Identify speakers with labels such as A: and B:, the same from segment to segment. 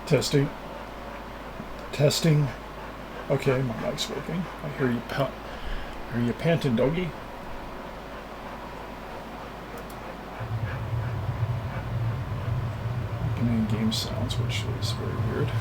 A: Testing. Testing. Okay, my mic's working. I hear you. Are you panting, doggy? Getting game sounds, which is very weird.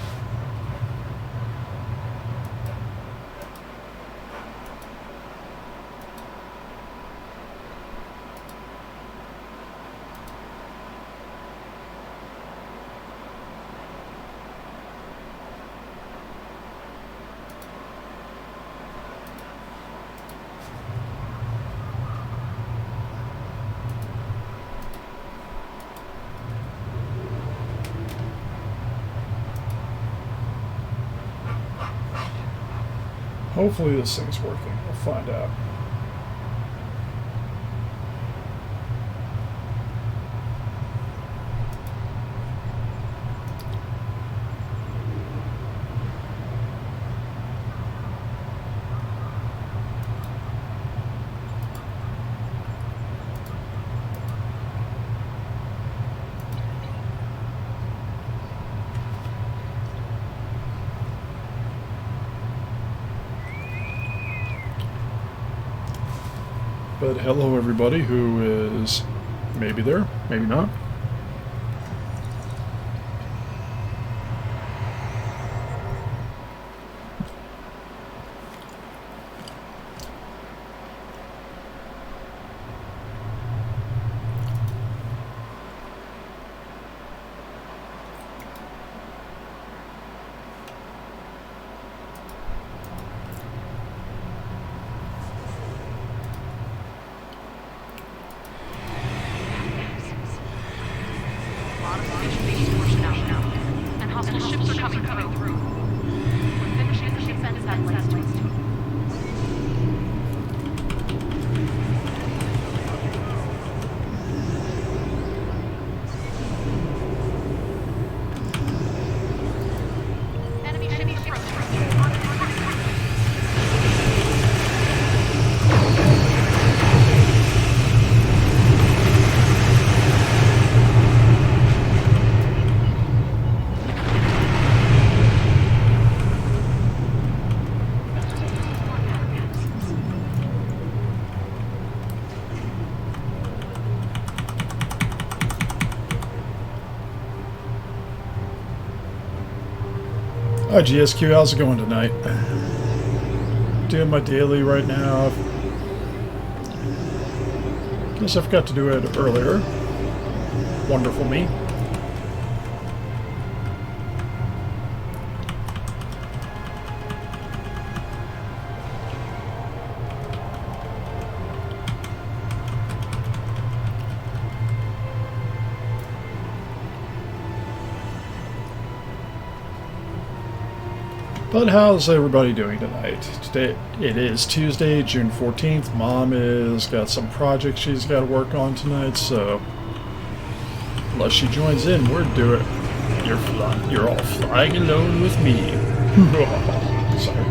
A: Hopefully this thing's working. We'll find out. But hello everybody who is maybe there, maybe not. Hi GSQ, how's it going tonight? Doing my daily right now. Guess I forgot to do it earlier. Wonderful me. But how's everybody doing tonight? Today it is Tuesday, June 14th. Mom has got some projects she's got to work on tonight, so unless she joins in, we're doing. You're all flying alone with me. Sorry.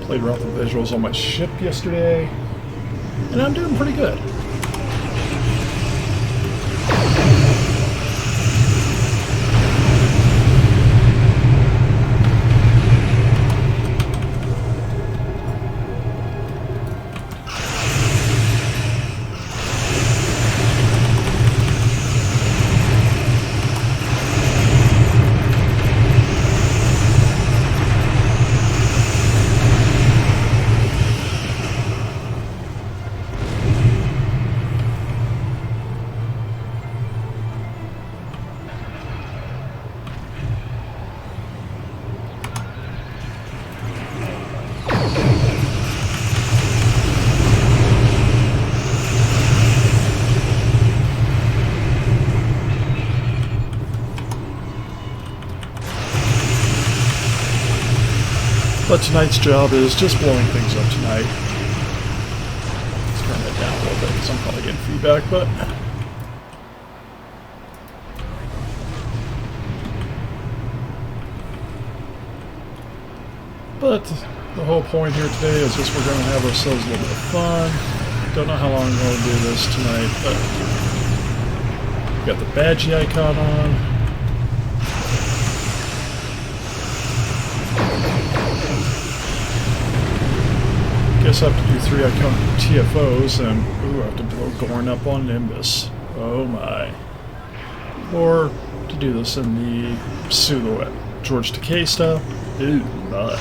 A: Played around with the visuals on my ship yesterday, and I'm doing pretty good. But tonight's job is just blowing things up tonight. Let's turn that down a little bit because I'm probably getting feedback, but... But the whole point here today is just we're going to have ourselves a little bit of fun. Don't know how long I'm going to do this tonight, but... Got the badgie icon on. Guess I have to do 3 icon TFOs and ooh, I have to blow Gorn up on Nimbus. Oh my. Or to do this in the pseudo George Takei style. Ooh my.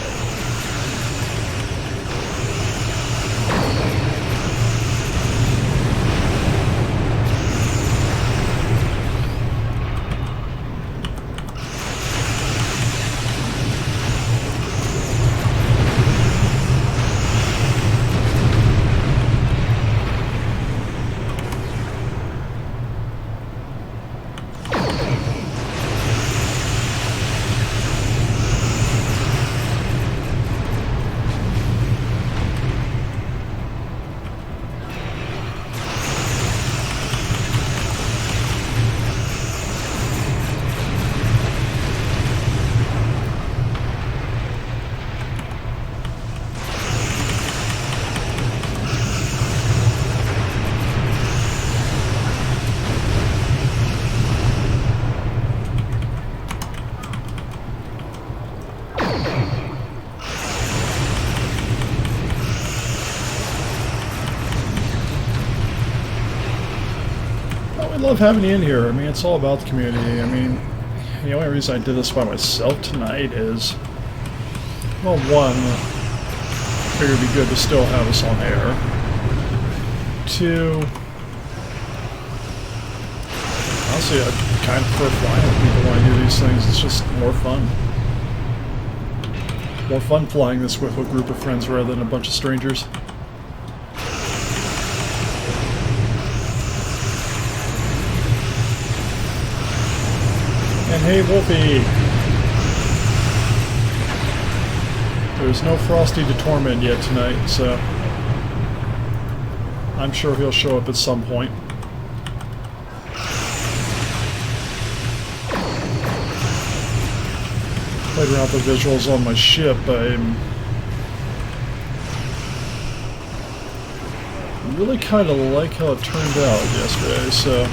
A: I love having you in here. I mean, it's all about the community. I mean, the only reason I did this by myself tonight is, well, one, I figured it'd be good to still have us on air. 2, honestly, I kind of prefer flying with people when I do these things. It's just more fun. More fun flying this with a group of friends rather than a bunch of strangers. And hey, Wolfie! There's no Frosty to torment yet tonight, so I'm sure he'll show up at some point. Played around with the visuals on my ship. I really kind of like how it turned out yesterday, so...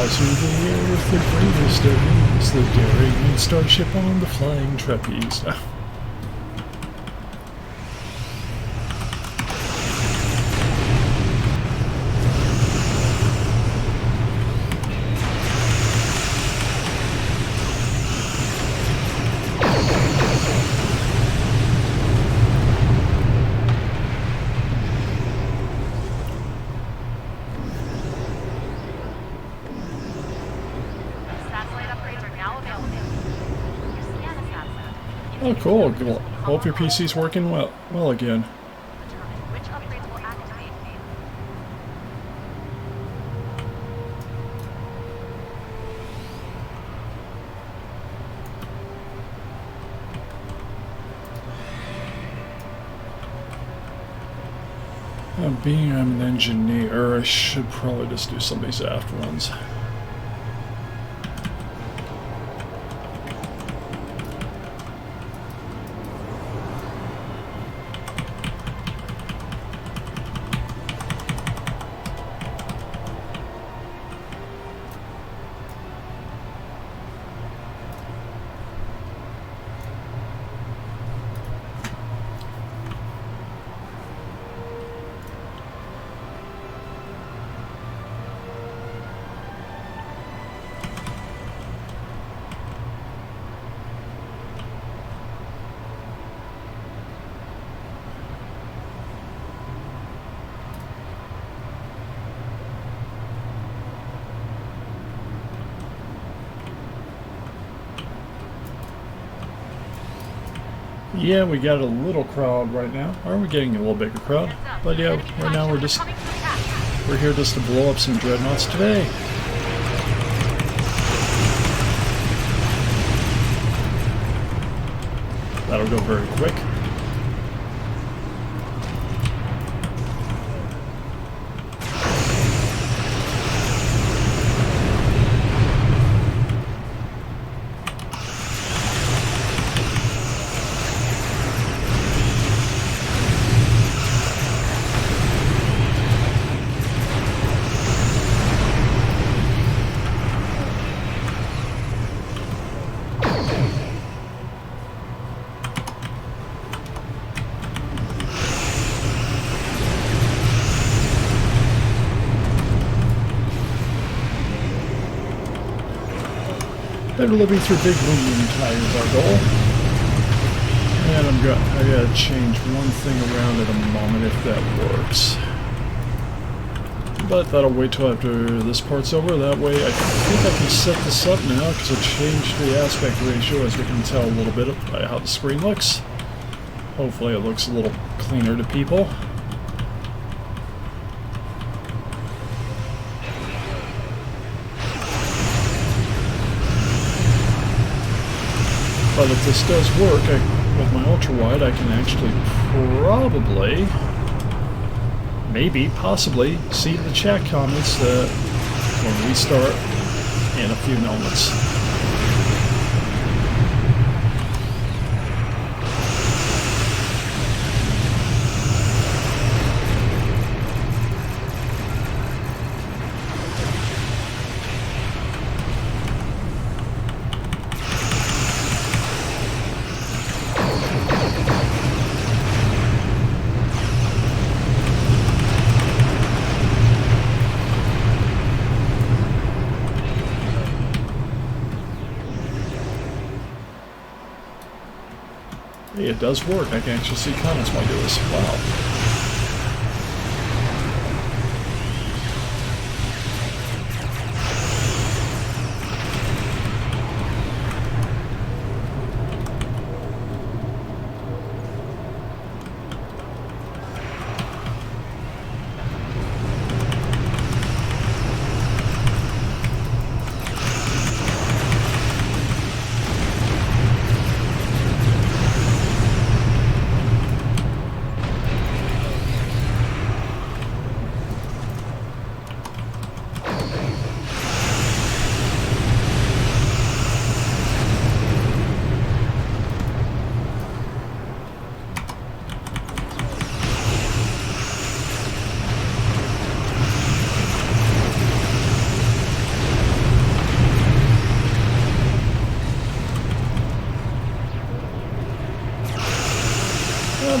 A: Through the air with the greatest of ease, the daring starship on the flying trapeze. Oh, cool. Hope your PC's working well again. Being I'm an engineer, I should probably just do some of these aft ones. Yeah, we got a little crowd right now. Or we're getting a little bigger crowd. But yeah, right now we're here just to blow up some dreadnoughts today. That'll go very quick. Better living through big boom tire is our goal. And I gotta change one thing around at a moment if that works. But that'll wait till after this part's over. That way I think I can set this up now because I changed the aspect ratio, as we can tell a little bit by how the screen looks. Hopefully it looks a little cleaner to people. But if this does work, with my ultra-wide, I can actually probably, maybe, possibly, see the chat comments when we start in a few moments. Hey, it does work. I can actually see comments while I do this. Wow.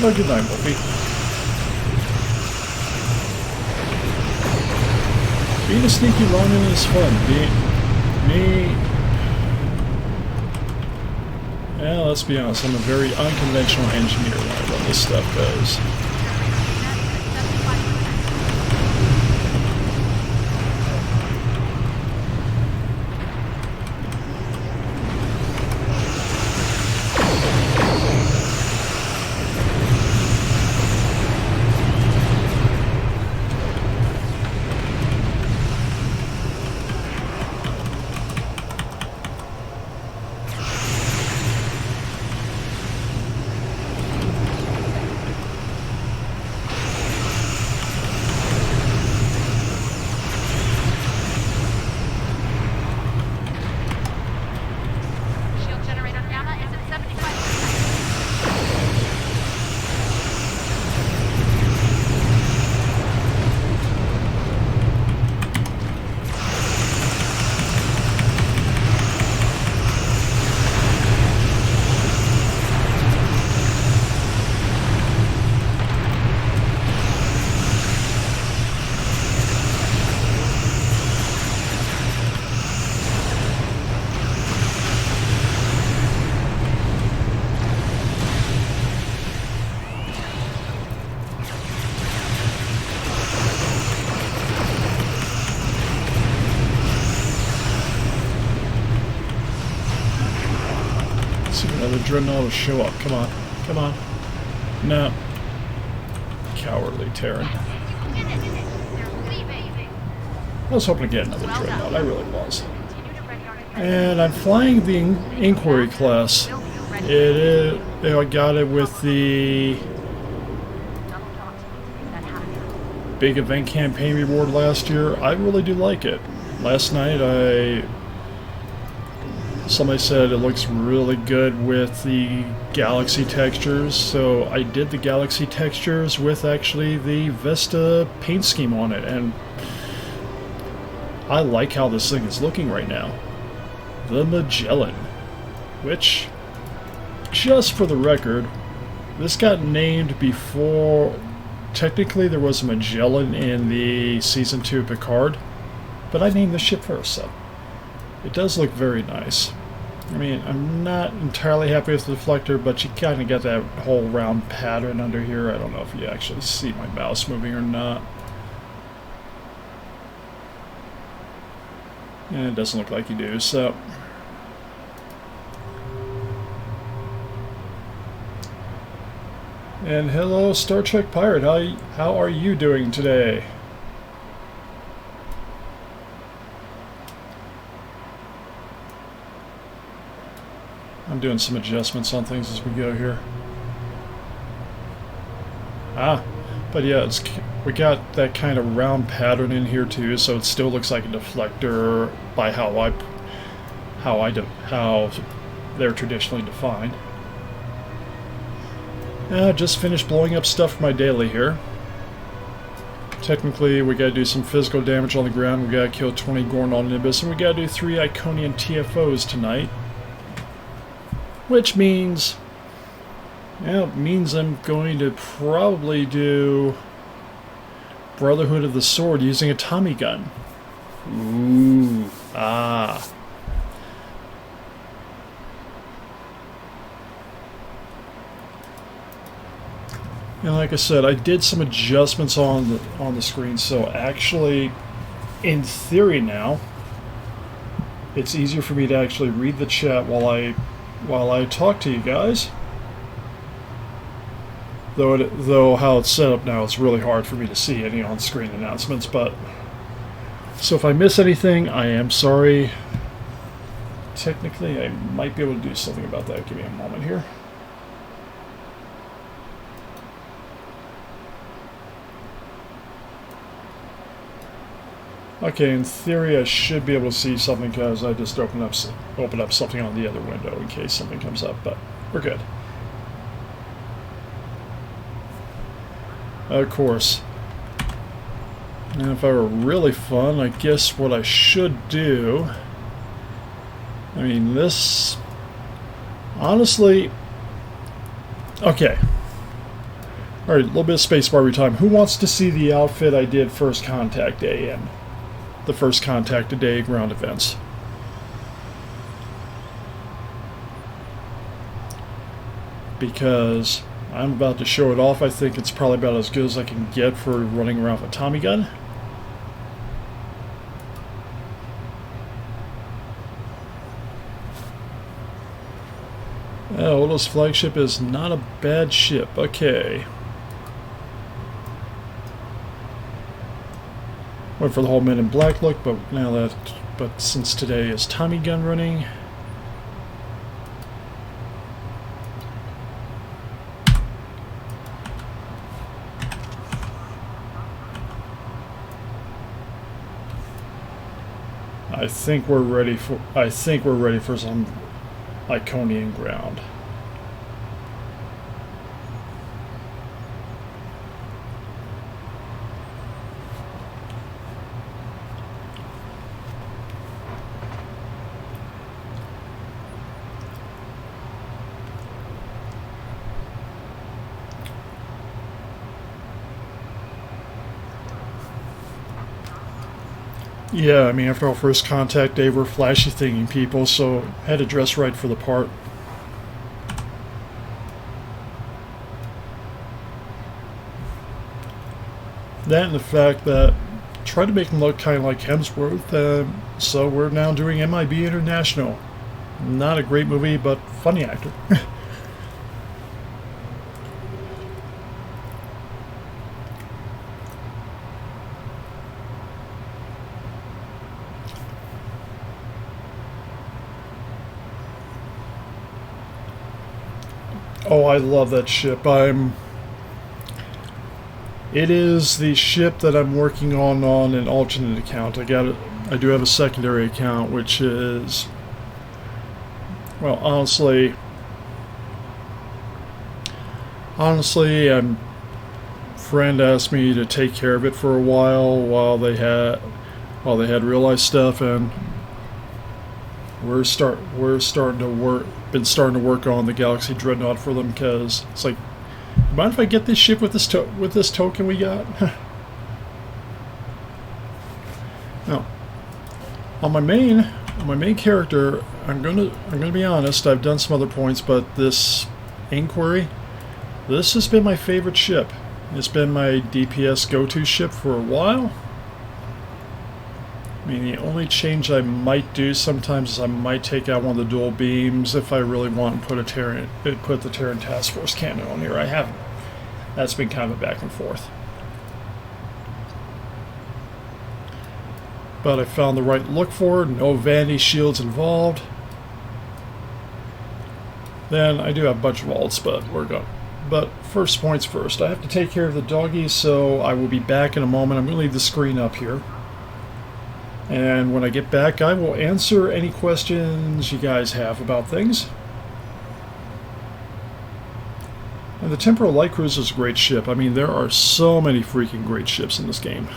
A: Well, good night, Wolfie. Being a sneaky Ronin is fun. Well, let's be honest, I'm a very unconventional engineer when I run this stuff goes. Another dreadnought will show up. Come on. Come on. No. Cowardly Terran. I was hoping to get another dreadnought. I really was. And I'm flying the Inquiry class. It is, I got it with the big event campaign reward last year. I really do like it. Last night somebody said it looks really good with the galaxy textures, so I did the galaxy textures with actually the Vesta paint scheme on it, and I like how this thing is looking right now. The Magellan, which, just for the record, this got named before. Technically there was a Magellan in the Season 2 Picard, but I named the ship first, so it does look very nice. I mean, I'm not entirely happy with the deflector, but you kind of get that whole round pattern under here. I don't know if you actually see my mouse moving or not. And it doesn't look like you do, so... And hello, Star Trek Pirate. How are you doing today? I'm doing some adjustments on things as we go here. But yeah, we got that kind of round pattern in here too, so it still looks like a deflector by how they're traditionally defined. Just finished blowing up stuff for my daily here. Technically, we gotta do some physical damage on the ground. We gotta kill 20 Gornal Nimbus, and we gotta do 3 Iconium TFOs tonight. Which means... yeah, it means I'm going to probably do Brotherhood of the Sword using a Tommy gun. Ooh. Ah. And like I said, I did some adjustments on the screen, so actually, in theory now, it's easier for me to actually read the chat while I talk to you guys. Though how it's set up now, it's really hard for me to see any on-screen announcements. But so if I miss anything, I am sorry. Technically, I might be able to do something about that. Give me a moment here. Okay, in theory I should be able to see something because I just opened up something on the other window in case something comes up, but we're good. Of course. And if I were really fun, I guess what I should do... I mean, this... honestly... okay. Alright, a little bit of spacebar every time. Who wants to see the outfit I did First Contact Day in? The First Contact Day ground events. Because I'm about to show it off. I think it's probably about as good as I can get for running around with a Tommy gun. Odo's flagship is not a bad ship. Okay. Went for the whole Men in Black look, but since today is Tommy gun running, I think we're ready for some Iconium ground. Yeah, I mean, after all, First Contact Day, we're flashy thinking people, so had to dress right for the part. That and the fact that tried to make him look kind of like Hemsworth, so we're now doing MIB International. Not a great movie, but funny actor. Oh, I love that ship. It is the ship that I'm working on an alternate account. I do have a secondary account, which is, well, honestly, a friend asked me to take care of it for a while they had real life stuff, and we're starting to work on the Galaxy Dreadnought for them, because it's like, mind if I get this ship with this token we got? Now, on my main character, I'm gonna be honest. I've done some other points, but this Inquiry, this has been my favorite ship. It's been my DPS go-to ship for a while. I mean, the only change I might do sometimes is I might take out one of the dual beams if I really want and put the Terran Task Force cannon on here. I haven't. That's been kind of a back and forth. But I found the right look for it. No vanity shields involved. Then I do have a bunch of alts, but we're going. But first points first. I have to take care of the doggies, so I will be back in a moment. I'm going to leave the screen up here. And when I get back, I will answer any questions you guys have about things. And the Temporal Light Cruiser is a great ship. I mean, there are so many freaking great ships in this game.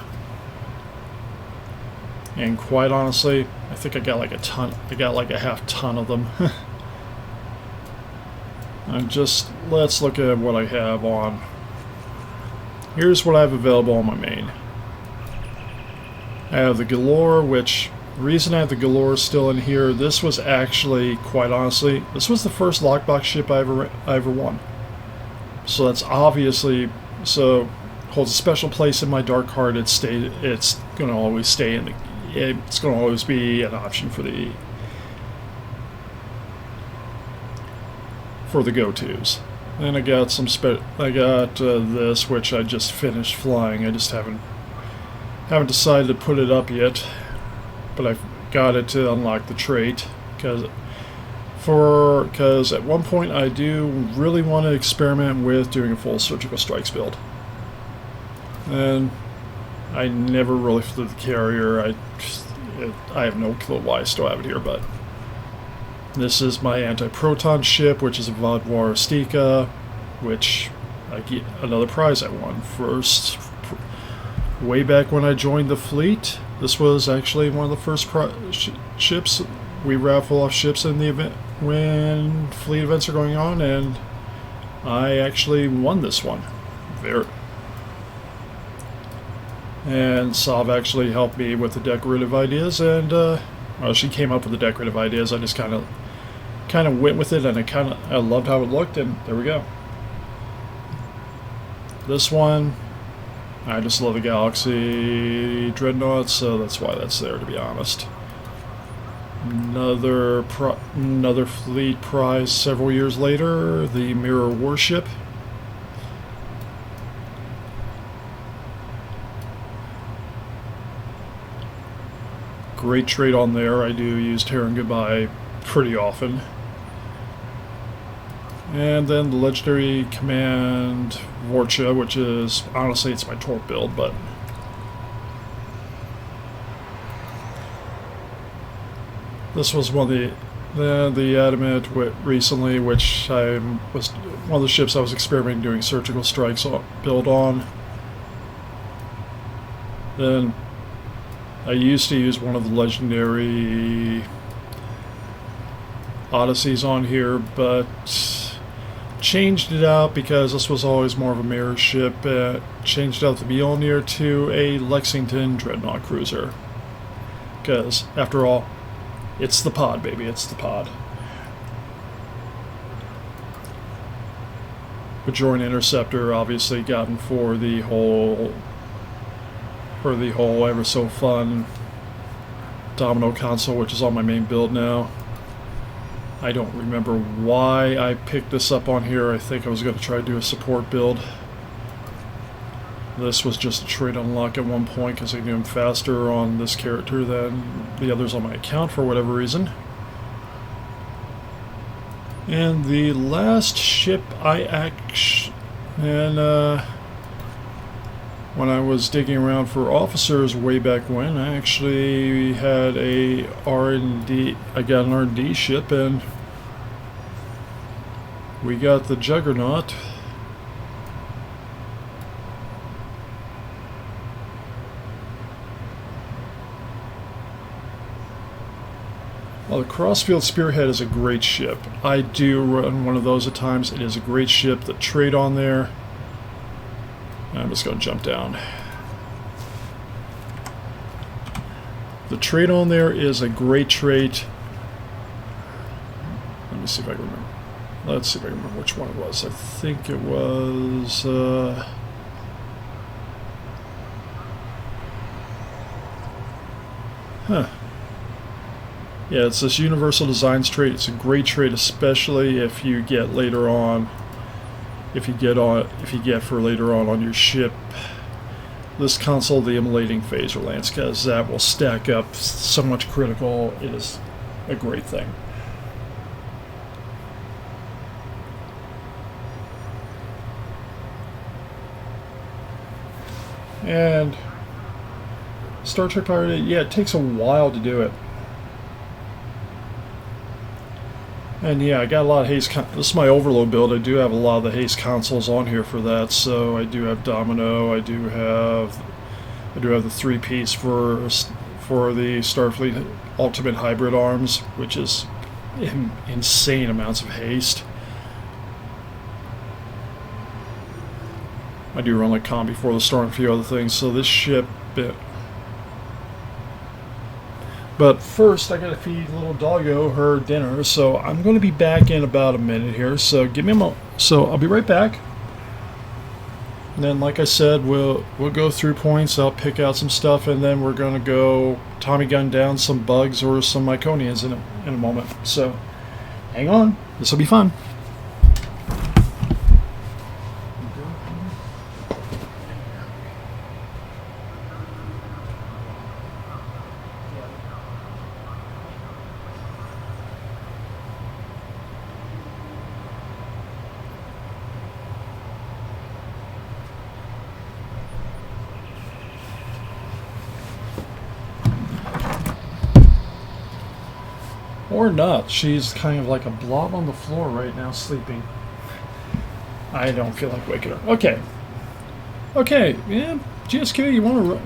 A: And quite honestly, I think I got like a ton. I got like a half ton of them. And let's look at what I have on. Here's what I have available on my main. I have the Galore, which, the reason I have the Galore still in here, this was actually, quite honestly, this was the first lockbox ship I ever won. So that's obviously, holds a special place in my dark heart. It's going to always stay in it's going to always be an option for the go-tos. Then I got this, which I just finished flying. I just haven't decided to put it up yet, but I've got it to unlock the trait, because at one point I do really want to experiment with doing a full surgical strikes build. And I never really flew the carrier. I have no clue why I still have it here, but this is my anti-proton ship, which is a Vodwar Astika, which I get another prize I won. First, way back when I joined the fleet, this was actually one of the first ships. We raffle off ships in the event when fleet events are going on, and I actually won this one. And Sav actually helped me with the decorative ideas, and well, she came up with the decorative ideas. I just kind of went with it, and I loved how it looked, and there we go. This one, I just love the Galaxy Dreadnought, so that's why that's there, to be honest. Another fleet prize several years later, the Mirror Warship. Great trait on there. I do use Terran Goodbye pretty often. And then the Legendary Command Vorcha, which is, honestly, it's my torp build, but this was one of the Adamant recently, which was one of the ships I was experimenting doing surgical strikes build on. Then I used to use one of the legendary Odysseys on here, but changed it out because this was always more of a mirror ship. Changed out the Mjolnir to a Lexington Dreadnought Cruiser. Because, after all, it's the pod, baby, it's the pod. Bajoran Interceptor, obviously gotten for the whole ever so fun Domino console, which is on my main build now. I don't remember why I picked this up on here. I think I was going to try to do a support build. This was just a trait unlock at one point because I knew I'm faster on this character than the others on my account for whatever reason. And the last ship when I was digging around for officers way back when, I actually had a R&D. I got an R&D ship, and we got the Juggernaut. Well, the Crossfield Spearhead is a great ship. I do run one of those at times. It is a great ship. The trait on there. I'm just going to jump down. The trait on there is a great trait. Let me see if I can remember. Let's see if I can remember which one it was. I think it was... Yeah, it's this Universal Designs trait. It's a great trait, especially if you get later on... If you get for later on your ship this console, the immolating phaser lance, because that will stack up so much critical. It is a great thing. And Star Trek Pirate, yeah, it takes a while to do it. And yeah, I got a lot of haste. This is my overload build. I do have a lot of the haste consoles on here for that. So I do have Domino. I do have the 3-piece for the Starfleet Ultimate Hybrid Arms, which is insane amounts of haste. I do run like Calm Before the Storm, a few other things. So this ship. But first, I gotta feed little doggo her dinner, so I'm going to be back in about a minute here. So give me a moment. So I'll be right back. And then, like I said, we'll go through points. I'll pick out some stuff, and then we're going to go Tommy gun down some bugs or some Iconians in a moment. So hang on. This will be fun. Or not. She's kind of like a blob on the floor right now, sleeping. I don't feel like waking her. Okay. Okay, yeah, GSQ,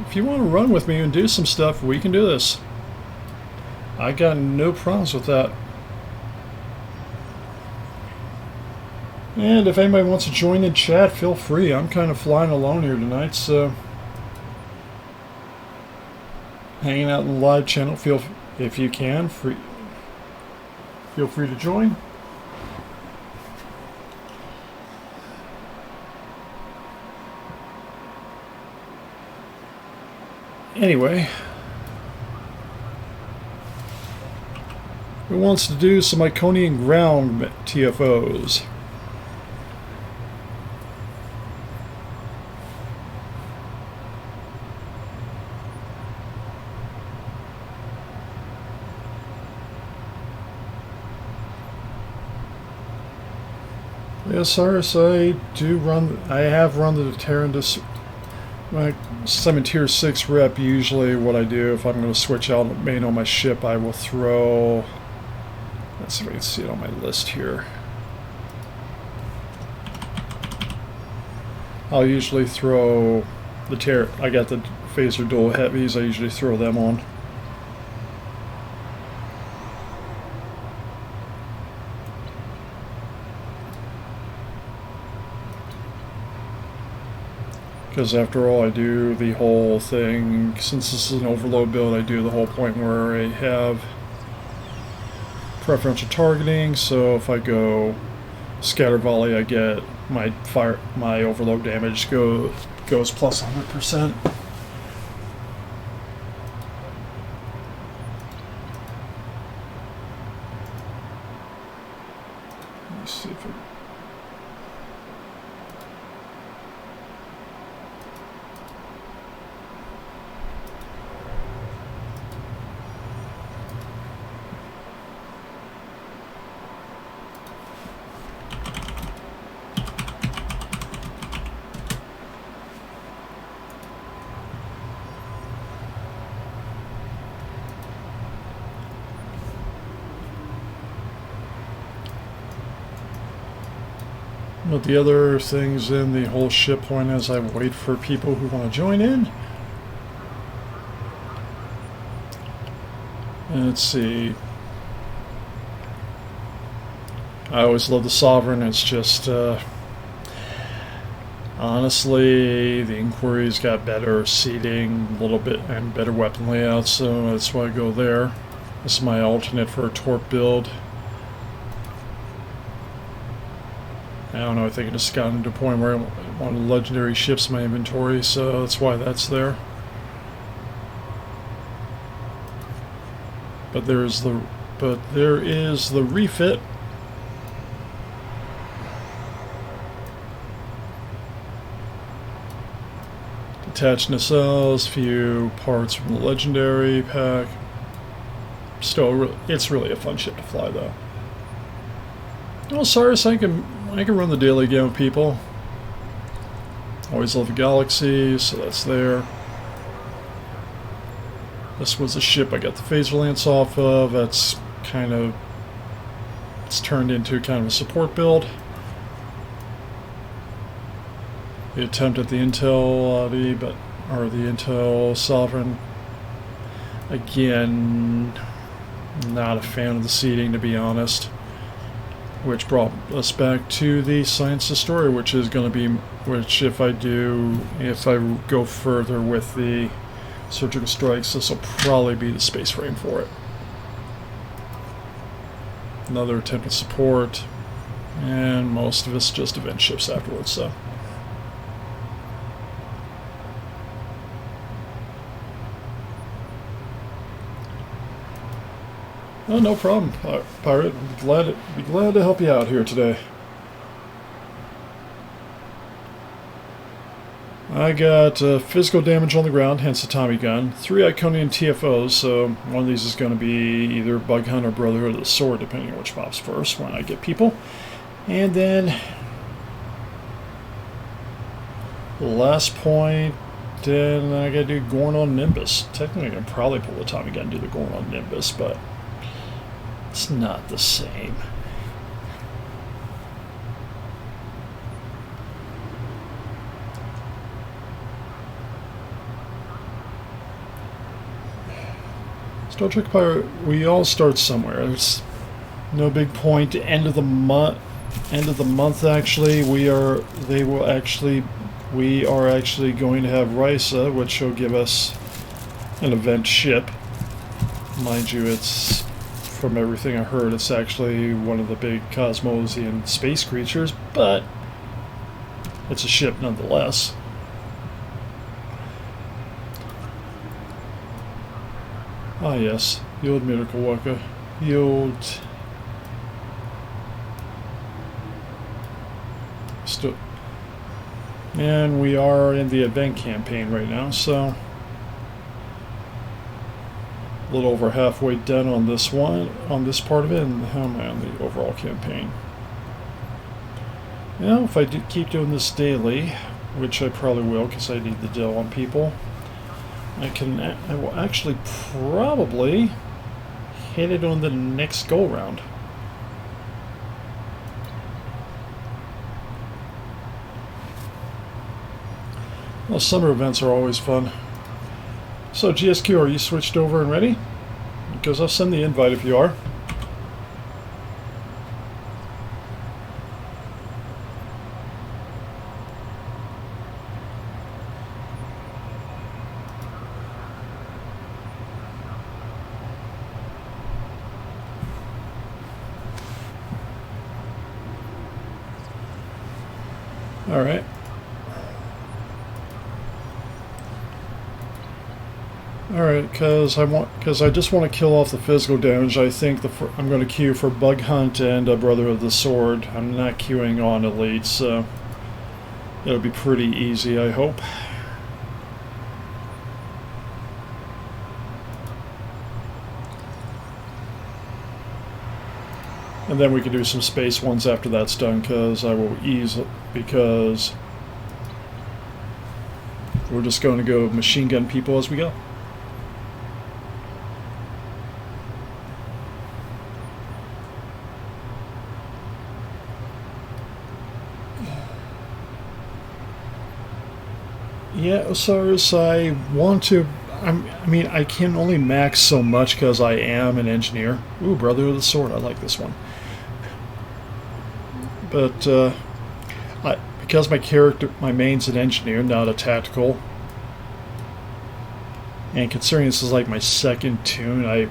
A: if you want to run with me and do some stuff, we can do this. I got no problems with that. And if anybody wants to join in chat, feel free. I'm kind of flying alone here tonight, so hanging out in the live channel. If you can, feel free to join. Anyway, who wants to do some Iconium ground TFOs? Yes, Osiris, I have run the Terran I'm in tier 6 rep. Usually what I do, if I'm going to switch out main on my ship, I will throw, let's see if I can see it on my list here. I'll usually throw the Terran. I got the phaser dual heavies, I usually throw them on. Because after all, I do the whole thing, since this is an overload build, I do the whole point where I have preferential targeting, so if I go scatter volley, I get my overload damage goes plus 100%. Let me see if it... But the other things in the whole ship point as I wait for people who want to join in. Let's see. I always love the Sovereign. It's just, honestly, the Inquiry's got better seating, a little bit, and better weapon layout, so that's why I go there. This is my alternate for a Torp build. I don't know, I think it just gotten to a point where I want legendary ships in my inventory, so that's why that's there. But there is the refit. Detached nacelles, few parts from the legendary pack. Still, it's really a fun ship to fly, though. Well, Osiris, I can run the daily game with people. Always love the Galaxy, so that's there. This was a ship I got the phaser lance off of. That's kind of, it's turned into kind of a support build. The attempt at the Intel or the Intel Sovereign. Again, not a fan of the seating, to be honest. Which brought us back to the Science of Story, which is going to be, which if I go further with the Surgical Strikes, this will probably be the space frame for it. Another attempt at support, and most of it's just event ships afterwards, so. Oh, no problem, Pirate. Be glad to help you out here today. I got physical damage on the ground, hence the Tommy gun. 3 Iconium TFOs, so one of these is going to be either Bug Hunt or Brotherhood of the Sword, depending on which pops first when I get people. And then last point, then I got to do Gorn on Nimbus. Technically, I can probably pull the Tommy gun and do the Gorn on Nimbus, but it's not the same. Star Trek Pirate, we all start somewhere. There's no big point. End of the month actually, we are actually going to have Risa, which will give us an event ship. Mind you, it's, from everything I heard, it's actually one of the big Cosmosian space creatures, but it's a ship nonetheless. Ah yes, the old Miracle Walker. The old... And we are in the event campaign right now, so... a little over halfway done on this one, on this part of it, and how am I on the overall campaign? Now, if I do keep doing this daily, which I probably will because I need the dough on people, I will actually probably hit it on the next go round. Well, summer events are always fun. So GSQ, are you switched over and ready? Because I'll send the invite if you are. All right. Alright, because I just want to kill off the physical damage. I think I'm going to queue for Bug Hunt and Brother of the Sword. I'm not queuing on Elite, so it'll be pretty easy, I hope. And then we can do some space ones after that's done, because we're just going to go machine gun people as we go. Yeah, Osiris, I want to... I mean, I can only max so much because I am an engineer. Ooh, Brother of the Sword, I like this one. But, because my main's an engineer, not a tactical, and considering this is like my second tune, I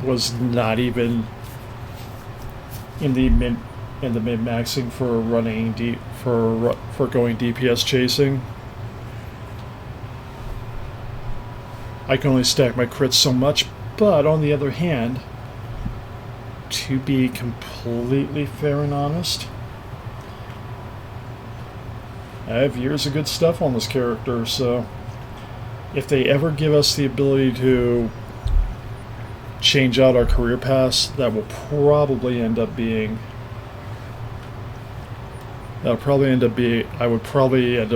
A: was not even in the mid-maxing for running for going DPS chasing. I can only stack my crits so much, but on the other hand, to be completely fair and honest, I have years of good stuff on this character, so if they ever give us the ability to change out our career paths, I would probably end up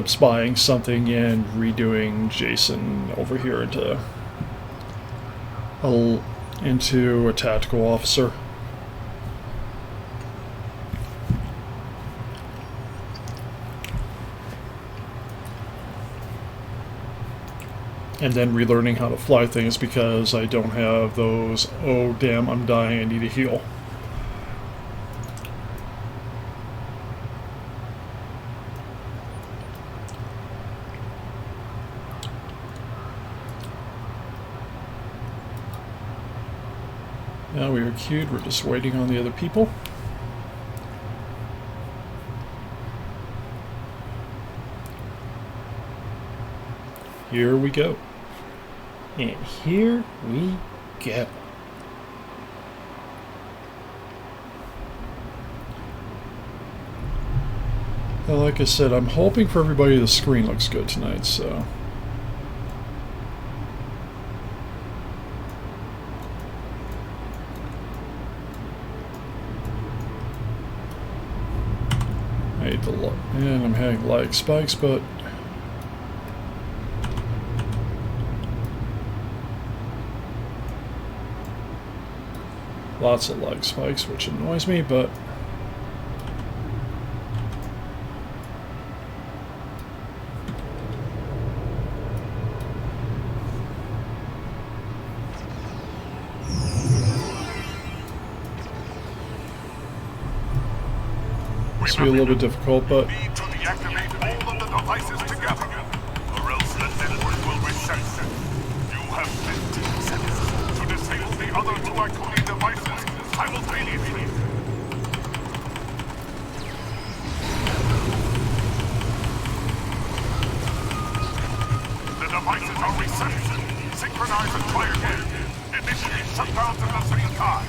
A: spying something and redoing Jason over here into a tactical officer. And then relearning how to fly things because I don't have those, oh damn, I'm dying, I need a heal. Now we are queued, we're just waiting on the other people. Here we go. And here we go. Well, like I said, I'm hoping for everybody the screen looks good tonight, so... I hate the look. And I'm having lag spikes, but... lots of lag spikes, which annoys me, but... this will be a little bit difficult, but...
B: need to deactivate all of the devices together, or else the network will reset. You have 15 seconds to disable the other two Iconium devices simultaneously. The devices are reset. Synchronize and try again. Initiate shutdowns at the same time.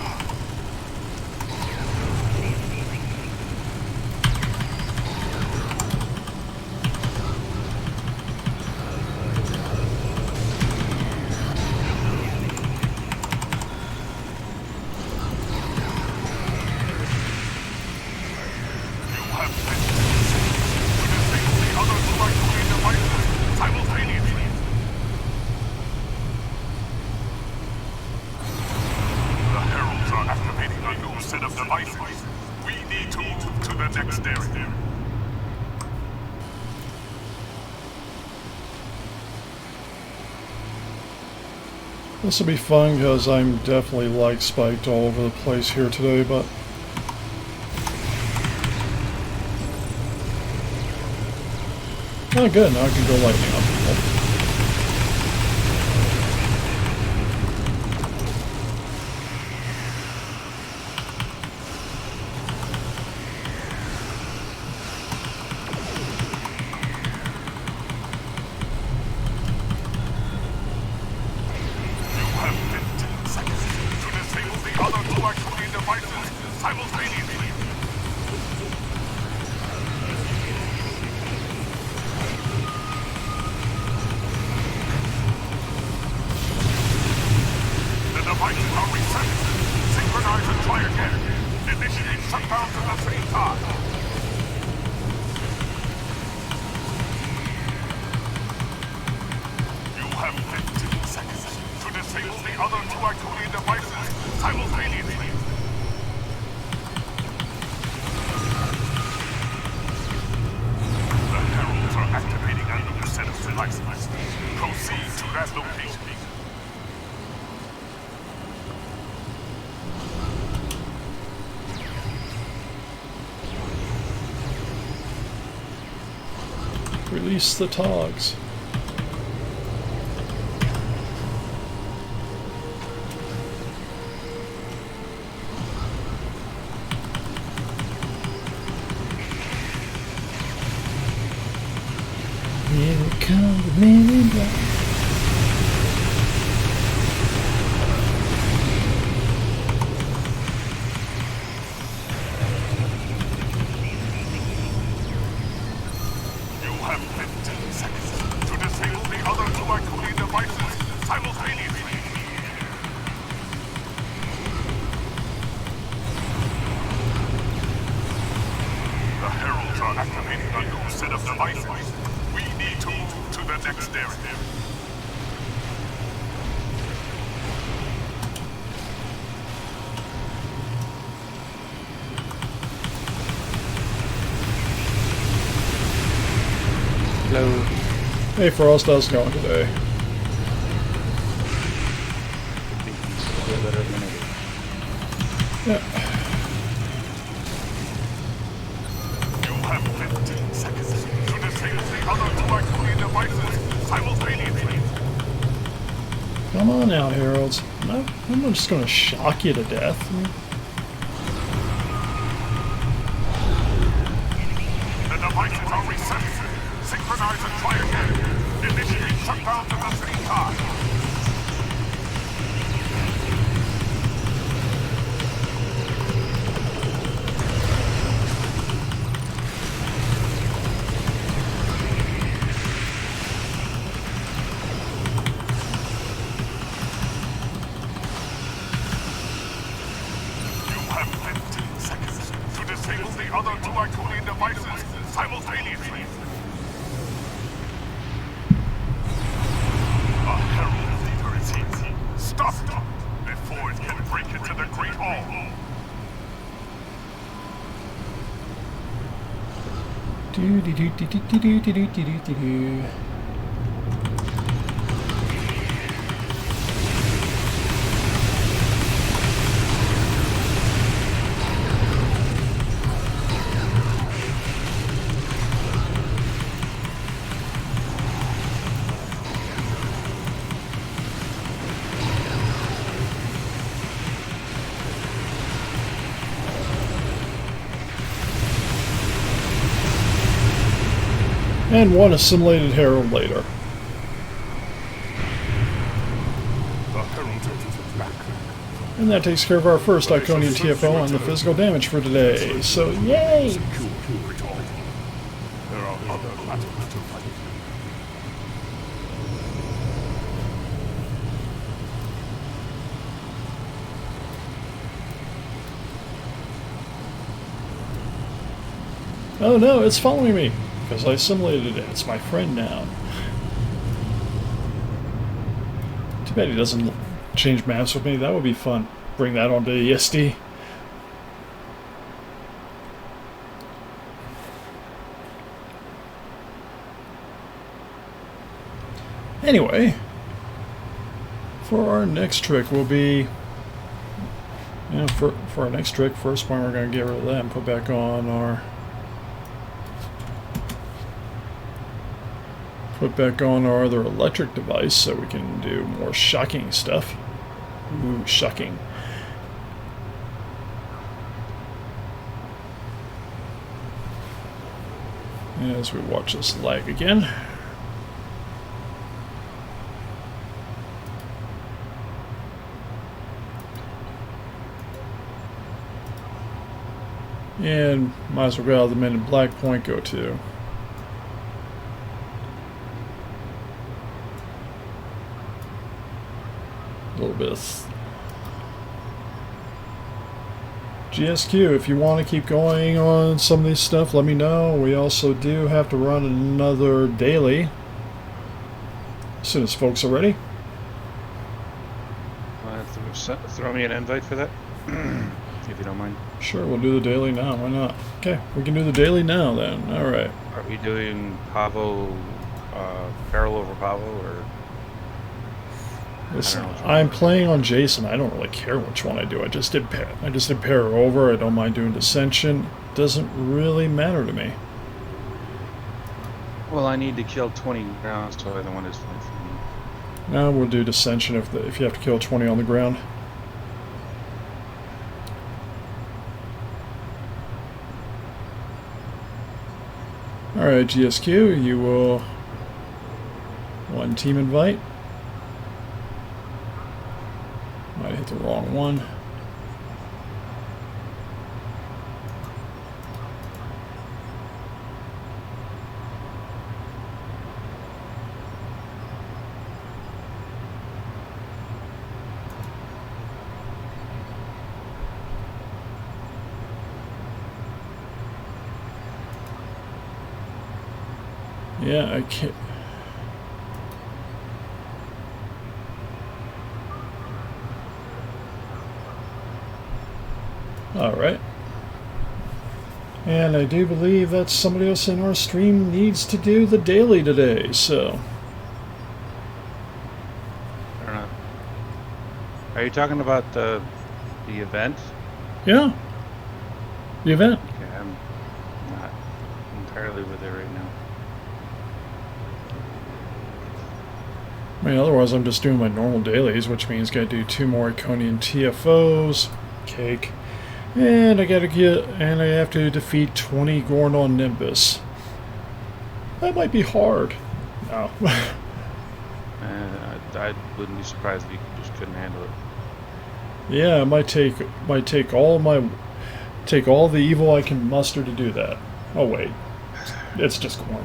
A: This will be fun because I'm definitely lag spiked all over the place here today, but... oh good, now I can go lightning on people.
B: set of devices. Proceed to that location.
A: Release the togs. Here come the men in black.
B: You have 15 seconds to disable the other two Iconium devices simultaneously. The heralds are activating a new set of devices. We need to move to the next area.
C: Hello.
A: Hey Frost, how's it going today? Yeah.
B: You have 15 seconds to disable the other two Iconium devices simultaneously.
A: Come on out, heralds. I'm not just gonna shock you to death.
B: The devices are reset. Synchronize and try again. Initiate shutdown at the same time. You have 15 seconds to disable the other two Iconium devices simultaneously. A herald leader is here. Stop it before it can break into the Great Hall.
A: Do-do-do-do-do-do-do-do-do-do. And one assimilated herald later.
B: The herald is back.
A: And that takes care of our first Iconium TFO and the physical damage for today. So yay!
B: There are other matters to fight.
A: Oh no, it's following me. Because I assimilated it. It's my friend now. Too bad he doesn't change maps with me. That would be fun. Bring that onto ESD. Anyway, for our next trick will be... for our next trick, first one we're going to get rid of that and put back on our... Put back on our other electric device so we can do more shocking stuff. Ooh, shocking. As we watch this lag again. And might as well go out of the Men in Black point, go to. A little bit of GSQ. If you want to keep going on some of these stuff, let me know. We also do have to run another daily as soon as folks are ready.
C: Throw me an invite for that, if you don't mind.
A: Sure, we'll do the daily now. Why not? Okay, we can do the daily now then. All right.
C: Are we doing Pavo barrel over Pavo, or
A: Listen,
C: I don't know which one.
A: I'm playing on Jason. I don't really care which one I do. I just did pair over. I don't mind doing dissension. Doesn't really matter to me.
C: Well, I need to kill 20 rounds, so either one is fine for me.
A: Now we'll do dissension if you have to kill 20 on the ground. Alright, GSQ, you will... One team invite. Might hit the wrong one. Yeah, I can't... Alright. And I do believe that somebody else in our stream needs to do the daily today, so...
C: I don't know. Are you talking about the event?
A: Yeah. The event.
C: Okay, I'm not entirely with it right now.
A: I mean, otherwise I'm just doing my normal dailies, which means gotta do 2 more Iconium TFOs, cake, and I have to defeat 20 Gorndon Nimbus. That might be hard. No.
C: I wouldn't be surprised if you just couldn't handle it.
A: Yeah, it might take all the evil I can muster to do that. Oh wait, it's just corn.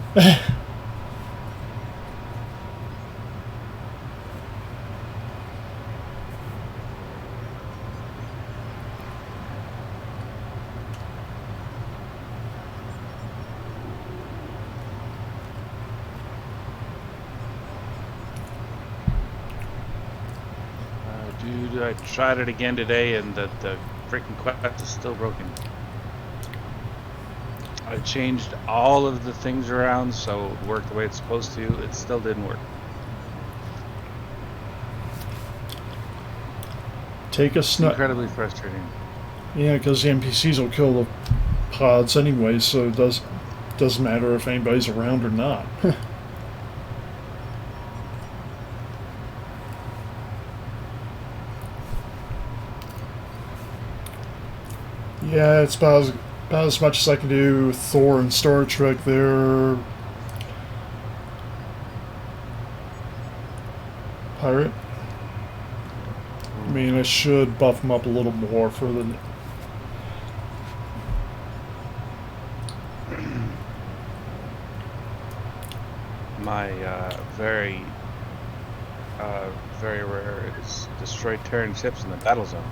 C: Dude, I tried it again today, and the freaking quest is still broken. I changed all of the things around so it would work the way it's supposed to. It still didn't work.
A: Take a snap.
C: Incredibly frustrating.
A: Yeah, because the NPCs will kill the pods anyway, so it doesn't matter if anybody's around or not. Yeah, it's about as much as I can do Thor and Star Trek there. Pirate. I mean, I should buff him up a little more for the...
C: My very rare is destroy Terran ships in the battle zone.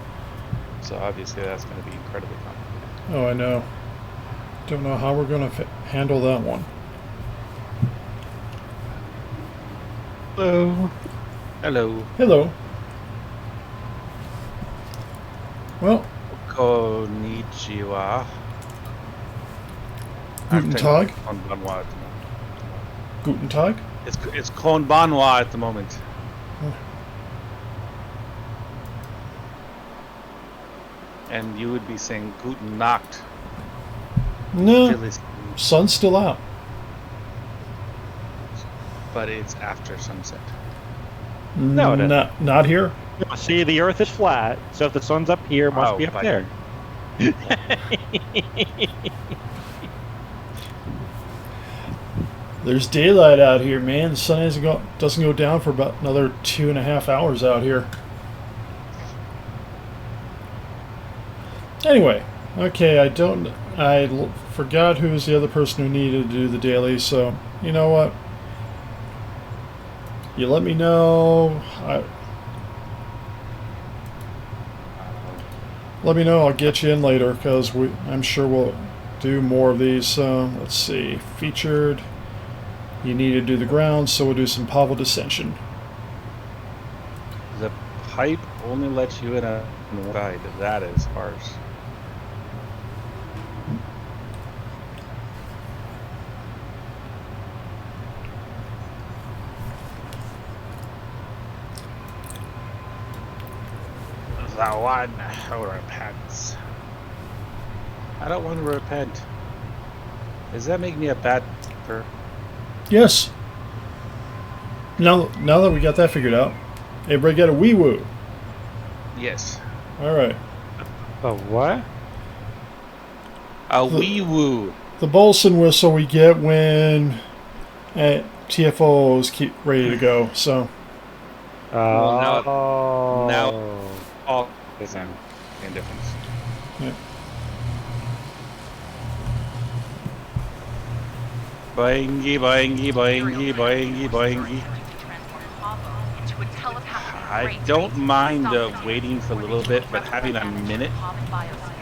C: So obviously that's going to be incredibly complicated.
A: Oh, I know. Don't know how we're going to handle that one.
C: Hello. Hello.
A: Hello. Well.
C: Konnichiwa.
A: Guten Tag. Guten Tag.
C: It's Konbanwa at the moment.
A: Oh.
C: And you would be saying Guten Nacht.
A: No, sun's still out.
C: But it's after sunset.
D: No, it isn't.
A: Not here.
D: See, the Earth is flat, so if the sun's up here, it must be up there.
A: There's daylight out here, man. The sun doesn't go down for about another 2.5 hours out here. Anyway, okay, I forgot who was the other person who needed to do the daily, so you know what? You let me know. Let me know. I'll get you in later because I'm sure we'll do more of these. Let's see, featured. You need to do the ground, so we'll do some Pavel dissension.
C: The pipe only lets you in a guide. That is harsh. that one. Oh, repent. I don't want to repent. Does that make me a bad per?
A: Yes. Now that we got that figured out, everybody got a wee woo.
C: Yes.
A: All right.
D: A what?
C: A wee woo.
A: The Bolson whistle we get when TFOs keep ready to go. So.
C: Well, now all is in difference.
A: Yeah.
C: Boingy, boingy, boingy, boingy, boingy. I don't mind waiting for a little bit, but having a minute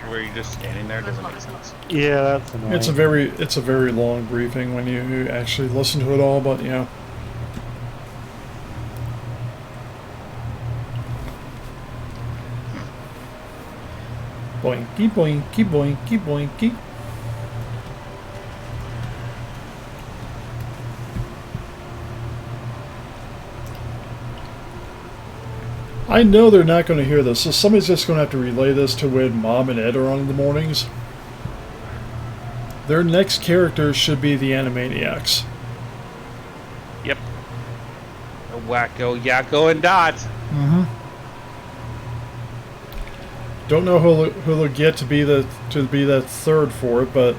C: where you're just standing there doesn't make sense.
D: Yeah, that's annoying.
A: It's a very long briefing when you actually listen to it all, but you know. Boinky, boinky, boinky, boinky. I know they're not going to hear this, so somebody's just going to have to relay this to when Mom and Ed are on in the mornings. Their next characters should be the Animaniacs.
C: Yep. Wacko, Yakko, and Dot.
A: Mm-hmm. Don't know who they'll get to be that third for it, but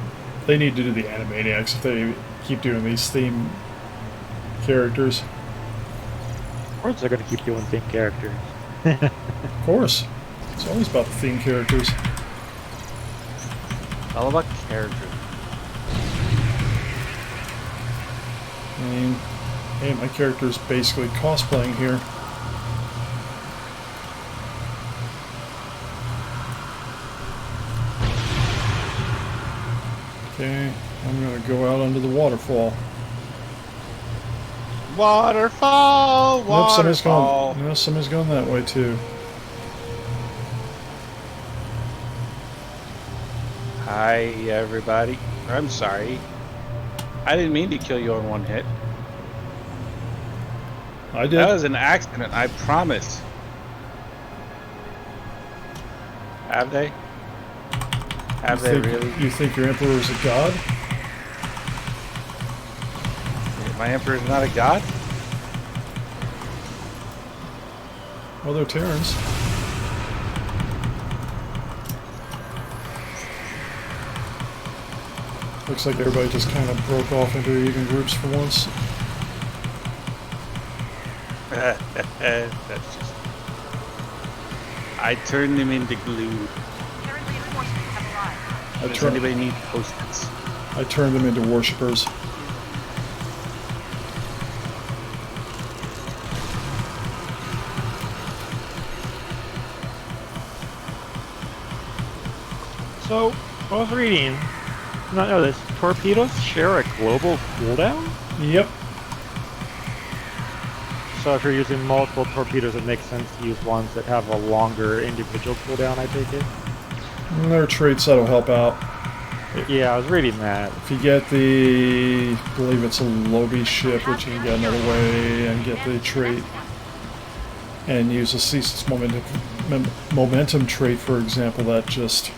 A: they need to do the Animaniacs if they keep doing these theme characters.
D: Of course, they're going to keep doing theme characters.
A: Of course, it's always about the theme characters.
C: All about characters.
A: I mean, hey, my character's basically cosplaying here. Okay, I'm gonna go out under the waterfall.
C: Waterfall, waterfall.
A: Nope, somebody's going that way too.
C: Hi, everybody. I'm sorry. I didn't mean to kill you on one hit.
A: I did.
C: That was an accident, I promise. Have they? Have they really?
A: You think your Emperor is a god?
C: My Emperor is not a god?
A: Well, they're Terrans. Looks like everybody just kind of broke off into even groups for once.
C: That's just... I turned them into glue. Does anybody need post-its?
A: I turned them into worshippers.
D: So, I was reading, I not know this, torpedoes share a global cooldown?
A: Yep.
D: So if you're using multiple torpedoes, it makes sense to use ones that have a longer individual cooldown, I take it?
A: And there are traits that'll help out.
D: Yeah, I was reading that.
A: If you get the, I believe it's a Lobby ship, which you can get another way, and get the trait, and use a ceaseless momentum trait, for example, that just...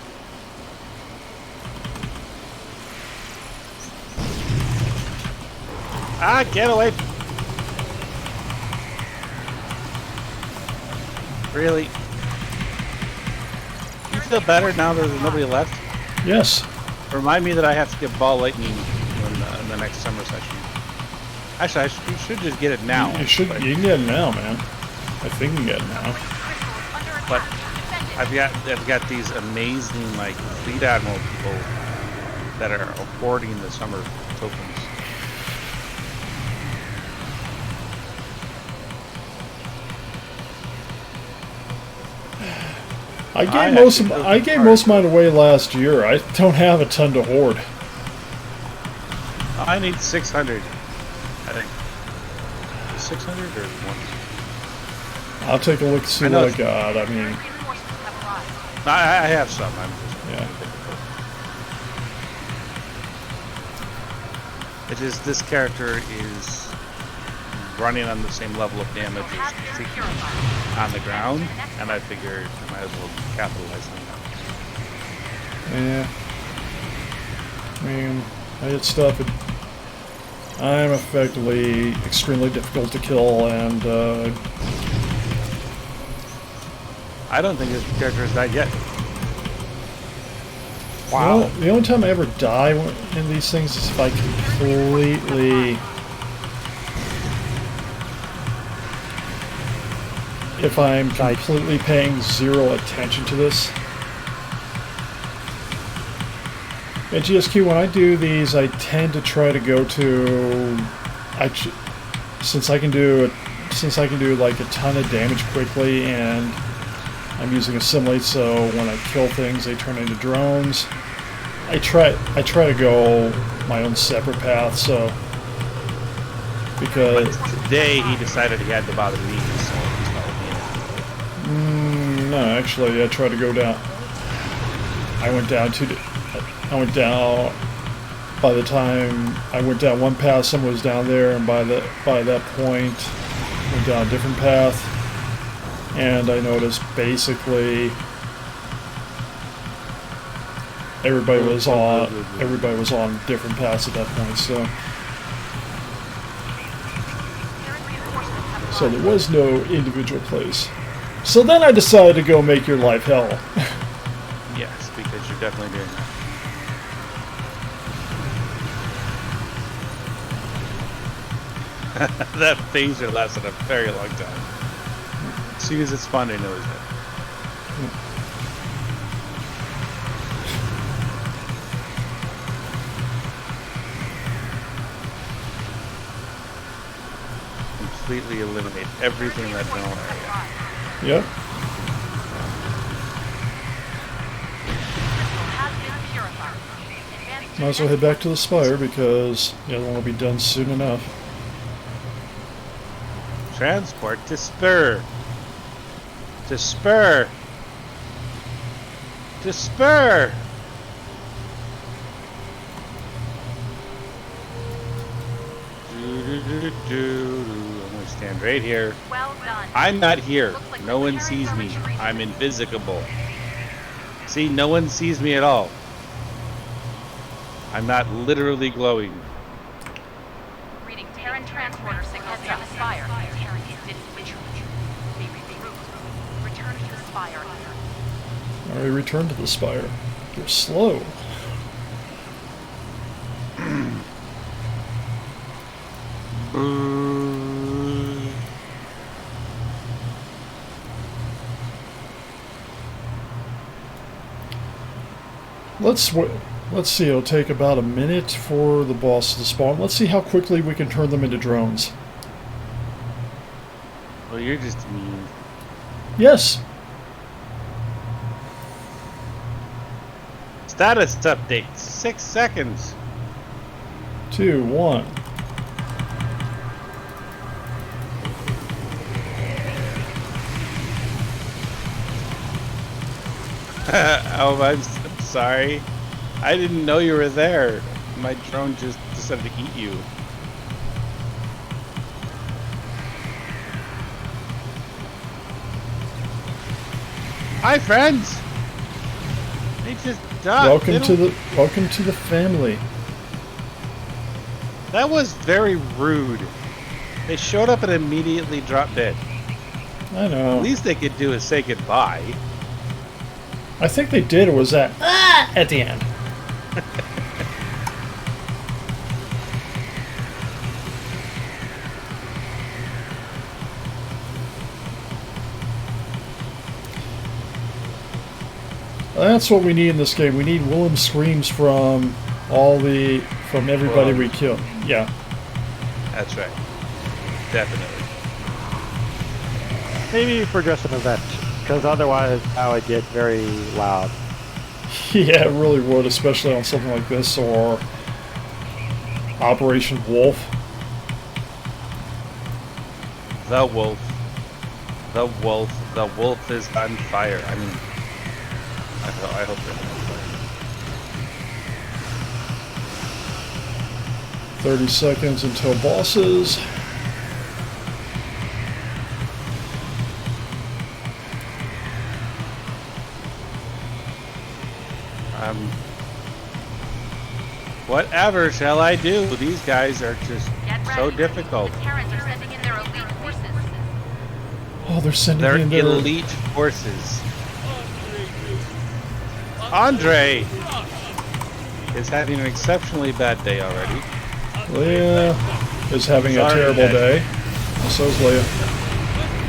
C: Ah, get away! Really? You feel better now that there's nobody left?
A: Yes.
C: Remind me that I have to get ball lightning in the next summer session. Actually, you should just get it now.
A: You should. You can get it now, man. I think you can get it now.
C: But I've got these amazing like fleet admiral people that are hoarding the summer tokens.
A: I gave most of mine away last year. I don't have a ton to hoard.
C: I need 600. I think 600 or one.
A: I'll take a look and see what I got. I mean,
C: I have some. I'm just It is this character is running on the same level of damage as Kaseki on the ground, and I figured I might as well capitalize on that.
A: Yeah. I mean, I hit stuff. I'm effectively extremely difficult to kill, and
C: I don't think this character has died yet.
D: Wow.
A: The only time I ever die in these things is if I completely... If I'm completely paying zero attention to this. At GSQ, when I do these, I tend to try to go to... Since I can do like a ton of damage quickly, and I'm using Assimilate, so when I kill things, they turn into drones. I try to go my own separate path, so because
C: but today he decided he had to bother me, so
A: no, actually, I tried to go down. I went down. By the time I went down one path, someone was down there, and by that point, went down a different path, and I noticed basically everybody was on different paths at that point. So there was no individual place. So then I decided to go make your life hell.
C: yes, because you're definitely doing that. That phaser lasted a very long time. As soon as it spawned, I know it's dead. Completely eliminate everything in that general area.
A: Yep. Might as well head back to the spire because the other one will be done soon enough.
C: Transport to spur. To spur. To spur. I'm gonna stand right here.
E: Well done.
C: I'm not here. No one sees me. I'm invisible. See, no one sees me at all. I'm not literally glowing.
E: Reading Terran transporter signals to the spire. Terran didn't witch. Be regrouped. Return to the spire.
A: Alright, return to the spire. You're slow. Let's see, it'll take about a minute for the boss to spawn. Let's see how quickly we can turn them into drones.
C: Well, you're just mean.
A: Yes.
C: Status update. 6 seconds.
A: 2, 1.
C: Oh, I'm sorry. I didn't know you were there. My drone just decided to eat you. Hi, friends. They just died.
A: Welcome to the family.
C: That was very rude. They showed up and immediately dropped dead.
A: I know.
C: At least they could do is say goodbye.
A: I think they did. It was at the end. That's what we need in this game. We need Willem screams from everybody we kill. Yeah.
C: That's right. Definitely.
D: Maybe for just an event, because otherwise that would get very loud.
A: Yeah, it really would, especially on something like this or Operation Wolf.
C: The wolf. The wolf. The wolf is on fire. I mean, I hope they're on fire.
A: 30 seconds until bosses.
C: Whatever shall I do? These guys are just
E: Get
C: so
E: ready.
C: difficult.
E: The Terrans are sending in their elite forces.
A: Oh, they're sending
C: They're
A: in their...
C: elite forces. Andre is having an exceptionally bad day already.
A: Leah is having a
C: Sorry,
A: terrible
C: Dad.
A: day. So's Leah.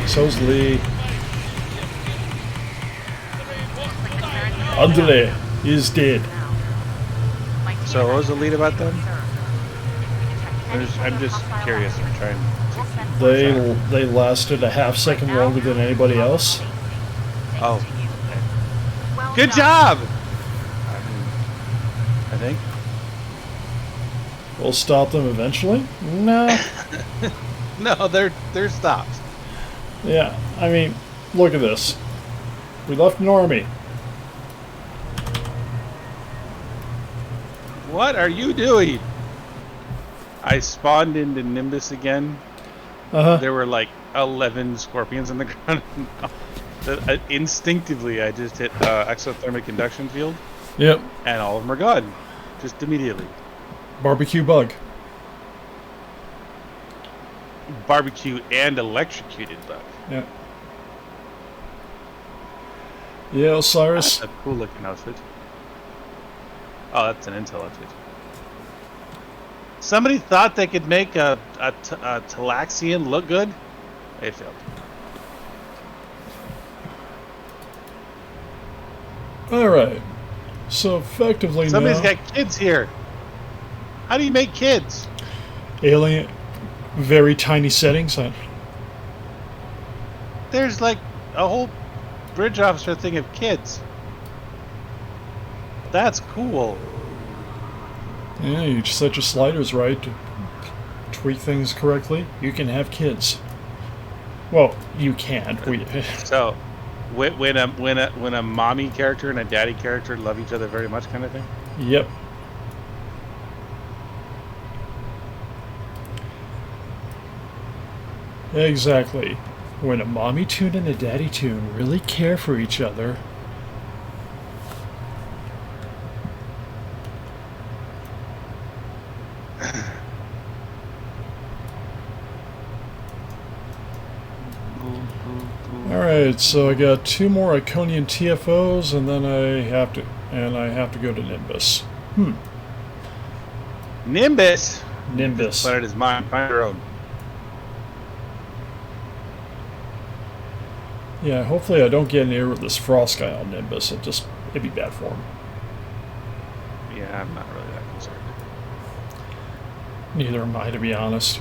A: So's Lee. Andre is dead.
C: So what was the lead about them? I'm just curious. I'm trying.
A: They lasted a half second longer than anybody else.
C: Oh, good job. I think.
A: We'll stop them eventually. No.
C: No, they're stopped.
A: Yeah, I mean, look at this. We left an army.
C: What are you doing? I spawned into Nimbus again. There were like 11 scorpions on the ground. Instinctively, I just hit exothermic induction field.
A: Yep.
C: And all of them are gone. Just immediately.
A: Barbecue bug.
C: Barbecue and electrocuted bug.
A: Yeah. Yeah, Osiris.
C: That's a cool looking outfit. Oh, that's an intel outfit. Somebody thought they could make a Talaxian look good. They failed.
A: Alright. So effectively
C: Somebody's
A: now...
C: got kids here. How do you make kids?
A: Alien... Very tiny settings.
C: There's like a whole bridge officer thing of kids. That's cool.
A: Yeah, you just set your sliders right to tweak things correctly. You can have kids. Well, you can't.
C: So, when a mommy character and a daddy character love each other very much, kind of thing.
A: Yep. Exactly. When a mommy toon and a daddy toon really care for each other. Alright, so I got 2 more Iconium TFOs and then I have to go to Nimbus.
C: Nimbus.
A: Nimbus.
C: Planet is mine. Find your own.
A: Yeah, hopefully I don't get near this frost guy on Nimbus. It'd be bad for him.
C: Yeah, I'm not really that concerned.
A: Neither am I, to be honest.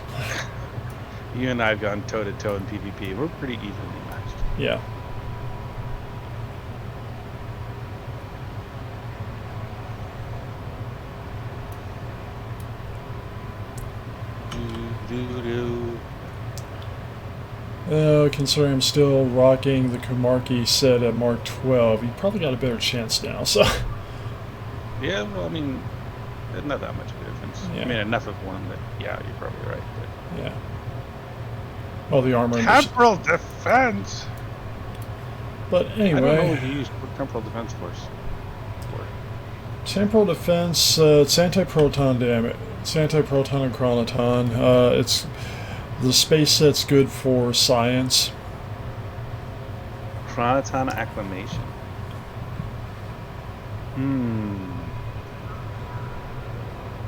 C: You and I have gone toe to toe in PvP. We're pretty evenly matched.
A: Yeah. Considering I'm still rocking the Kumarki set at Mark 12, you probably got a better chance now, so...
C: Yeah, well, I mean, there's not that much of a difference.
A: Yeah.
C: I mean, enough of one that, yeah, you're probably right. But...
A: Yeah. Well, the armor...
C: Temporal defense!
A: But anyway...
C: I don't know what you use temporal defense for.
A: Temporal defense, it's anti-proton damage. It's anti-proton and chronoton. It's... The space set's good for science.
C: Chronoton acclimation.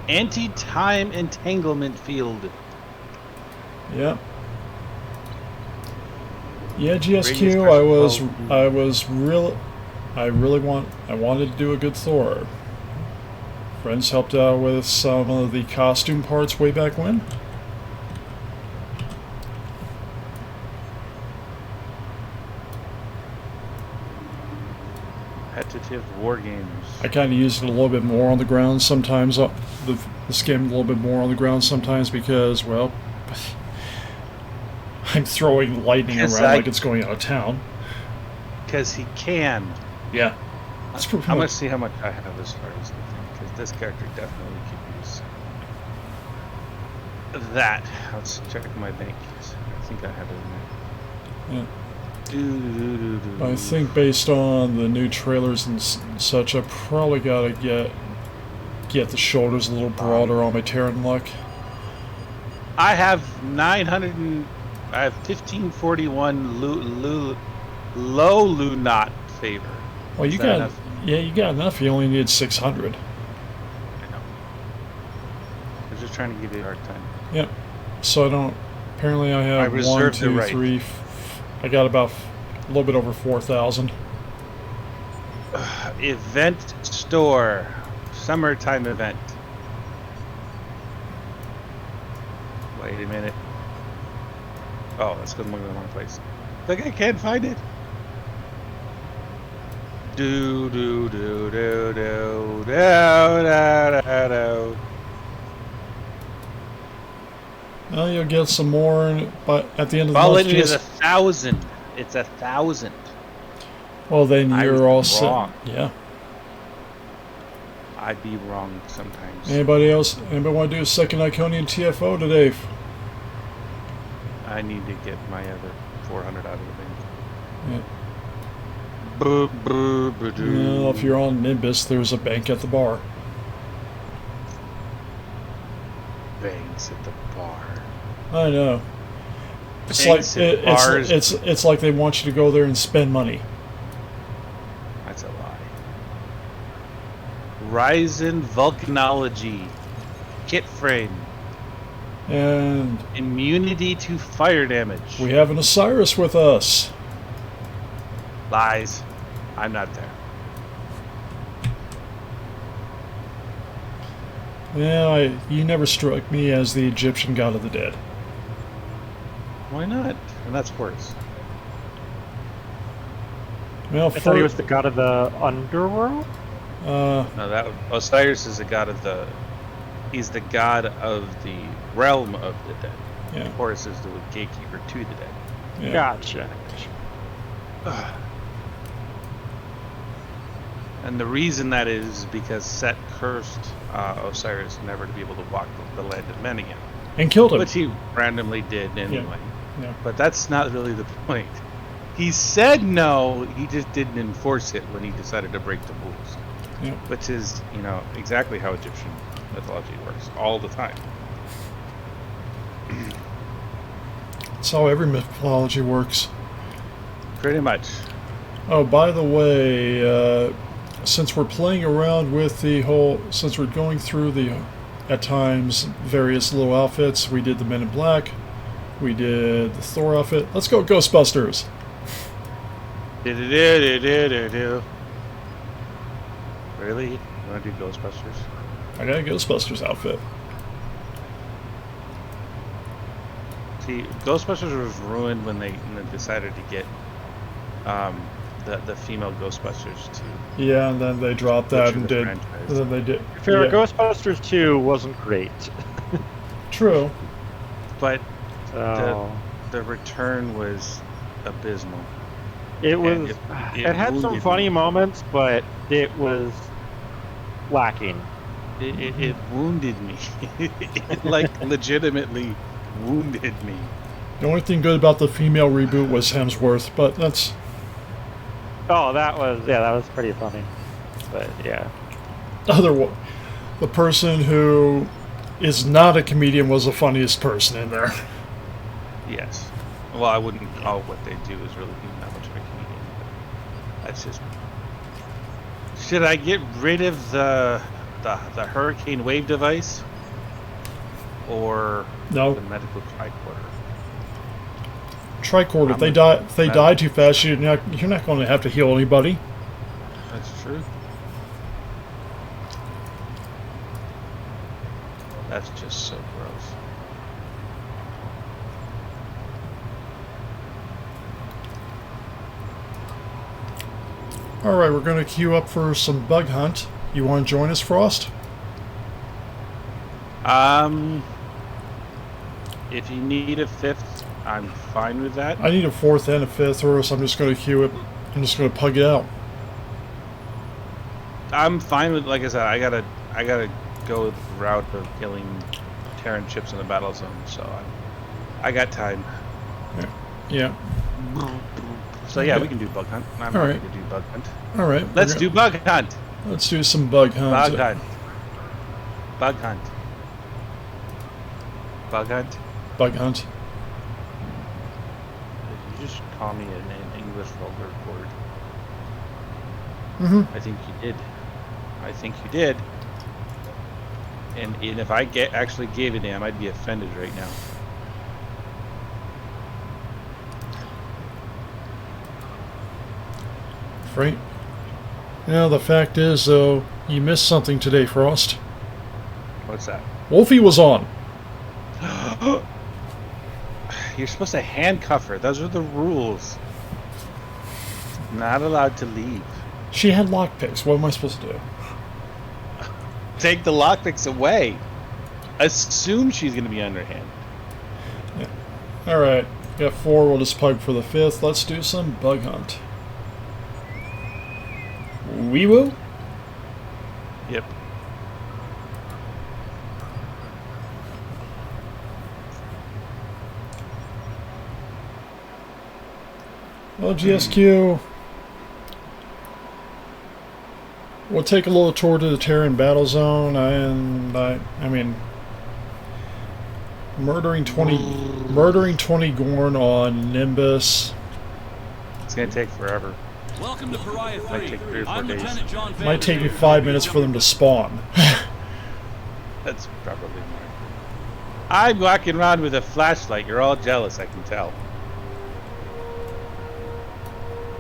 C: Anti-time entanglement field.
A: Yep. Yeah, GSQ. I wanted to do a good Thor. Friends helped out with some of the costume parts way back when.
C: Repetitive war games.
A: I kind of use it a little bit more on the ground sometimes. The skim a little bit more on the ground sometimes because, well, I'm throwing lightning around like it's going out of town.
C: Because he can.
A: Yeah.
C: I'm going to see how much I have as far as the thing, because this character definitely could use that. Let's check my bank. I think I have it in there.
A: Yeah. I think based on the new trailers and such, I probably gotta get the shoulders a little broader on my Terran luck.
C: I have 1541 low Lunat favor.
A: Well, you got you got enough. You only need 600.
C: I know. I'm just trying to give you a hard time.
A: Yep. So I don't. Apparently, I have
C: I
A: 1,
C: reserved the
A: 2,
C: right.
A: 3. I got about a little bit over 4,000.
C: Event store, summertime event. Wait a minute. Oh, that's because I'm looking in the wrong place. Like I can't find it. Do do do do do do do do.
A: Well, you'll get some more, but at the end of the
C: Well,
A: month,
C: it is 1,000. It's 1,000.
A: well, then
C: I
A: you're
C: was
A: all
C: wrong.
A: set. Yeah.
C: I'd be wrong sometimes.
A: Anybody else? Anybody want to do a second Iconium TFO today?
C: I need to get my other 400 out of the bank.
A: Yeah. Well, if you're on Nimbus, there's a bank at the bar.
C: Banks at the bar.
A: I know. It's
C: Banks
A: like
C: at bars.
A: it's like they want you to go there and spend money.
C: That's a lie. Ryzen Volcanology. Kit frame.
A: And
C: Immunity to fire damage.
A: we have an Osiris with us.
C: Lies. I'm not there.
A: Yeah, you never struck me as the Egyptian god of the dead.
C: Why not? And that's worse.
A: Well,
D: I thought he was the god of the underworld?
C: No, Osiris is the god of the. He's the god of the realm of the dead.
A: yeah,
C: Horus is the gatekeeper to the dead.
A: yeah.
D: Gotcha.
C: And the reason that is because Set cursed Osiris never to be able to walk the land of men again.
A: And killed him.
C: Which he randomly did anyway.
A: Yeah.
C: But that's not really the point. He said no, he just didn't enforce it when he decided to break the rules.
A: Yeah.
C: Which is, exactly how Egyptian mythology works all the time.
A: That's how every mythology works.
C: Pretty much.
A: Oh, by the way, since we're playing around with since we're going through at times, various little outfits, we did the Men in Black, we did the Thor outfit. Let's go Ghostbusters!
C: Really? You want to do Ghostbusters?
A: I got a Ghostbusters outfit.
C: See, Ghostbusters was ruined when they decided to get the female Ghostbusters to.
A: Yeah, and then they dropped that and did.
C: franchise.
A: And then they did.
D: Fair
A: yeah.
D: Ghostbusters 2 wasn't great.
A: True.
C: But
D: So
C: the return was abysmal.
D: it
C: and
D: was. It had some
C: wounded
D: funny
C: me.
D: moments, but it was lacking.
C: It wounded me. It legitimately wounded me.
A: The only thing good about the female reboot was Hemsworth, but that's.
D: Oh, that was pretty funny. But yeah.
A: The person who is not a comedian was the funniest person in there.
C: Yes. Well, I wouldn't call what they do as really being that much of a comedian. But that's just. Should I get rid of the hurricane wave device, or
A: No.
C: the medical tricorder?
A: Tricord, if they die too fast, you're not going to have to heal anybody.
C: That's true. That's just so gross.
A: All right, we're going to queue up for some bug hunt. You want to join us, Frost?
C: If you need a fifth, I'm fine with that.
A: I need a fourth and a fifth, or else I'm just going to queue it. I'm just going to pug it out.
C: I'm fine with, like I said, I gotta go the route of killing Terran ships in the battle zone, so I got time.
A: Yeah.
C: So yeah,
A: Okay.
C: we can do bug hunt. I'm
A: All
C: happy
A: right.
C: to do bug hunt.
A: All right.
C: Let's do bug hunt.
A: Let's do some bug hunt.
C: Bug hunt. Bug hunt. Bug hunt.
A: Bug hunt.
C: Did you just call me an English vulgar word?
A: Mm-hmm.
C: I think you did. I think you did. And if I actually gave a damn, I'd be offended right now.
A: Right. Yeah, the fact is, though, you missed something today, Frost.
C: What's that?
A: Wolfie was on.
C: You're supposed to handcuff her. Those are the rules. Not allowed to leave.
A: She had lockpicks. What am I supposed to do?
C: Take the lockpicks away. Assume she's going to be underhand.
A: Yeah. All right. Got 4. We'll just plug for the 5th. Let's do some bug hunt. We will.
C: Yep.
A: Well, GSQ. We'll take a little tour to the Terran battle zone, I mean, murdering 20 Gorn on Nimbus.
C: It's going to take forever.
F: Welcome to Pariah 3.
C: Might take 3 or 4
F: I'm
C: days.
F: Lieutenant John
A: Might take me
F: Vanderveer.
A: 5 minutes for them to spawn.
C: That's probably more. I'm walking around with a flashlight. You're all jealous, I can tell.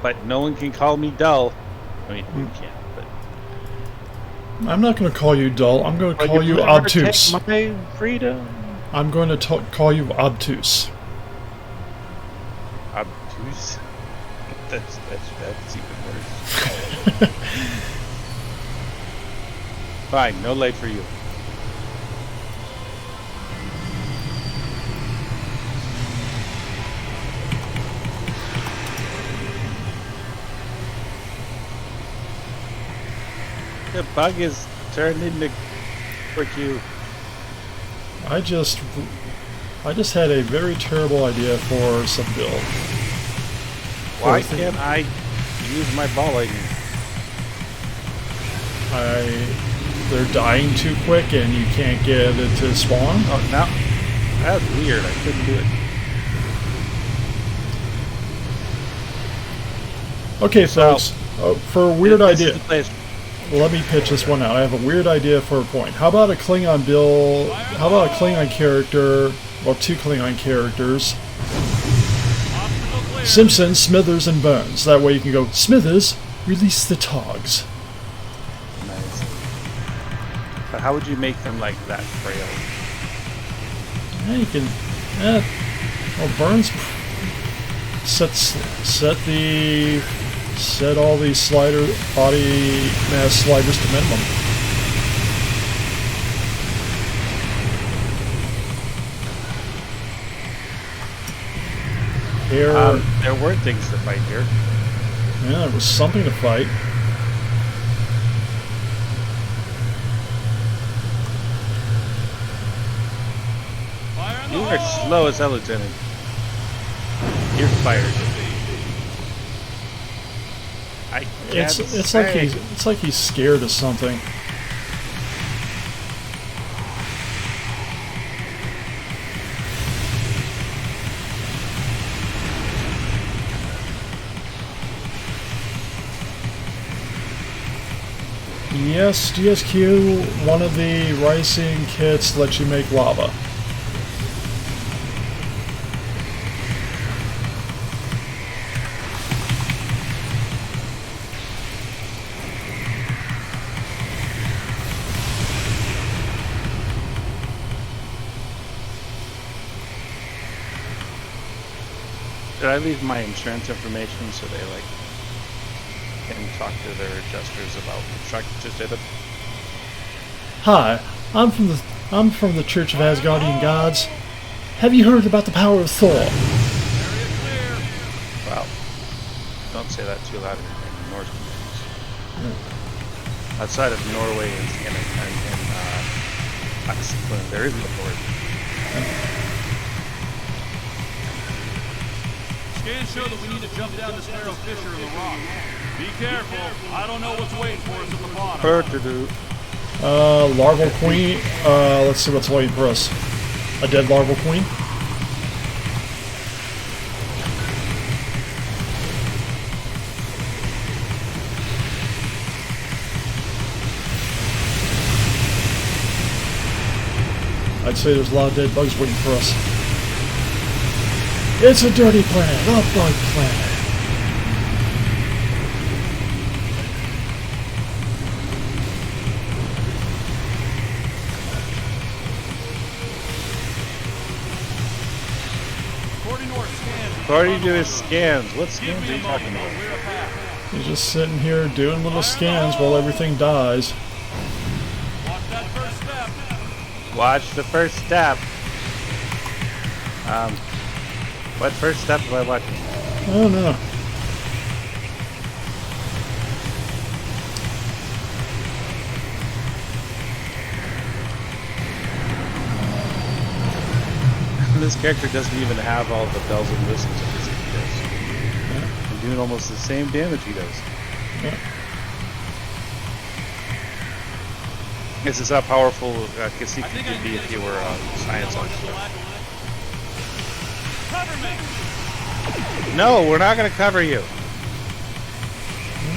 C: But no one can call me dull. I mean, you can, but...
A: I'm not going to call you dull. I'm going to
C: But
A: call you
C: never
A: obtuse.
C: take my freedom.
A: I'm going to call you obtuse.
C: Obtuse? That's even worse. Fine, no light for you. The bug is turned into frick you.
A: I just had a very terrible idea for some build.
C: Why
A: Poor thing.
C: can't I use my ball lightning?
A: They're dying too quick and you can't get it to spawn?
C: Oh, now that's weird. I couldn't do it.
A: Okay,
C: So,
A: folks. For a weird
C: This is
A: idea,
C: the place-
A: let me pitch this one out. I have a weird idea for a point. How about a Klingon build? How about a Klingon character? Well, 2 Klingon characters.
F: Obstacle clear.
A: Simpson, Smithers, and Burns. That way you can go, Smithers, release the togs.
C: Nice. But how would you make them like that frail?
A: Yeah, you can. Well, Burns set all these body mass sliders to minimum. Here,
C: There were things to fight here.
A: yeah, there was something to fight.
F: Fire in the
C: You are
F: hole.
C: slow as hell, Lieutenant. You're fired. I can't
A: It's like he's scared of something. Yes, GSQ, one of the rising kits lets you make lava.
C: Did I leave my insurance information so they can talk to their adjusters about the truck just did it?
A: Hi, I'm from the Church of Asgardian Gods. Have you heard about the power of Thor?
F: Area clear.
C: Well, don't say that too loud in Norse communities. Outside of Norway and Iceland, there is no Lord.
F: Scans show that we need to jump down this narrow fissure in the rock. Be careful. I don't know what's waiting for us at the bottom.
A: Larval queen. Let's see what's waiting for us. A dead larval queen. I'd say there's a lot of dead bugs waiting for us. It's a dirty planet, a bug planet.
C: According to his scans, what scans are you talking about?
A: He's just sitting here doing little scans while everything dies.
F: Watch that first step.
C: Watch the first step. What first step am I watching?
A: Oh no.
C: This character doesn't even have all the bells and whistles of this he does. I'm doing almost the same damage he does.
A: Yeah.
C: This is how powerful Kasika could be if he were a science officer.
F: Cover me.
C: No, we're not going to cover you.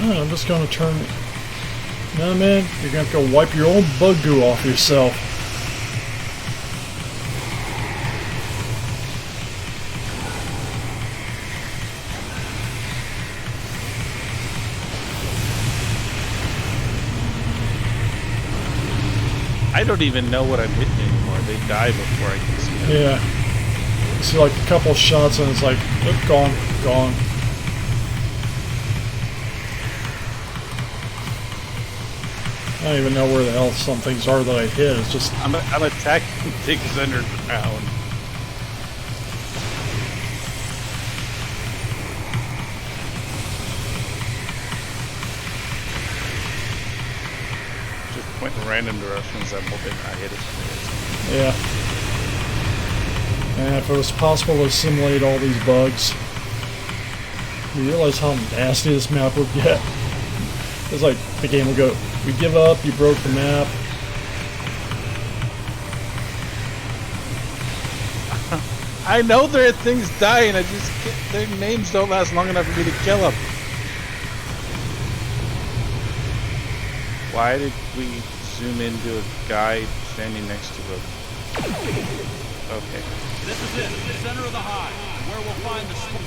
A: No, I'm just gonna turn. No man, you're gonna have to go wipe your own bug goo off yourself.
C: I don't even know what I'm hitting anymore. They die before I can see them.
A: Yeah. You see like a couple shots and it's like, oh, gone, gone. I don't even know where the hell some things are that I hit. It's just
C: I'm attacking things underground. Just point in random directions. I'm hoping I hit it.
A: yeah. And if it was possible to assimilate all these bugs, you realize how nasty this map would get. It's like the game will go, we give up, you broke the map.
C: I know there are things dying. I just can't, their names don't last long enough for me to kill them. Why did we zoom into a guy standing next to a... Okay.
F: This is it, the center of the hive, where we'll find the spook.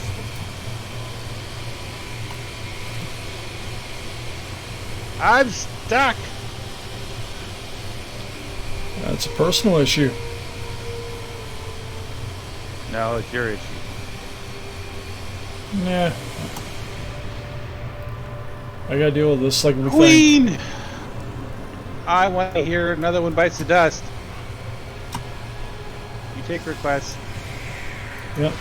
C: I'm stuck.
A: That's a personal issue.
C: No, it's your issue.
A: Nah. I gotta deal with this like everything.
C: Queen! I want to hear another one bites the dust. You take requests.
A: Yep.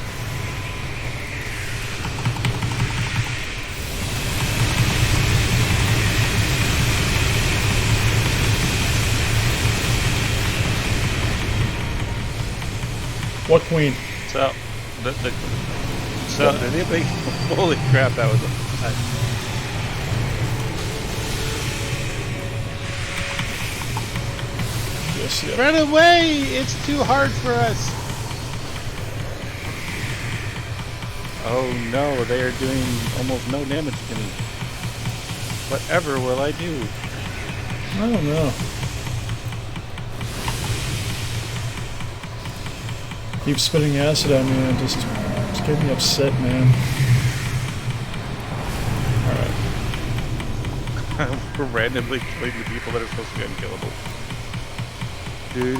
A: What queen?
C: So, did anybody? Holy crap! That was.
A: Yes, yeah.
C: Run away! It's too hard for us. Oh no! They are doing almost no damage to me. Whatever will I do?
A: I don't know. Keep spitting acid at me and just getting me upset, man. Alright.
C: We're randomly killing the people that are supposed to be unkillable. Do.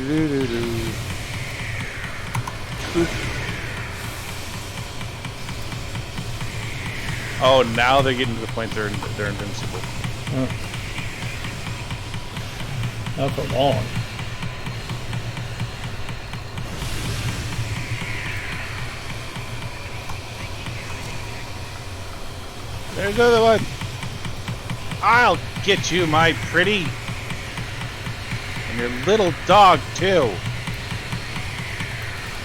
C: Oh, now they're getting to the point they're invincible.
A: Not for long.
C: There's another one. I'll get you, my pretty. And your little dog, too.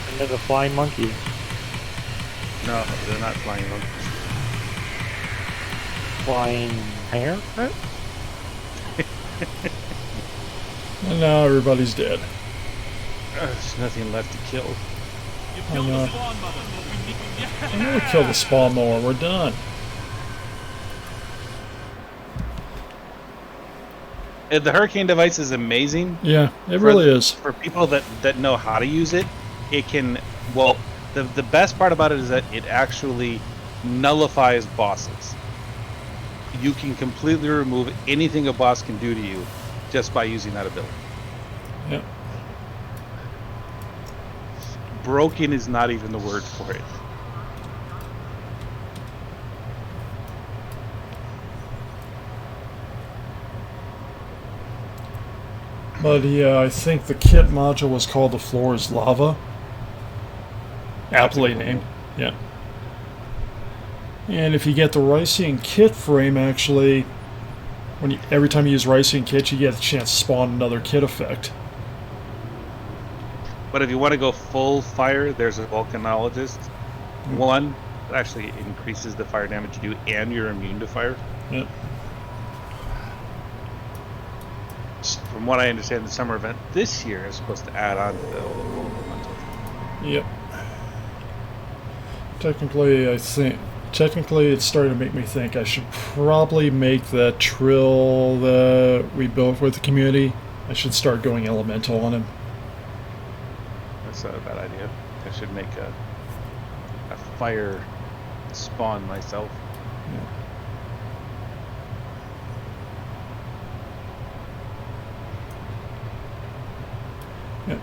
D: And there's a flying monkey.
C: No, they're not flying them.
D: Flying hair?
A: And now everybody's dead.
C: There's nothing left to kill.
F: You
A: I
F: killed
A: know.
F: the spawn mother, but we need...
A: I'm gonna kill the spawn mower. We're done.
C: The Hurricane device is amazing.
A: Yeah, it really is.
C: For people that know how to use it, it can... Well, the best part about it is that it actually nullifies bosses. You can completely remove anything a boss can do to you just by using that ability.
A: Yeah.
C: Broken is not even the word for it.
A: But yeah, I think the kit module was called The Floor is Lava. Aptly named. Yeah. And if you get the Rycian kit frame, actually, every time you use Rycian kit, you get the chance to spawn another kit effect.
C: But if you want to go full fire, there's a volcanologist. One that actually increases the fire damage you do, and you're immune to fire.
A: Yep.
C: From what I understand, the summer event this year is supposed to add on to the volcanologist.
A: Yep. Technically, it's starting to make me think I should probably make that trill that we built with the community. I should start going elemental on him.
C: That's not a bad idea. I should make a fire spawn myself.
A: Yeah.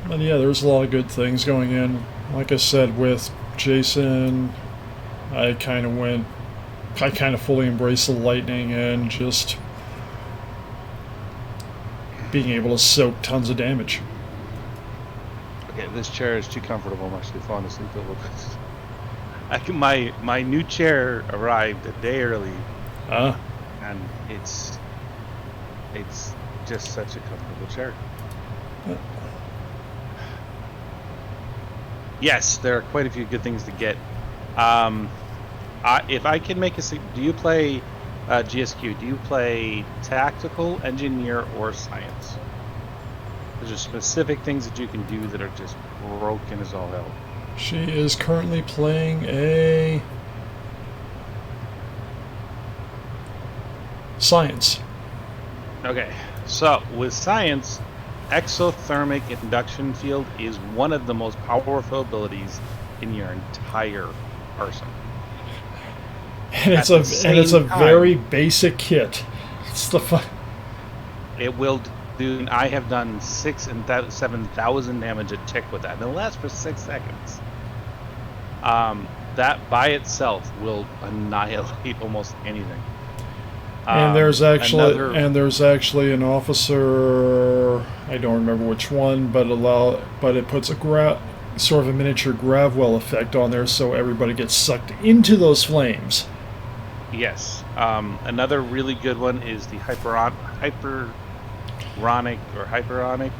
A: But yeah, there's a lot of good things going in. Like I said, with Jason, I kind of fully embraced the lightning and just being able to soak tons of damage.
C: Okay, this chair is too comfortable. I'm actually falling asleep a little bit. My new chair arrived a day early, and it's just such a comfortable chair. Yes, there are quite a few good things to get. If I can make do you play GSQ? Do you play tactical, engineer, or science? There's just specific things that you can do that are just broken as all hell.
A: She is currently playing a science.
C: Okay, so with science, exothermic induction field is one of the most powerful abilities in your entire arsenal.
A: And it's a very basic kit. It's the fun.
C: It will do. I have done 6,000 and 7,000 damage a tick with that, and it'll last for 6 seconds. That by itself will annihilate almost anything.
A: And there's actually an officer. I don't remember which one, but it puts a sort of a miniature gravwell effect on there, so everybody gets sucked into those flames.
C: Yes. Another really good one is the hyperonic or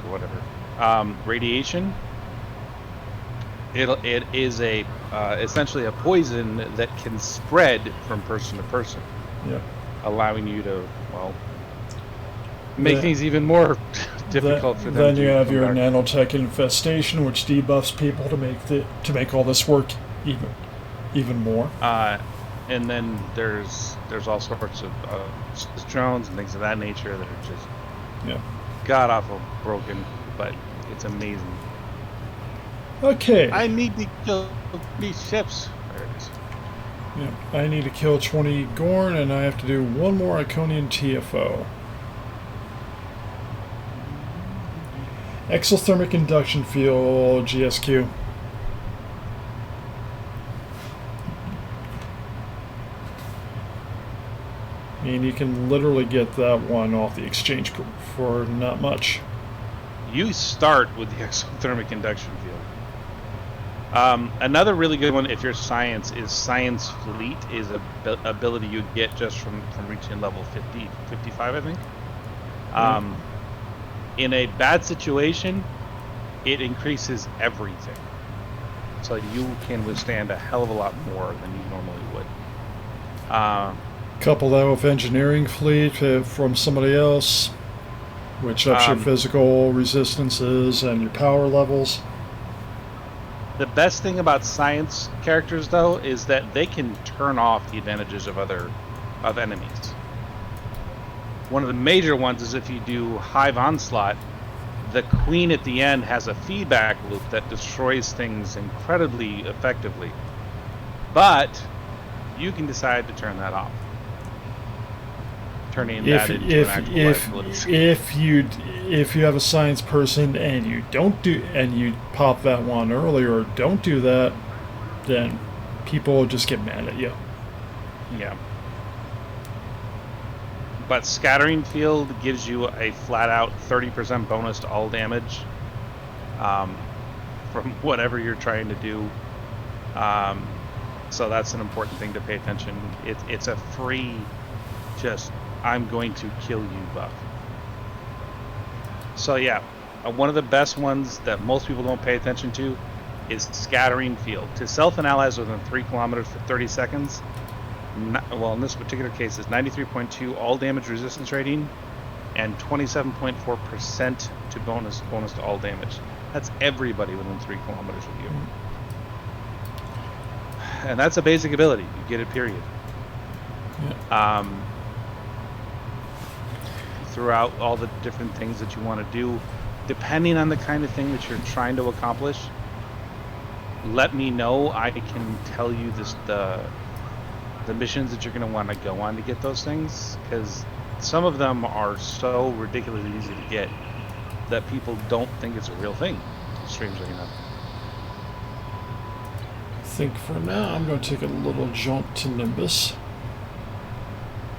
C: whatever radiation. It is essentially a poison that can spread from person to person.
A: Yeah.
C: Allowing you to make things even more difficult for them.
A: Then you have your nanotech infestation, which debuffs people to make all this work even more.
C: And then there's all sorts of drones and things of that nature that are just god awful broken, but it's amazing.
A: Okay.
C: I need to kill these ships. There it is.
A: Yeah, I need to kill 20 Gorn, and I have to do one more Iconium TFO. Exothermic induction field, GSQ. I mean, you can literally get that one off the exchange for not much.
C: You start with the exothermic induction field. Another really good one, if you're science, is Science Fleet is a ability you get just from reaching level 50, 55, I think. In a bad situation, it increases everything. So you can withstand a hell of a lot more than you normally would.
A: Couple that with engineering fleet from somebody else, which ups your physical resistances and your power levels.
C: The best thing about science characters, though, is that they can turn off the advantages of enemies. One of the major ones is if you do Hive Onslaught, the queen at the end has a feedback loop that destroys things incredibly effectively. But you can decide to turn that off. Turning that into an actual liability.
A: If you have a science person and you pop that one earlier or don't do that, then people will just get mad at you.
C: Yeah. But Scattering Field gives you a flat-out 30% bonus to all damage from whatever you're trying to do. So that's an important thing to pay attention. It's a free, just, I'm going to kill you buff. So yeah, one of the best ones that most people don't pay attention to is Scattering Field. To self and allies within 3 kilometers for 30 seconds, well, in this particular case, it's 93.2 all damage resistance rating and 27.4% to bonus to all damage. That's everybody within 3 kilometers of you. And that's a basic ability. You get it, period. Yeah. Throughout all the different things that you want to do, depending on the kind of thing that you're trying to accomplish, let me know. I can tell you the missions that you're going to want to go on to get those things, because some of them are so ridiculously easy to get that people don't think it's a real thing, strangely enough.
A: I think for now I'm going to take a little jaunt to Nimbus,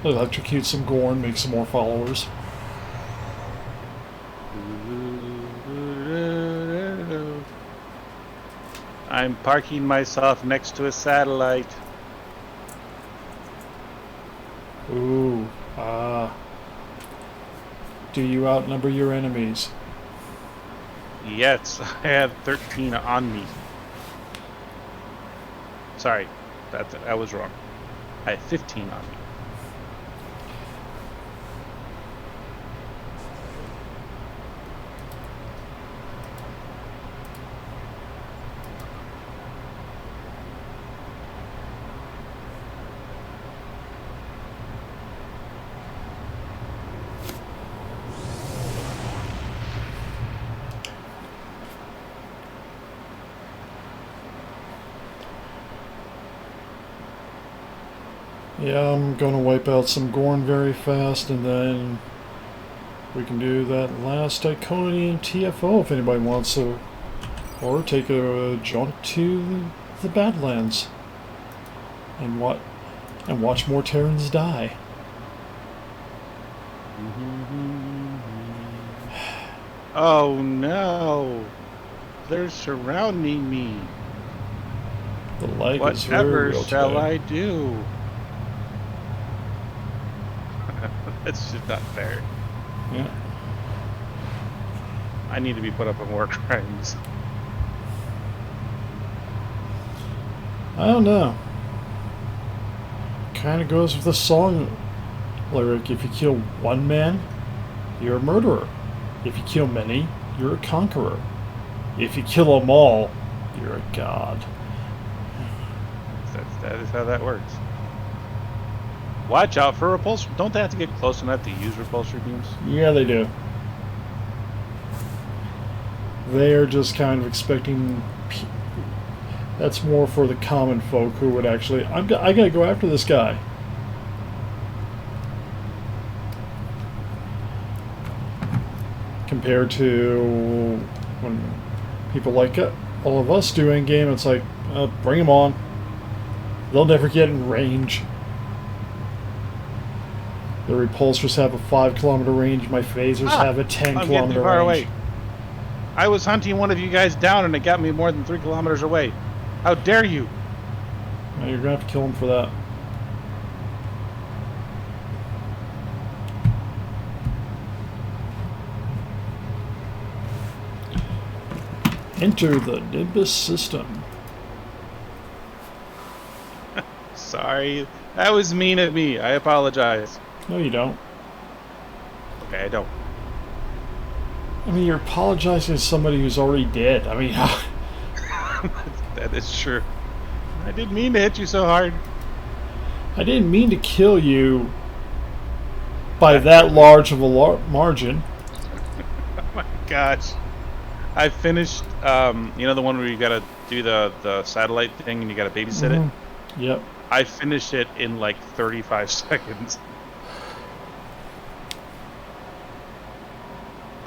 A: electrocute some Gorn, make some more followers.
C: I'm parking myself next to a satellite.
A: Ooh, do you outnumber your enemies?
C: Yes, I have 13 on me. Sorry, that was wrong. I have 15 on me.
A: Yeah, I'm gonna wipe out some Gorn very fast, and then we can do that last Iconium TFO if anybody wants to, or take a jaunt to the Badlands and watch more Terrans die.
C: Oh no! They're surrounding me.
A: The light is very real
C: Whatever shall
A: today.
C: I do? That's just not fair.
A: Yeah.
C: I need to be put up on war crimes.
A: I don't know. Kind of goes with the song lyric. If you kill one man, you're a murderer. If you kill many, you're a conqueror. If you kill them all, you're a god.
C: That is how that works. Watch out for repulsor. Don't they have to get close enough to use repulsor beams?
A: Yeah, they do. They're just kind of expecting... That's more for the common folk who would actually... I gotta go after this guy. Compared to when people like all of us do in game, it's like, bring them on. They'll never get in range. The repulsors have a 5-kilometer range. My phasers have a 10-kilometer
C: far
A: range.
C: away. I was hunting one of you guys down and it got me more than 3 kilometers away. How dare you?
A: Now you're going to have to kill him for that. Enter the Nimbus system.
C: Sorry. That was mean of me. I apologize.
A: No, you don't.
C: Okay, I don't.
A: I mean, you're apologizing to somebody who's already dead. I mean,
C: That is true. I didn't mean to hit you so hard.
A: I didn't mean to kill you by that large of a margin.
C: Oh my gosh. I finished, you know the one where you gotta do the satellite thing and you gotta babysit it?
A: Yep.
C: I finished it in like 35 seconds.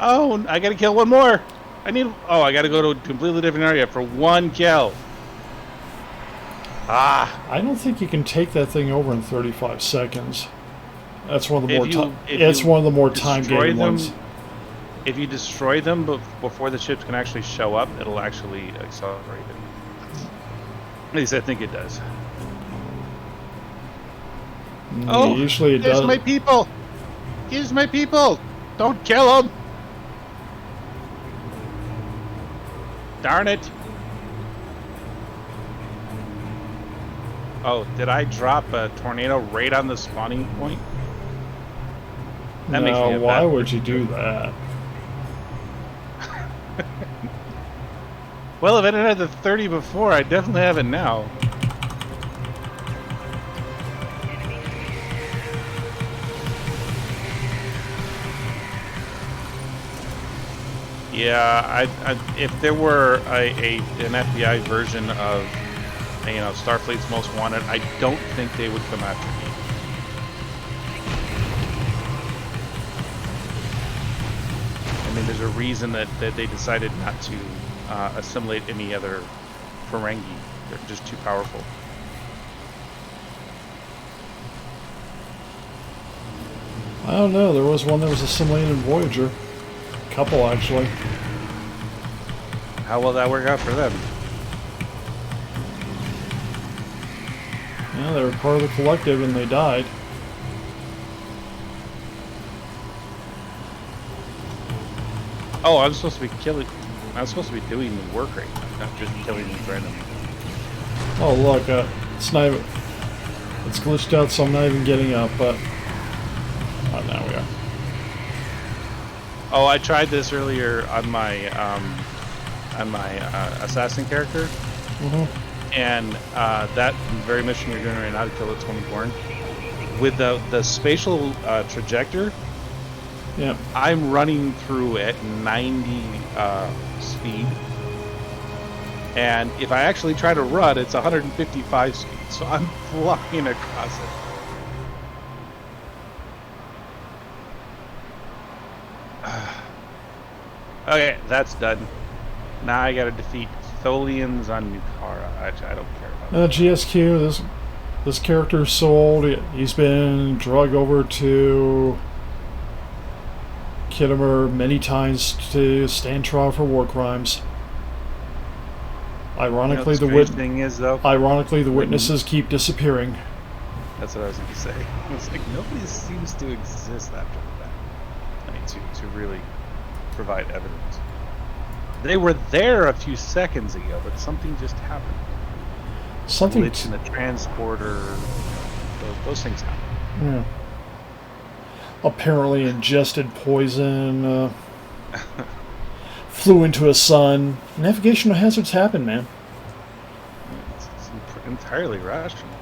C: Oh, I gotta kill one more. I gotta go to a completely different area for one kill. Ah.
A: I don't think you can take that thing over in 35 seconds. That's one of the one of the more time-gating ones.
C: If you destroy them before the ships can actually show up, it'll actually accelerate it. At least I think it does.
A: Usually it does.
C: Here's my people! Here's my people! Don't kill them! Darn it! Oh, did I drop a tornado right on the spawning point? That makes me
A: why would you do that?
C: Well, if I didn't have the 30 before, I definitely have it now. Yeah, if there were an FBI version of, you know, Starfleet's Most Wanted, I don't think they would come after me. I mean, there's a reason that they decided not to assimilate any other Ferengi. They're just too powerful.
A: I don't know. There was one that was assimilated in Voyager. A couple, actually.
C: How will that work out for them?
A: Yeah, they were part of the collective and they died.
C: Oh, I'm supposed to be killing. I'm supposed to be doing the work right now, not just killing these randomly.
A: Oh look, it's not even, it's glitched out, so I'm not even getting up. But now we are.
C: Oh, I tried this earlier on my assassin character, and that very mission you're doing right now to kill the 20 with the spatial trajectory.
A: Yeah.
C: I'm running through at 90 speed, and if I actually try to run, it's 155 speed. So I'm flying across it. Okay, that's done. Now I gotta defeat Tholians on Nukara. Actually, I don't care about that.
A: GSQ, this character is sold. He's been drug over to Kittimer many times to stand trial for war crimes. Ironically,
C: you know, the thing is, though,
A: ironically, the witnesses keep disappearing.
C: That's what I was going to say. It's like nobody seems to exist after that. I mean, to really provide evidence. They were there a few seconds ago, but something just happened.
A: Something
C: glitch in the transporter. Those things happen.
A: Yeah. Apparently ingested poison. Flew into a sun. Navigational hazards happen, man.
C: It's entirely rational.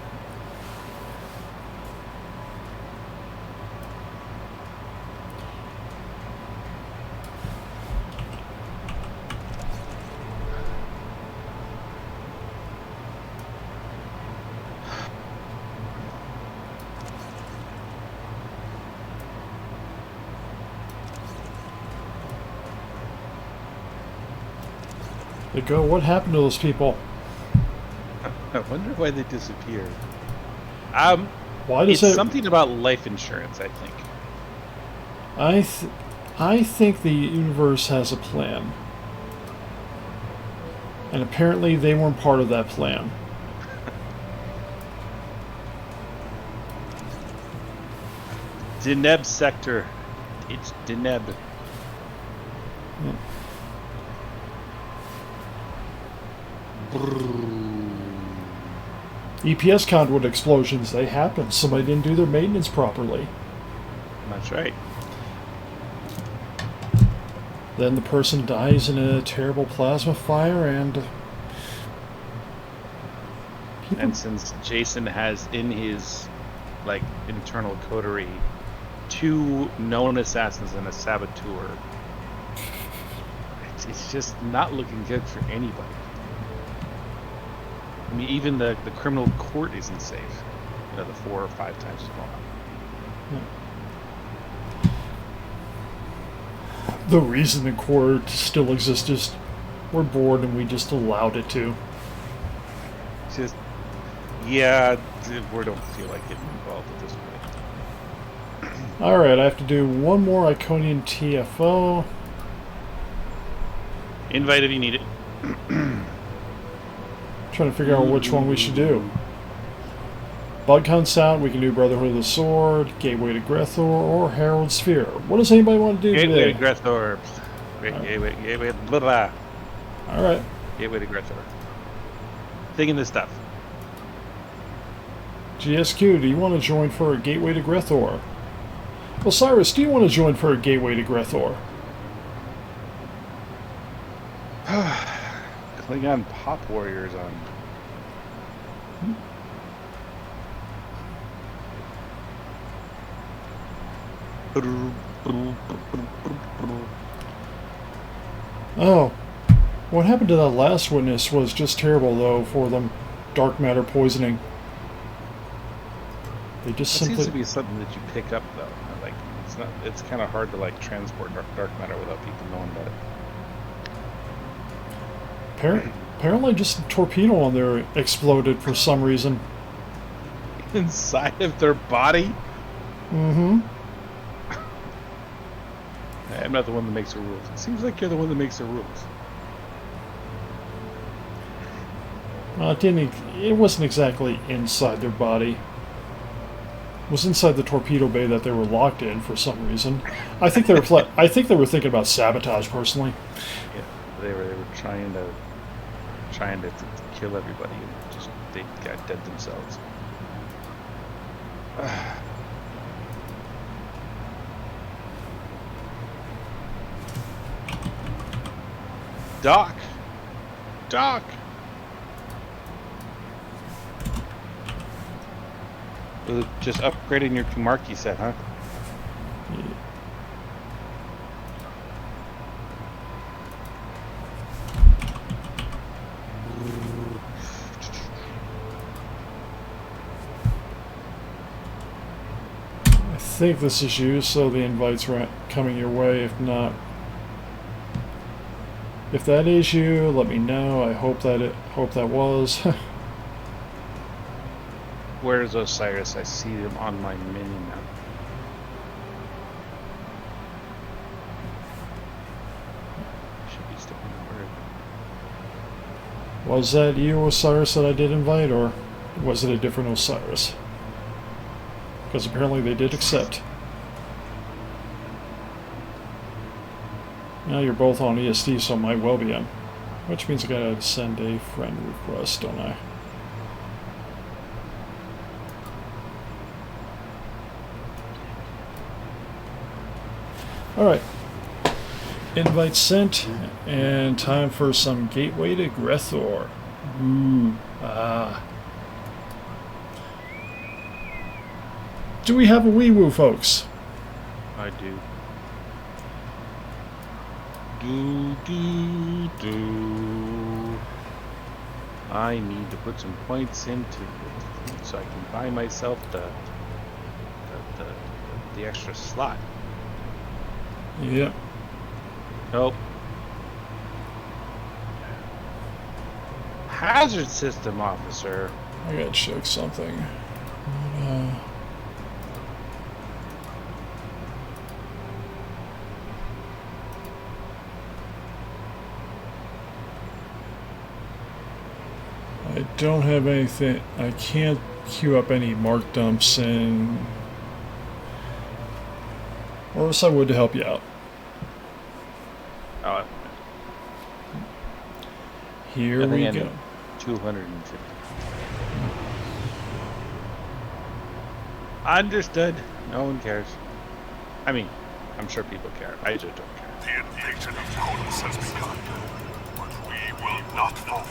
A: They go, what happened to those people?
C: I wonder why they disappeared.
A: Why does
C: it's something about life insurance, I think.
A: I think the universe has a plan. And apparently they weren't part of that plan.
C: Deneb sector. It's Deneb.
A: Yeah. EPS conduit explosions, they happen. Somebody didn't do their maintenance properly.
C: That's right.
A: Then the person dies in a terrible plasma fire, and
C: And since Jason has in his like internal coterie 2 known assassins and a saboteur, it's just not looking good for anybody. I mean, even the criminal court isn't safe. You know, the 4 or 5 times it's gone on.
A: the reason the court still exists is we're bored and we just allowed it to.
C: It's just, yeah, we don't feel like getting involved at this point.
A: Alright, I have to do one more Iconium TFO.
C: Invite if you need it.
A: Trying to figure out which one we should do. Bug Hunt's out, we can do Brotherhood of the Sword, Gateway to Grethor, or Herald Sphere. What does anybody want to do
C: Gateway
A: today?
C: to Grethor. Gateway, blah, blah.
A: Alright.
C: Gateway to Grethor. Thinking this stuff.
A: GSQ, do you want to join for a Gateway to Grethor? Osiris, do you want to join for a Gateway to Grethor?
C: Klingon Pop Warriors on.
A: Oh, what happened to that last witness was just terrible, though, for them. Dark matter poisoning. They just
C: It
A: simply...
C: seems to be something that you pick up, though. Like, it's not. It's kind of hard to like transport dark matter without people knowing about it.
A: Apparently just a torpedo on there exploded for some reason.
C: Inside of their body?
A: Mm-hmm.
C: I'm not the one that makes the rules. It seems like you're the one that makes the rules.
A: It wasn't exactly inside their body. It was inside the torpedo bay that they were locked in for some reason. I think they were I think they were thinking about sabotage, personally.
C: Yeah, they were trying to kill everybody, and just they got dead themselves. Doc. Just upgrading your marquee set, huh?
A: I think this is you, so the invites are coming your way. If not, if that is you, let me know. I hope that was.
C: Where's Osiris? I see him on my mini map. Should be still in the word.
A: Was that you, Osiris, that I did invite, or was it a different Osiris? Because apparently they did accept. Now you're both on ESD, so it might well be on. Which means I gotta send a friend request, don't I? Alright. Invite sent, and time for some Gateway to Grethor. Do we have a wee woo, folks?
C: I do. Do. I need to put some points into it so I can buy myself the extra slot.
A: Yep.
C: Nope. Hazard system officer.
A: I gotta check something. I don't have anything. I can't queue up any mark dumps, and or else I would to help you out.
C: Oh,
A: Here we go.
C: 250. Understood. No one cares. I mean, I'm sure people care. I just don't care.
B: The invasion of Kodos has begun, but we will not fall.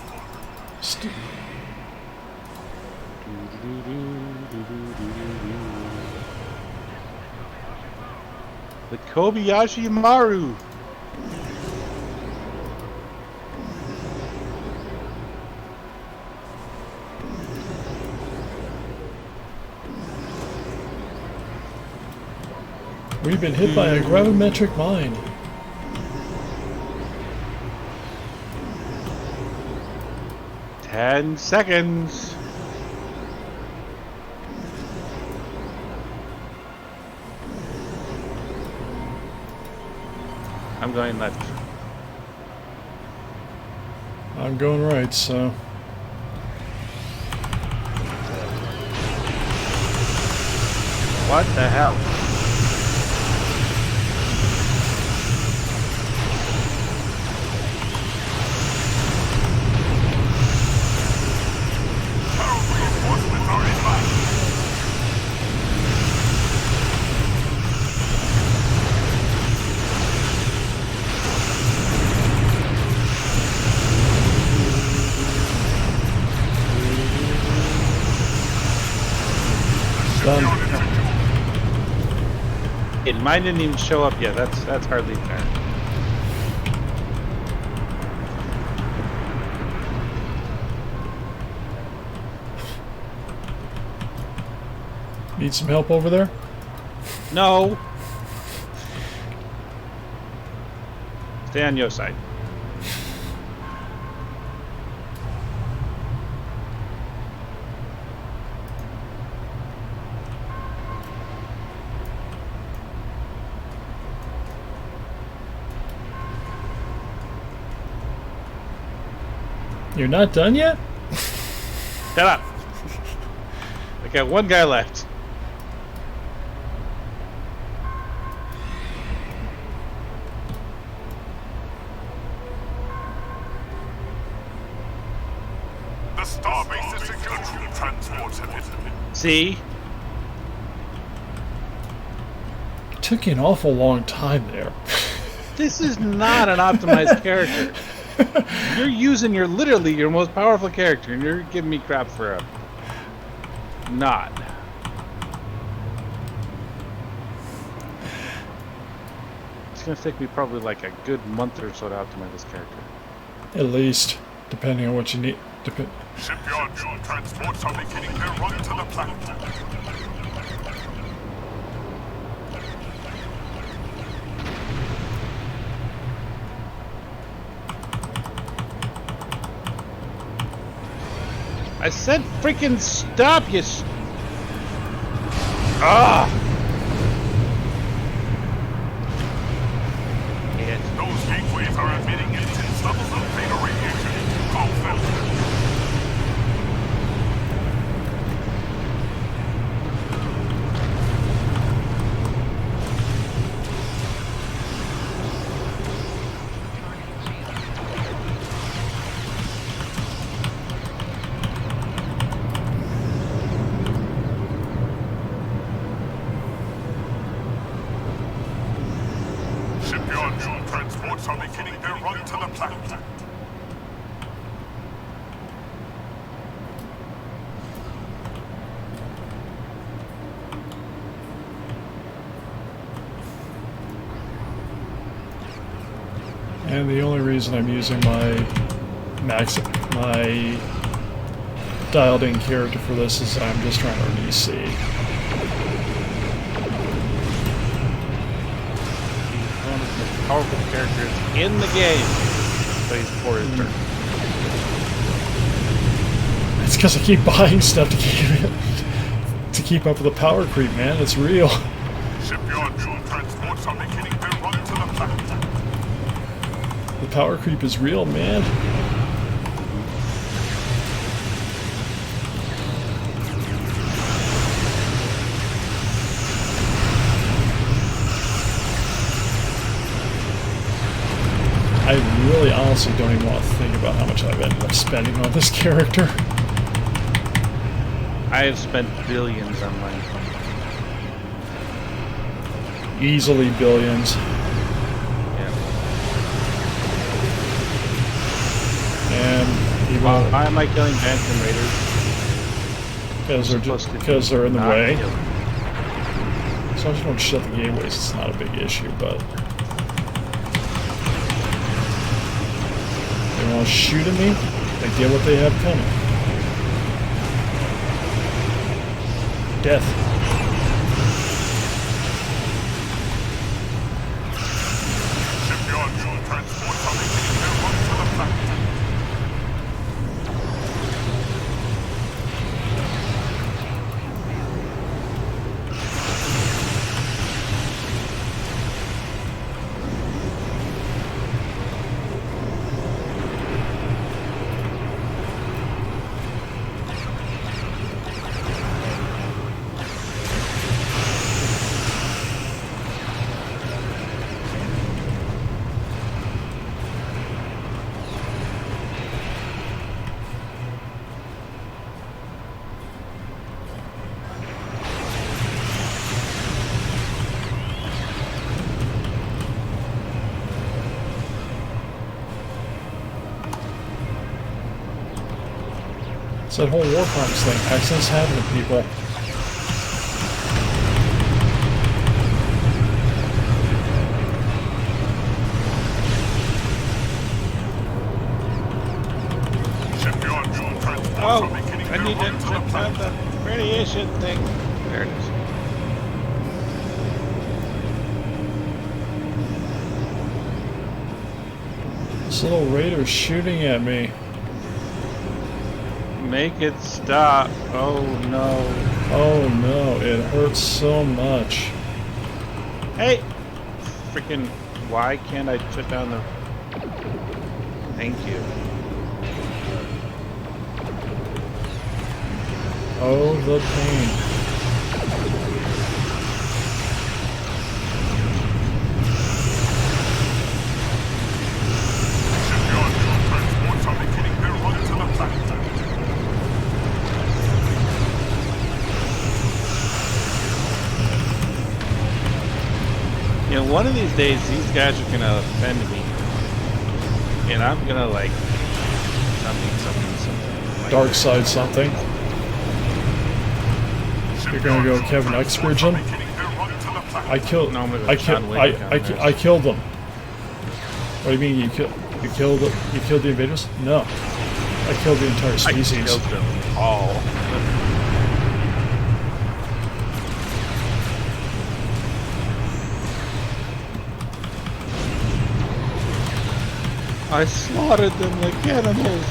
C: The Kobayashi Maru.
A: We've been hit by a gravimetric mine.
C: Ten seconds. I'm going left.
A: I'm going right, so...
C: What the hell?
B: Reinforcements are inbound.
A: Done.
C: Mine didn't even show up yet. That's hardly fair.
A: Need some help over there?
C: No. Stay on your side.
A: You're not done yet?
C: Shut up. I got one guy left.
B: The starbase is secure. Transports have hit.
C: See?
A: It took you an awful long time there.
C: This is not an optimized character. You're using literally your most powerful character, and you're giving me crap for a not. It's gonna take me probably like a good month or so to optimize this character.
A: At least, depending on what you need.
B: Shipyard transports are beginning their run to the planet.
C: I said freaking stop, you Ah! Yes.
B: Those gateways are emitting intense levels of beta radiation. Go faster. Transports are beginning their run to the planet.
A: And the only reason I'm using my dialed in character for this is I'm just trying to learn EC.
C: Powerful characters in the game, but he's poor his turn.
A: It's because I keep buying stuff to keep up with the power creep, man. It's real.
B: Shipyard transports are beginning their run to the planet.
A: The power creep is real, man. I really honestly don't even want to think about how much I've ended up spending on this character.
C: I have spent billions on mine.
A: Easily billions.
C: Yeah.
A: And even
C: Why am I killing Phantom Raiders?
A: because they're in the way.
C: Kill.
A: As long as you don't shut the gateways, it's not a big issue, but they want to shoot at me, they get what they have coming. Death.
B: Shipyard fuel transports are making their run to the planet.
A: It's that whole war crimes thing. Accidents happen to people.
B: Shipyard fuel transports
C: Oh,
B: are making
C: I
B: their
C: need
B: run
C: to
B: to the
C: check out
B: planet.
C: the radiation thing. There it is.
A: This little raider's shooting at me.
C: Make it stop. Oh no.
A: Oh no, it hurts so much.
C: Hey! Freaking, why can't I shut down the... Thank you.
A: Oh, the pain.
B: Shipyard fuel transports are making their run to the planet.
C: You know, one of these days, these guys are gonna offend me. And I'm gonna, like... something.
A: Dark side something. You're gonna go Kevin Expergen? I killed them. I killed them. What do you mean you killed the invaders? No. I killed the entire species.
C: I killed them all. I slaughtered them like animals.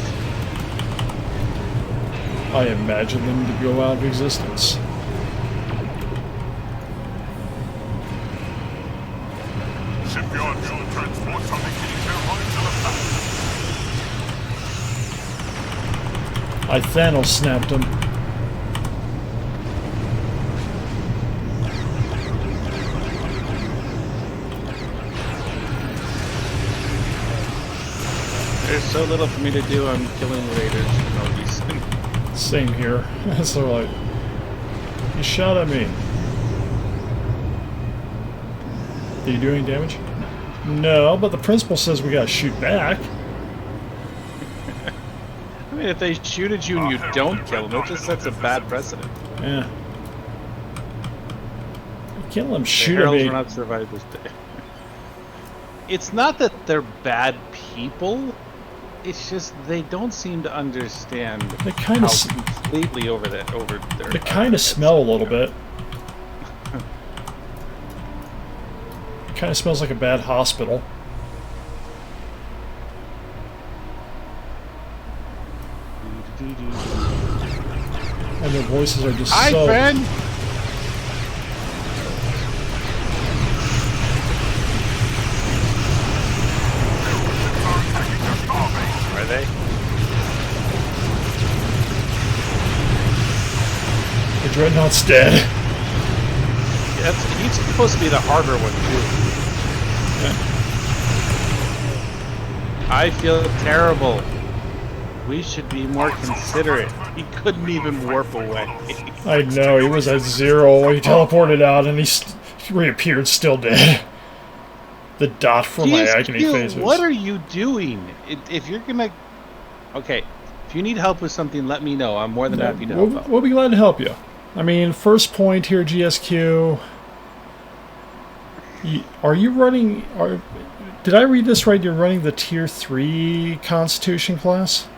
A: I imagine them to go out of existence.
B: Shipyard fuel transports are making their run to the planet.
A: I Thanos snapped him.
C: There's so little for me to do. I'm killing raiders for no reason.
A: Same here. So like, he shot at me. Did you do any damage? No, but the principal says we gotta shoot back.
C: I mean, if they shoot at you and you don't kill them, it just sets a bad precedent.
A: Yeah. You can't let them
C: The
A: shoot at
C: Heralds
A: me.
C: will not survive this day. It's not that they're bad people. It's just they don't seem to understand
A: They kind of
C: completely over their.
A: they kind of smell a little bit. It kind of smells like a bad hospital. And their voices are just
C: Hi,
A: so...
C: friend. Are they?
A: The Dreadnought's dead.
C: Yeah, he's supposed to be the harder one, too. I feel terrible. We should be more considerate. He couldn't even warp away.
A: I know, he was at 0. He teleported out and he reappeared still dead. The dot for my agony phasers.
C: What are you doing? If you're gonna... Okay, if you need help with something, let me know. I'm more than happy to help out.
A: We'll be glad to help you. I mean, first point here, GSQ. Are you running... Did I read this right? You're running the Tier 3 Constitution class?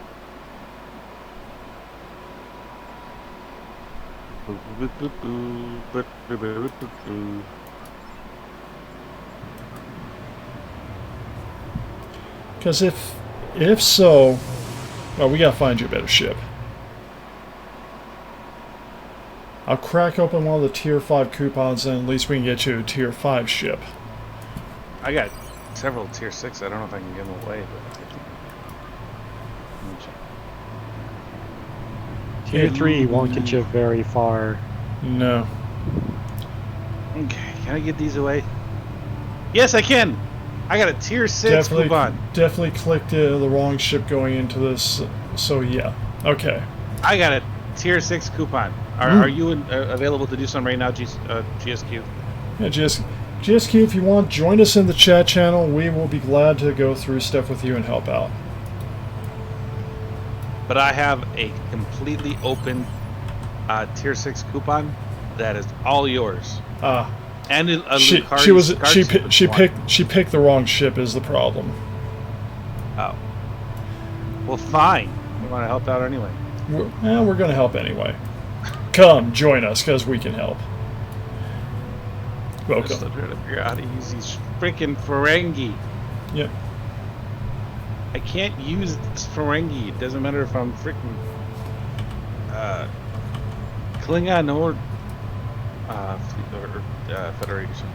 A: Because if so, well, we gotta find you a better ship. I'll crack open one of the Tier 5 coupons and at least we can get you a Tier 5 ship.
C: I got several Tier 6. I don't know if I can give them away, but
D: Tier 3 won't get you very far.
A: No.
C: Okay, can I get these away? Yes, I can! I got a Tier 6 coupon.
A: Definitely clicked the wrong ship going into this, so yeah. Okay.
C: I got a Tier 6 coupon. Are you available to do some right now, GSQ?
A: Yeah, GSQ, if you want, join us in the chat channel. We will be glad to go through stuff with you and help out.
C: But I have a completely open Tier 6 coupon that is all yours. And
A: she picked the wrong ship is the problem.
C: Oh. Well, fine. You want to help out anyway?
A: We're going to help anyway. Come, join us, because we can help. Welcome.
C: I'm still trying to figure out how to use these freaking Ferengi.
A: Yep.
C: I can't use this Ferengi. It doesn't matter if I'm freaking Klingon or Federation.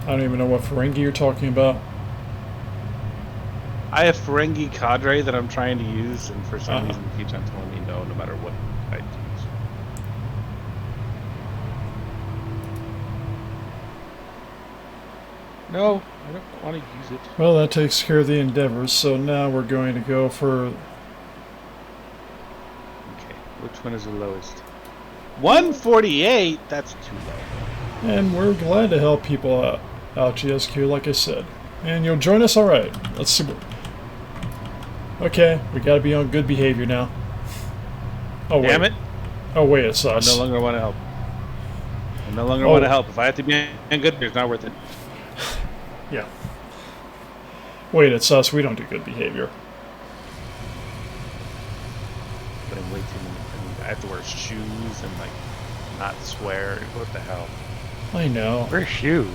A: I don't even know what Ferengi you're talking about.
C: I have Ferengi cadre that I'm trying to use, and for some reason it keeps on telling me no matter what I use. No, I don't want to use it.
A: Well, that takes care of the endeavors, so now we're going to go for...
C: Okay, which one is the lowest? 148? That's too low.
A: And we're glad to help people out GSQ, like I said. And you'll join us? Alright, let's see what... Okay, we gotta be on good behavior now. Oh, wait.
C: Damn it.
A: Oh, wait, it's us.
C: I no longer want to help. I no longer want to help. If I have to be on good behavior, it's not worth it.
A: Yeah. Wait, it's us. We don't do good behavior.
C: But I'm way too many. I mean, I have to wear shoes and, like, not swear. What the hell?
A: I know.
D: Wear shoes.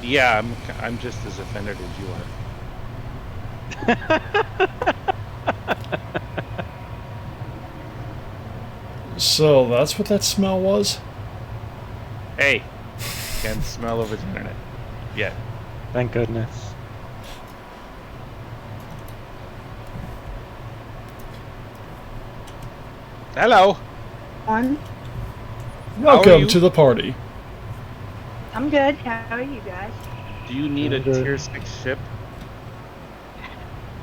C: Yeah, I'm just as offended as you are.
A: So, that's what that smell was?
C: Hey, can't smell over the internet. Yeah.
D: Thank goodness.
C: Hello.
A: Welcome to the party.
G: I'm good. How are you guys?
C: Do you need a Tier 6 ship?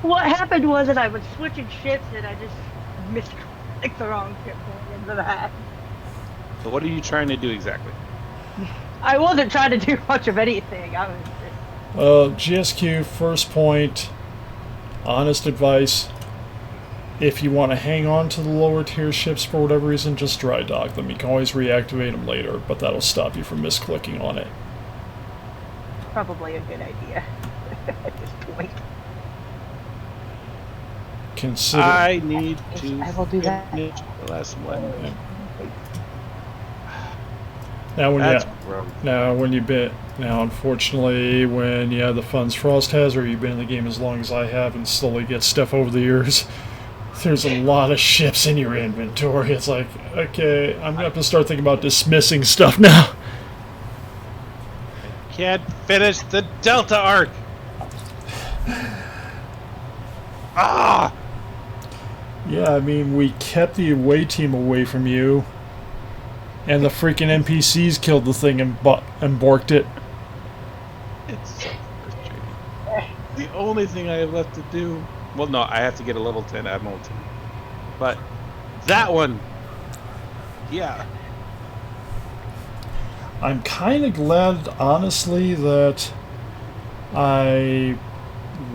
G: What happened was that I was switching ships and I just misclicked the wrong ship going into that.
C: So what are you trying to do exactly?
G: I wasn't trying to do much of anything. I was just...
A: GSQ, first point, honest advice. If you want to hang on to the lower tier ships for whatever reason, just dry dock them. You can always reactivate them later, but that'll stop you from misclicking on it.
G: Probably a good idea at this point.
A: Consider...
C: I need to
G: I will do that.
C: finish the last one.
A: Yeah. Now, unfortunately, when you have the funds Frost has, or you've been in the game as long as I have and slowly get stuff over the years, there's a lot of ships in your inventory. It's like, okay, I'm going to have to start thinking about dismissing stuff now.
C: Can't finish the Delta arc. Ah!
A: Yeah, I mean, we kept the away team away from you, and the freaking NPCs killed the thing and borked it.
C: It's so frustrating. The only thing I have left to do... Well, no, I have to get a level 10 Admiralty. But that one... Yeah.
A: I'm kind of glad, honestly, that I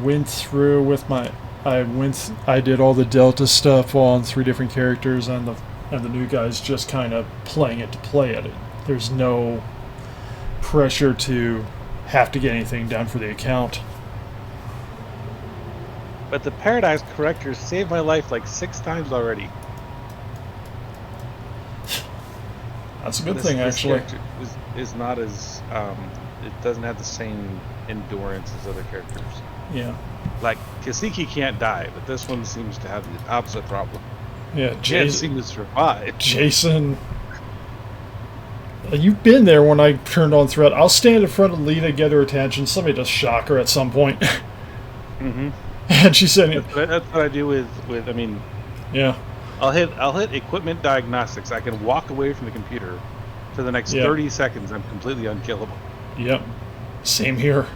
A: went through with my... I did all the Delta stuff on 3 different characters, and the new guy's just kind of playing it to play at it. There's no pressure to have to get anything done for the account.
C: But the Paradox Corrector saved my life like 6 times already.
A: That's a good thing, actually.
C: This character is not as... it doesn't have the same endurance as other characters.
A: Yeah.
C: Like, Kasiki can't die, but this one seems to have the opposite problem.
A: Yeah,
C: Can't seem to survive.
A: Jason... You've been there when I turned on threat. I'll stand in front of Lita, get her attention. Somebody just shock her at some point.
C: Mm-hmm.
A: And she said...
C: That's what I do with... I mean...
A: Yeah.
C: I'll hit equipment diagnostics. I can walk away from the computer for the next 30 seconds. I'm completely unkillable.
A: Yep. Same here.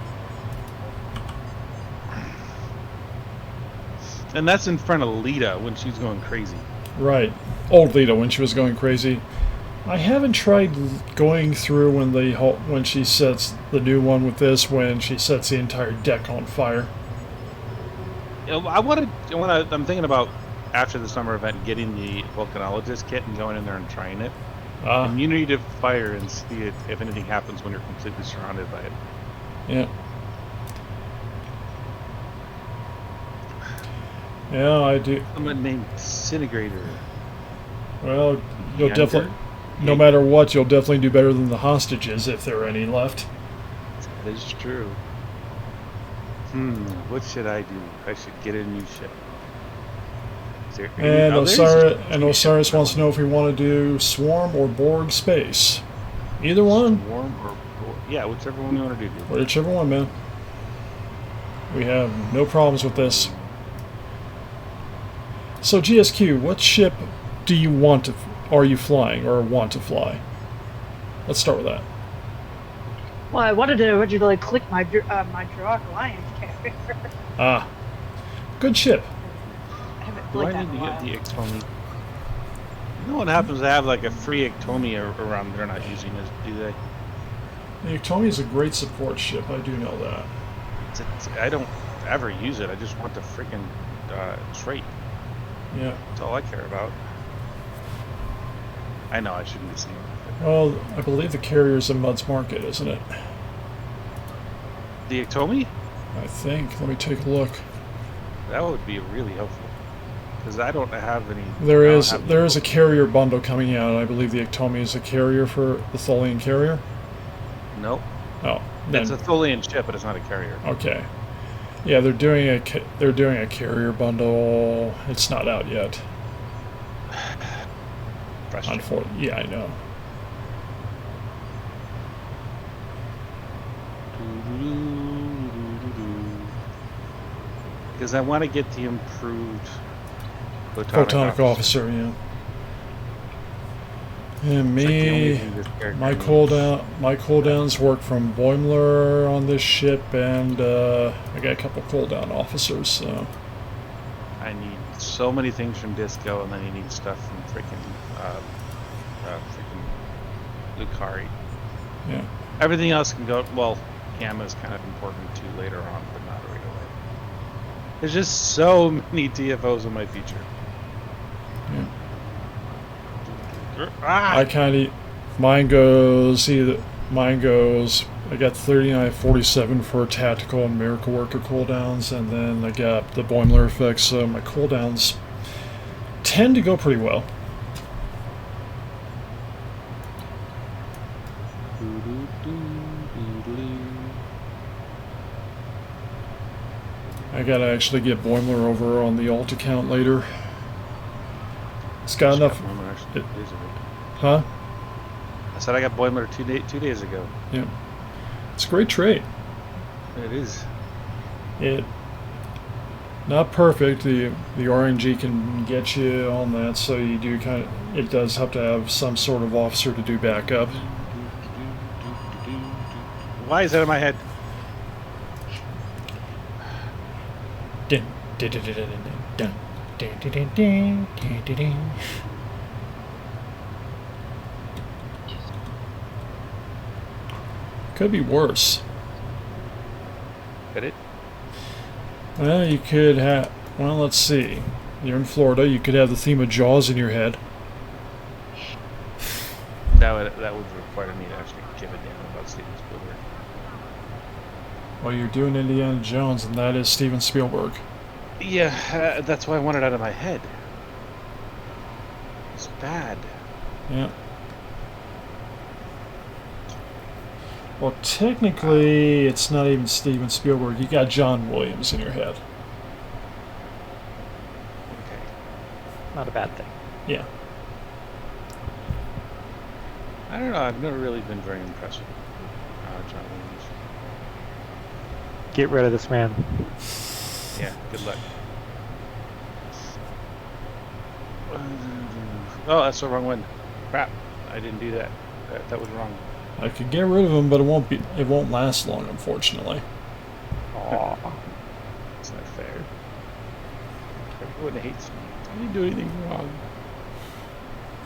C: And that's in front of Lita when she's going crazy.
A: Right. Old Lita when she was going crazy. I haven't tried going through when she sets the new one with this, when she sets the entire deck on fire.
C: You know, I'm thinking about after the summer event getting the volcanologist kit and going in there and trying it. Immunity to fire and see if anything happens when you're completely surrounded by it.
A: Yeah. Yeah, I do.
C: Someone named Disintegrator.
A: Well, you'll definitely, no matter what, you'll definitely do better than the hostages if there are any left.
C: That is true. What should I do? I should get a new ship.
A: And Osiris wants to know if we want to do Swarm or Borg Space. Either one.
C: Swarm or Borg. Yeah, whichever one you want to do.
A: Whichever one, man. We have no problems with this. So GSQ, what ship do you want to... Are you flying or want to fly? Let's start with that.
G: Well, I wanted to originally click my Dark Alliance character.
A: Ah. Good ship.
C: Do I need to get the Iconium? No one happens to have like a free Iconium around they're not using it, do they?
A: The Iconium is a great support ship, I do know that.
C: I don't ever use it, I just want the freaking trait.
A: Yeah.
C: That's all I care about. I know I shouldn't be saying that.
A: Well, I believe the carrier's in Mud's Market, isn't it?
C: The Iconium?
A: I think. Let me take a look.
C: That would be really helpful. Because I don't have any...
A: There is a carrier bundle coming out, and I believe the Iconium is a carrier for the Tholian carrier?
C: Nope.
A: Oh.
C: It's a Tholian ship, but it's not a carrier.
A: Okay. Yeah, they're doing a carrier bundle. It's not out yet. Unfortunately, yeah, I know.
C: Because I want to get the improved
A: Photonic officer, yeah. And me, my cooldowns work from Boimler on this ship, and I got a couple cooldown officers, so...
C: I need so many things from Disco, and then you need stuff from freaking Lucari.
A: Yeah.
C: Everything else can go, well, Gamma is kind of important too later on, but not right away. There's just so many TFOs in my feature.
A: Yeah.
C: Ah!
A: I kind of... Mine goes... I got 3947 for tactical and miracle worker cooldowns, and then I got the Boimler effects, so my cooldowns tend to go pretty well. I gotta actually get Boimler over on the alt account later. It's got enough... Huh?
C: I said I got Boimler 2 days ago.
A: Yeah. It's a great trait.
C: It is.
A: Not perfect. The RNG can get you on that, so you do kind of... It does have to have some sort of officer to do backup.
C: Why is that in my head?
A: Could be worse.
C: Could it?
A: Well, you could have... Well, let's see. You're in Florida. You could have the theme of Jaws in your head.
C: That would require me to actually give a damn about Steven Spielberg.
A: Well, you're doing Indiana Jones, and that is Steven Spielberg.
C: Yeah, that's why I want it out of my head. It's bad.
A: Yeah. Well, technically, it's not even Steven Spielberg. You got John Williams in your head.
C: Okay.
D: Not a bad thing.
A: Yeah.
C: I don't know. I've never really been very impressed with John Williams.
D: Get rid of this man.
C: Yeah, good luck. Oh, that's the wrong one. Crap. I didn't do that. That was wrong.
A: I could get rid of him, but it won't last long, unfortunately.
C: Aw. That's not fair. Everyone hates me. I didn't do anything wrong.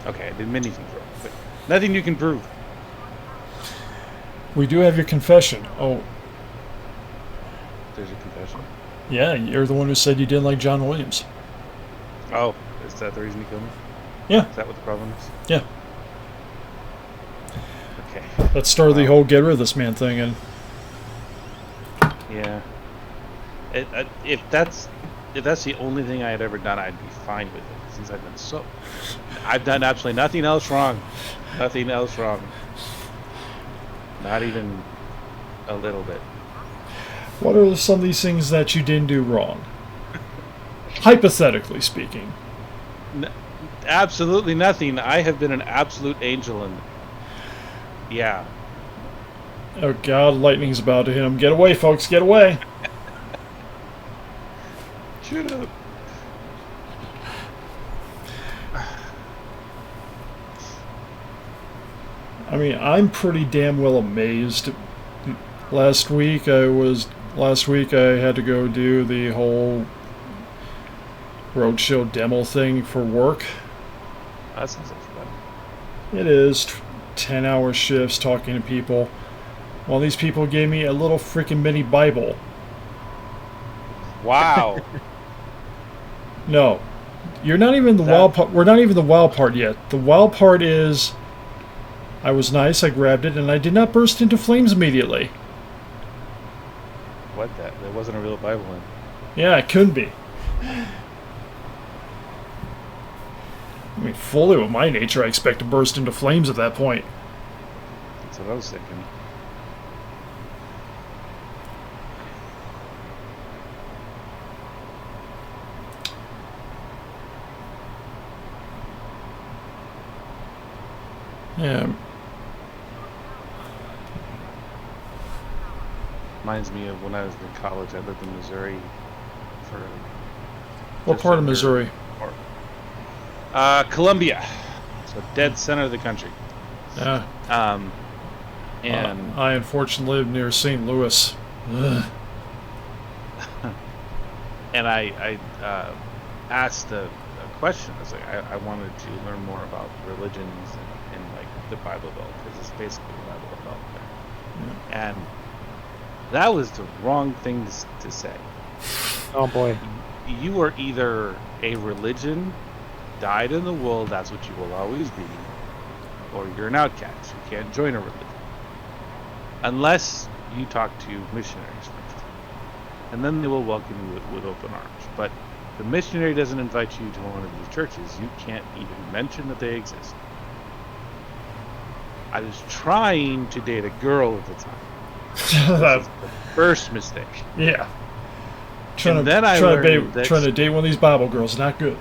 C: Okay, I didn't mean anything wrong, but nothing you can prove.
A: We do have your confession. Oh,
C: There's a confession.
A: yeah, you're the one who said you didn't like John Williams.
C: Oh, is that the reason you killed me?
A: Yeah.
C: Is that what the problem is?
A: Yeah.
C: Okay.
A: That started the whole get rid of this man thing, and
C: Yeah. If that's the only thing I had ever done, I'd be fine with it. Since I've done absolutely nothing else wrong. Nothing else wrong. Not even a little bit.
A: what are some of these things that you didn't do wrong? Hypothetically speaking.
C: Absolutely nothing. I have been an absolute angel, and yeah.
A: Oh god, lightning's about to hit him. Get away, folks, get away!
C: Shut up.
A: I mean, I'm pretty damn well amazed. Last week I had to go do the whole roadshow demo thing for work.
C: That sounds like fun.
A: It is 10-hour shifts talking to people. Well, these people gave me a little freaking mini Bible.
C: Wow.
A: No, you're not even the wild part. We're not even the wild part yet. The wild part is, I was nice. I grabbed it, and I did not burst into flames immediately.
C: What that? There wasn't a real Bible in.
A: Yeah, it couldn't be. I mean, fully with my nature, I expect to burst into flames at that point.
C: That's what I was thinking.
A: Yeah.
C: Reminds me of when I was in college. I lived in Missouri for.
A: What part of Missouri?
C: Columbia. So dead center of the country.
A: Yeah.
C: And
A: I unfortunately live near St. Louis. Ugh.
C: and I asked a question. I was like, I wanted to learn more about religions and like the Bible Belt, because it's basically the Bible Belt there. Yeah. And that was the wrong thing to say.
D: Oh boy.
C: You are either a religion, dyed in the wool, that's what you will always be, or you're an outcast. You can't join a religion. Unless you talk to missionaries first. And then they will welcome you with open arms. But the missionary doesn't invite you to one of these churches. You can't even mention that they exist. I was trying to date a girl at the time. That's the first mistake.
A: Yeah.
C: Trying to
A: date one of these Bible girls, not good.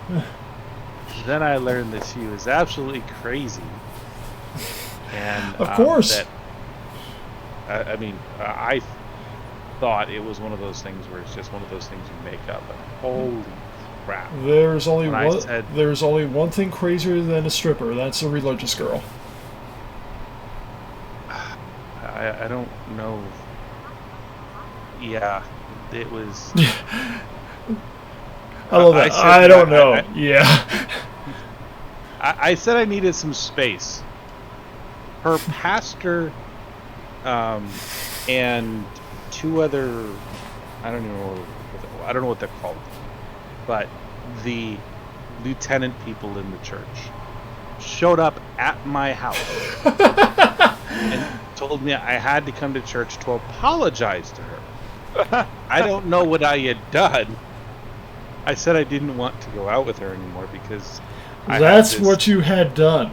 C: Then I learned that she was absolutely crazy. And
A: of course.
C: I thought it was one of those things where it's just one of those things you make up. But holy crap!
A: There's only one thing crazier than a stripper. That's a religious girl.
C: I don't know. Yeah, it was.
A: I love that. I don't know. Yeah.
C: I said I needed some space. Her pastor and two other, I don't know what they're called, but the lieutenant people in the church showed up at my house and told me I had to come to church to apologize to her. I don't know what I had done. I said I didn't want to go out with her anymore because
A: that's what you had done.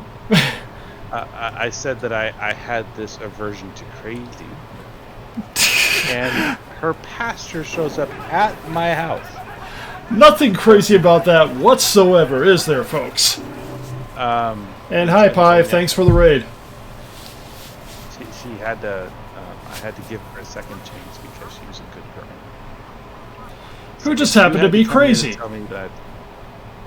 C: I said that I had this aversion to crazy. And her pastor shows up at my house.
A: Nothing crazy about that whatsoever, is there, folks? And hi, Pi. Thanks for the raid.
C: She had to. I had to give her a second chance because she was a good girl.
A: Who just happened to be crazy.
C: Tell me that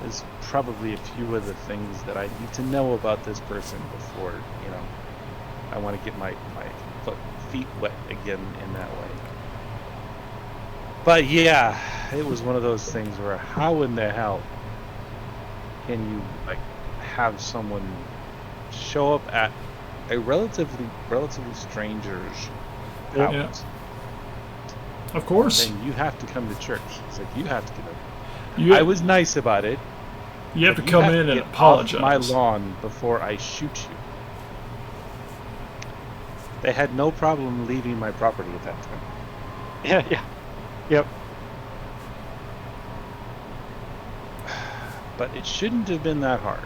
C: there's probably a few of the things that I need to know about this person before, I want to get my feet wet again in that way. But yeah, it was one of those things where how in the hell can you have someone show up at a relatively stranger's house?
A: Yeah. Of course.
C: Saying you have to come to church. It's like you have to get up. I
A: You
C: was nice about it.
A: you have to come in and
C: get
A: apologize.
C: off my lawn before I shoot you. They had no problem leaving my property at that time.
D: Yeah. Yep.
C: But it shouldn't have been that hard.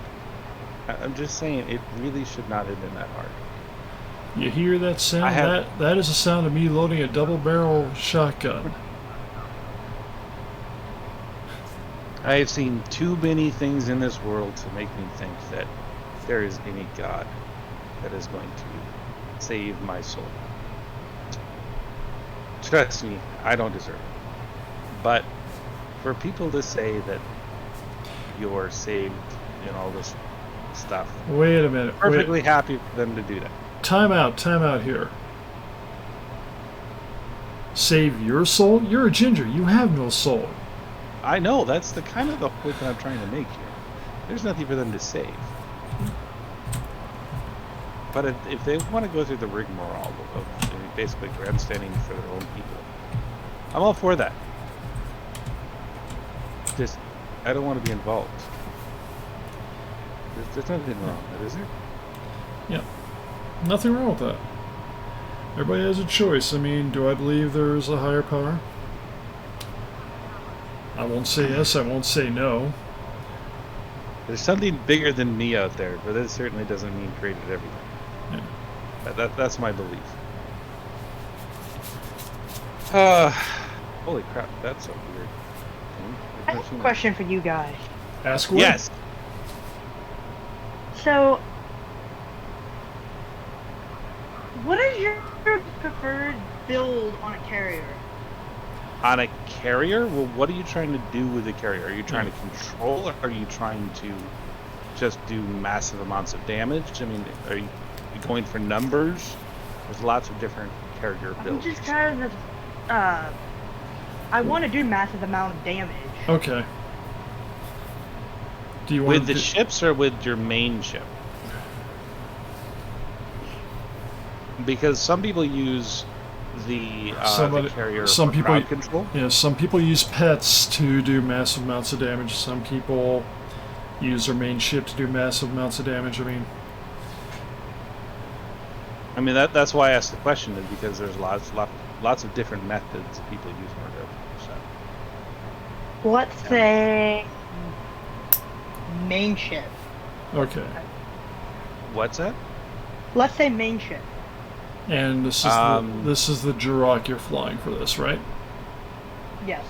C: I'm just saying, it really should not have been that hard.
A: You hear that sound? That is the sound of me loading a double-barrel shotgun.
C: I have seen too many things in this world to make me think that there is any God that is going to save my soul. Trust me, I don't deserve it. But for people to say that you're saved and all this stuff,
A: Wait a minute.
C: perfectly happy for them to do that.
A: Time out here. Save your soul? You're a ginger. You have no soul.
C: I know, that's the kind of the point that I'm trying to make here. There's nothing for them to save. But if they want to go through the rigmarole of basically grandstanding for their own people, I'm all for that. Just, I don't want to be involved. There's nothing wrong with that, is there?
A: Yeah. Nothing wrong with that. Everybody has a choice. I mean, do I believe there's a higher power? I won't say yes, I won't say no.
C: There's something bigger than me out there, but that certainly doesn't mean created everything.
A: Yeah.
C: That's my belief. Holy crap, that's a weird thing.
G: I have a question for you guys.
A: Ask away.
C: Yes.
G: So, what is your preferred build on a carrier?
C: On a carrier? Well, what are you trying to do with a carrier? Are you trying to control, or are you trying to just do massive amounts of damage? I mean, are you going for numbers? There's lots of different carrier builds.
G: I'm just kind of, I want to do massive amount of damage.
A: Okay. Do you want
C: with the ships or with your main ship? Because some people use the carrier
A: some
C: for
A: people
C: crowd control.
A: Yeah, some people use pets to do massive amounts of damage. Some people use their main ship to do massive amounts of damage.
C: I mean that's why I asked the question, is because there's lots of different methods that people use in order to set.
G: Let's say main ship.
A: Okay.
C: What's that?
G: Let's say main ship.
A: And this is the Jurok you're flying for this, right?
G: Yes.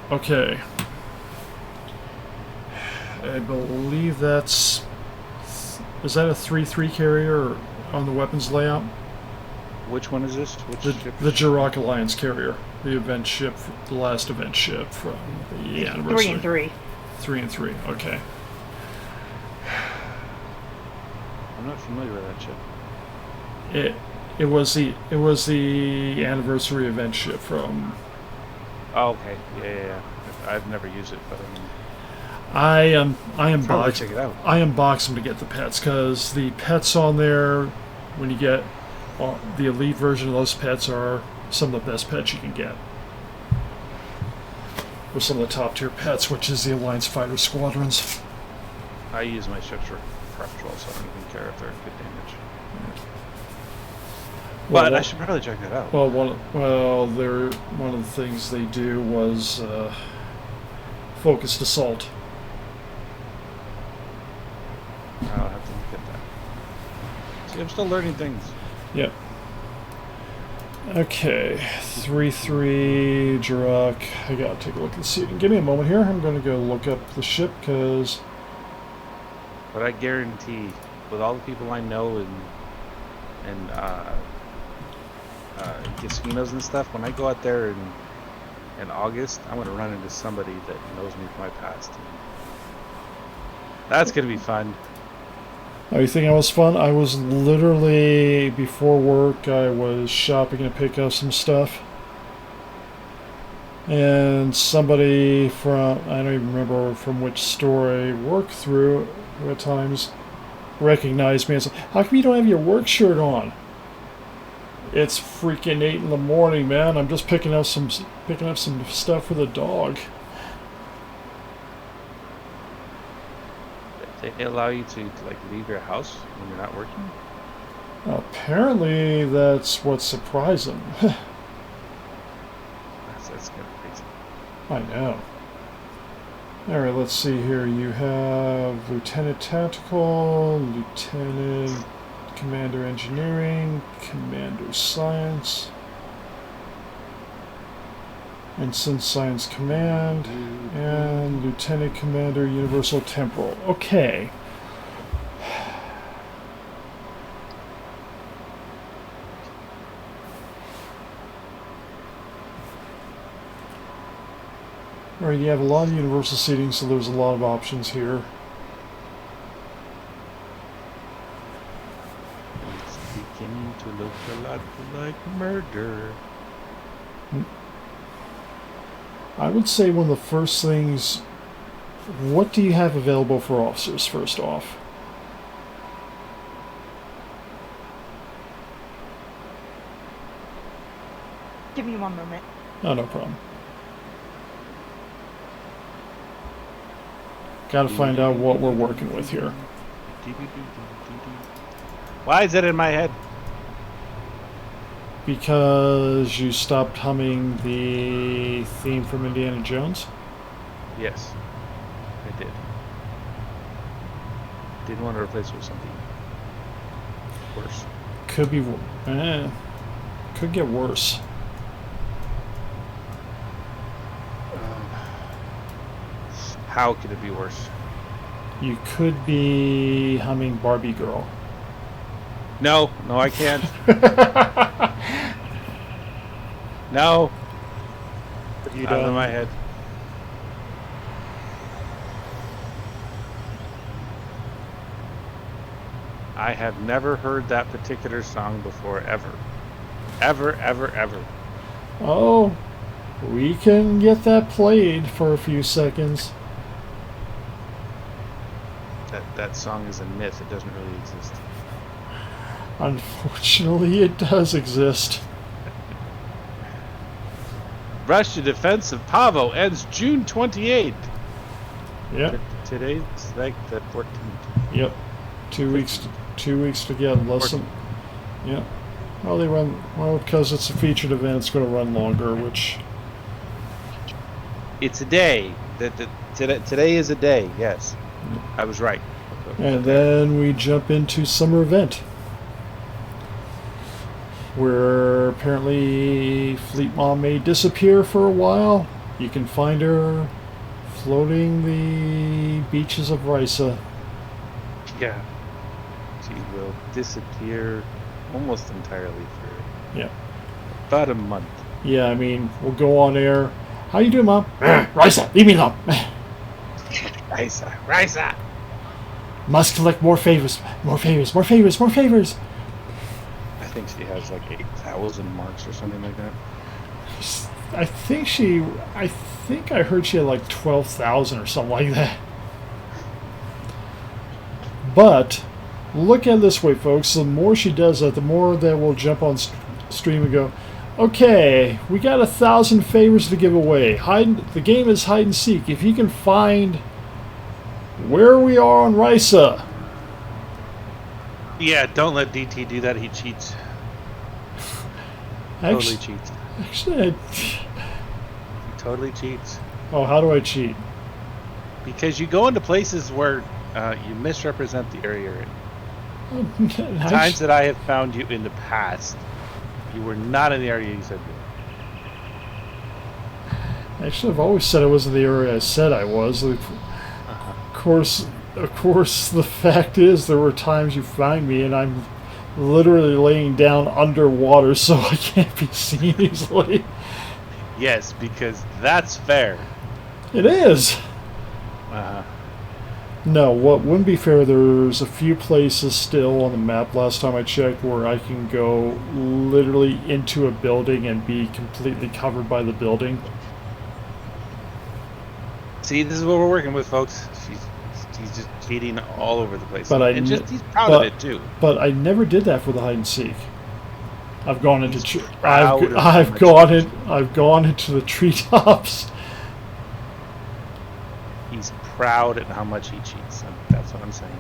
A: Okay. I believe that's... Is that a 3-3 carrier on the weapons layout?
C: Which one is this? Which ship?
A: The Jurok Alliance carrier. The event ship, the last event ship from the anniversary.
G: 3 and 3.
A: 3 and 3, okay.
C: I'm not familiar with that ship.
A: It was the anniversary event ship from...
C: Oh, okay. Yeah. I've never used it, but
A: I
C: probably check it out.
A: I unbox them to get the pets, because the pets on there, when you get the elite version of those pets are some of the best pets you can get. With some of the top tier pets, which is the Alliance Fighter Squadrons.
C: I use my ships for prep patrol, so I don't even care if they're good damage. But I should probably check that out.
A: Well, one of the things they do was focused assault.
C: I'll have to look at that. See, I'm still learning things.
A: Yep. Okay, 3-3 Jirok. I gotta take a look and see. Give me a moment here. I'm gonna go look up the ship because.
C: But I guarantee, with all the people I know and casinos and stuff, when I go out there in August, I'm gonna run into somebody that knows me from my past. That's gonna be fun.
A: Oh, you think I was fun? I was literally, before work, I was shopping to pick up some stuff. And somebody from, I don't even remember from which store I worked through at times, recognized me and said, "How come you don't have your work shirt on?" It's freaking 8 in the morning, man. I'm just picking up some stuff for the dog.
C: They allow you to like leave your house when you're not working?
A: Apparently, that's what's surprising.
C: That's kind of crazy.
A: I know. Alright, let's see here. You have Lieutenant Tactical, Lieutenant Commander Engineering, Commander Science, Ensign Science Command, and Lieutenant Commander Universal Temporal. Okay. Alright, you have a lot of universal seating, so there's a lot of options here.
C: It's beginning to look a lot like murder.
A: I would say one of the first things, what do you have available for officers, first off?
G: Give me one moment.
A: Oh, no problem. Gotta find out what we're working with here.
C: Why is that in my head?
A: Because you stopped humming the theme from Indiana Jones?
C: Yes, I did. Didn't want to replace it with something worse.
A: Could be, could get worse.
C: How could it be worse?
A: You could be humming Barbie Girl.
C: No, I can't. No.
A: You
C: Out of my head. I have never heard that particular song before, ever. Ever, ever, ever.
A: Oh, we can get that played for a few seconds.
C: That song is a myth. It doesn't really exist.
A: Unfortunately, it does exist.
C: Russian defense of Pavo ends June 28th.
A: Yep.
C: Today's like the 14th.
A: Yep. 2 weeks. 2 weeks to get lesson. Yep. Well, they run because it's a featured event. It's going to run longer, which.
C: It's a day. Today is a day. Yes, I was right.
A: And then we jump into summer event, where apparently Fleet Mom may disappear for a while. You can find her floating the beaches of Risa.
C: Yeah. She will disappear almost entirely for about a month.
A: Yeah, I mean, we'll go on air. How you doing, Mom? Risa, leave me alone.
C: Risa.
A: Must collect more favors. More favors. More favors. More favors.
C: I think she has like 8,000 marks or something like that.
A: I think I heard she had like 12,000 or something like that. But look at it this way, folks. The more she does that, the more that we'll jump on stream and go, okay, we got 1,000 favors to give away. The game is hide and seek. If you can find where we are on Risa.
C: Yeah, don't let DT do that. He cheats. Totally cheats.
A: Actually,
C: He totally cheats.
A: Oh, how do I cheat?
C: Because you go into places where you misrepresent the area you're in. Times that I have found you in the past, you were not in the area you said you were.
A: Actually, I've always said I was in the area I said I was. Of course, the fact is there were times you find me and I'm literally laying down underwater so I can't be seen easily.
C: Yes, because that's fair.
A: It is. No, what wouldn't be fair, there's a few places still on the map last time I checked where I can go literally into a building and be completely covered by the building.
C: See, this is what we're working with, folks. He's just cheating all over the place.
A: But
C: he's proud of it too.
A: But I never did that for the hide and seek. I've gone into
C: I've gone
A: into the treetops.
C: He's proud at how much he cheats. That's what I'm saying.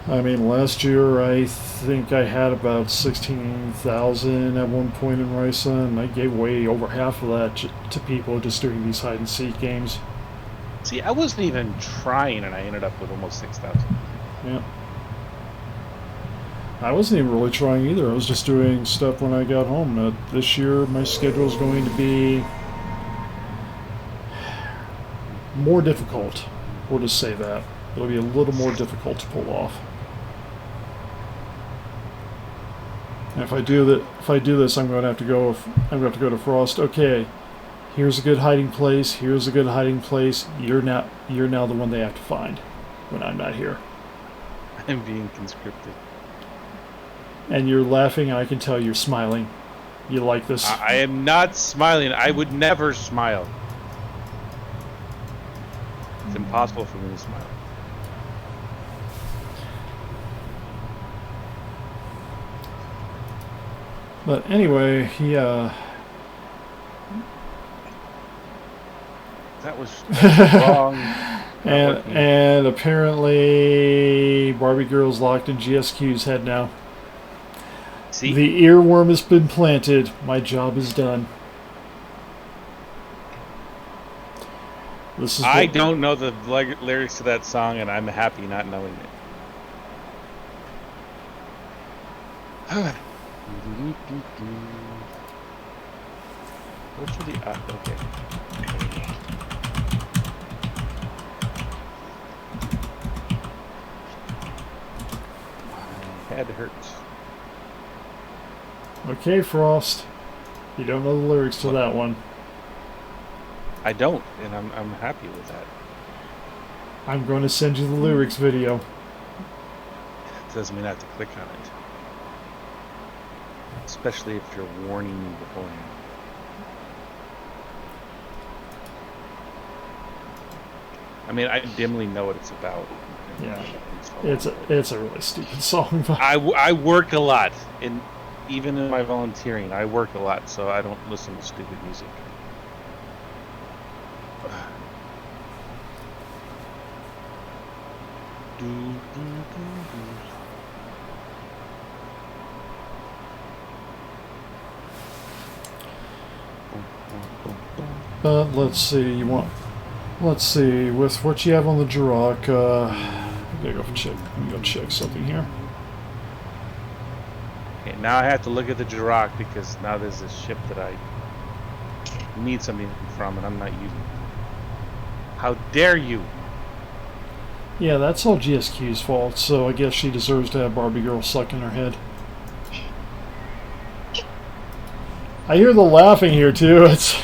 A: I mean, last year I think I had about 16,000 at one point in Risa, and I gave away over half of that to people just doing these hide and seek games.
C: See, I wasn't even trying, and I ended up with almost 6,000.
A: Yeah. I wasn't even really trying either. I was just doing stuff when I got home. This year, my schedule is going to be more difficult. We'll just say that. It'll be a little more difficult to pull off. And if I do this, I'm going to have to go. I'm going to have to go to Frost. Okay, here's a good hiding place. Here's a good hiding place. You're now the one they have to find when I'm not here.
C: I'm being conscripted.
A: And you're laughing, and I can tell you're smiling. You like this?
C: I am not smiling. I would never smile. It's impossible for me to smile.
A: But anyway,
C: that was wrong.
A: And apparently Barbie Girl's locked in GSQ's head now.
C: See?
A: The earworm has been planted. My job is done.
C: I don't know the lyrics to that song, and I'm happy not knowing it. What's the okay. My head hurts.
A: Okay, Frost. You don't know the lyrics to that one.
C: I don't, and I'm happy with that.
A: I'm going to send you the lyrics video.
C: It doesn't mean I have to click on it. Especially if you're warning me beforehand. I mean, I dimly know what it's about.
A: Yeah, it's a really stupid song. But
C: I work a lot, and even in my volunteering, I work a lot, so I don't listen to stupid music.
A: But let's see. Let's see. With what you have on the Jirok, I gotta go check. Let me go check something here.
C: Okay, now I have to look at the Jirok because now there's this ship that I need something from, and I'm not using it. How dare you!
A: Yeah, that's all GSQ's fault, so I guess she deserves to have Barbie Girl suck in her head. I hear the laughing here, too. It's...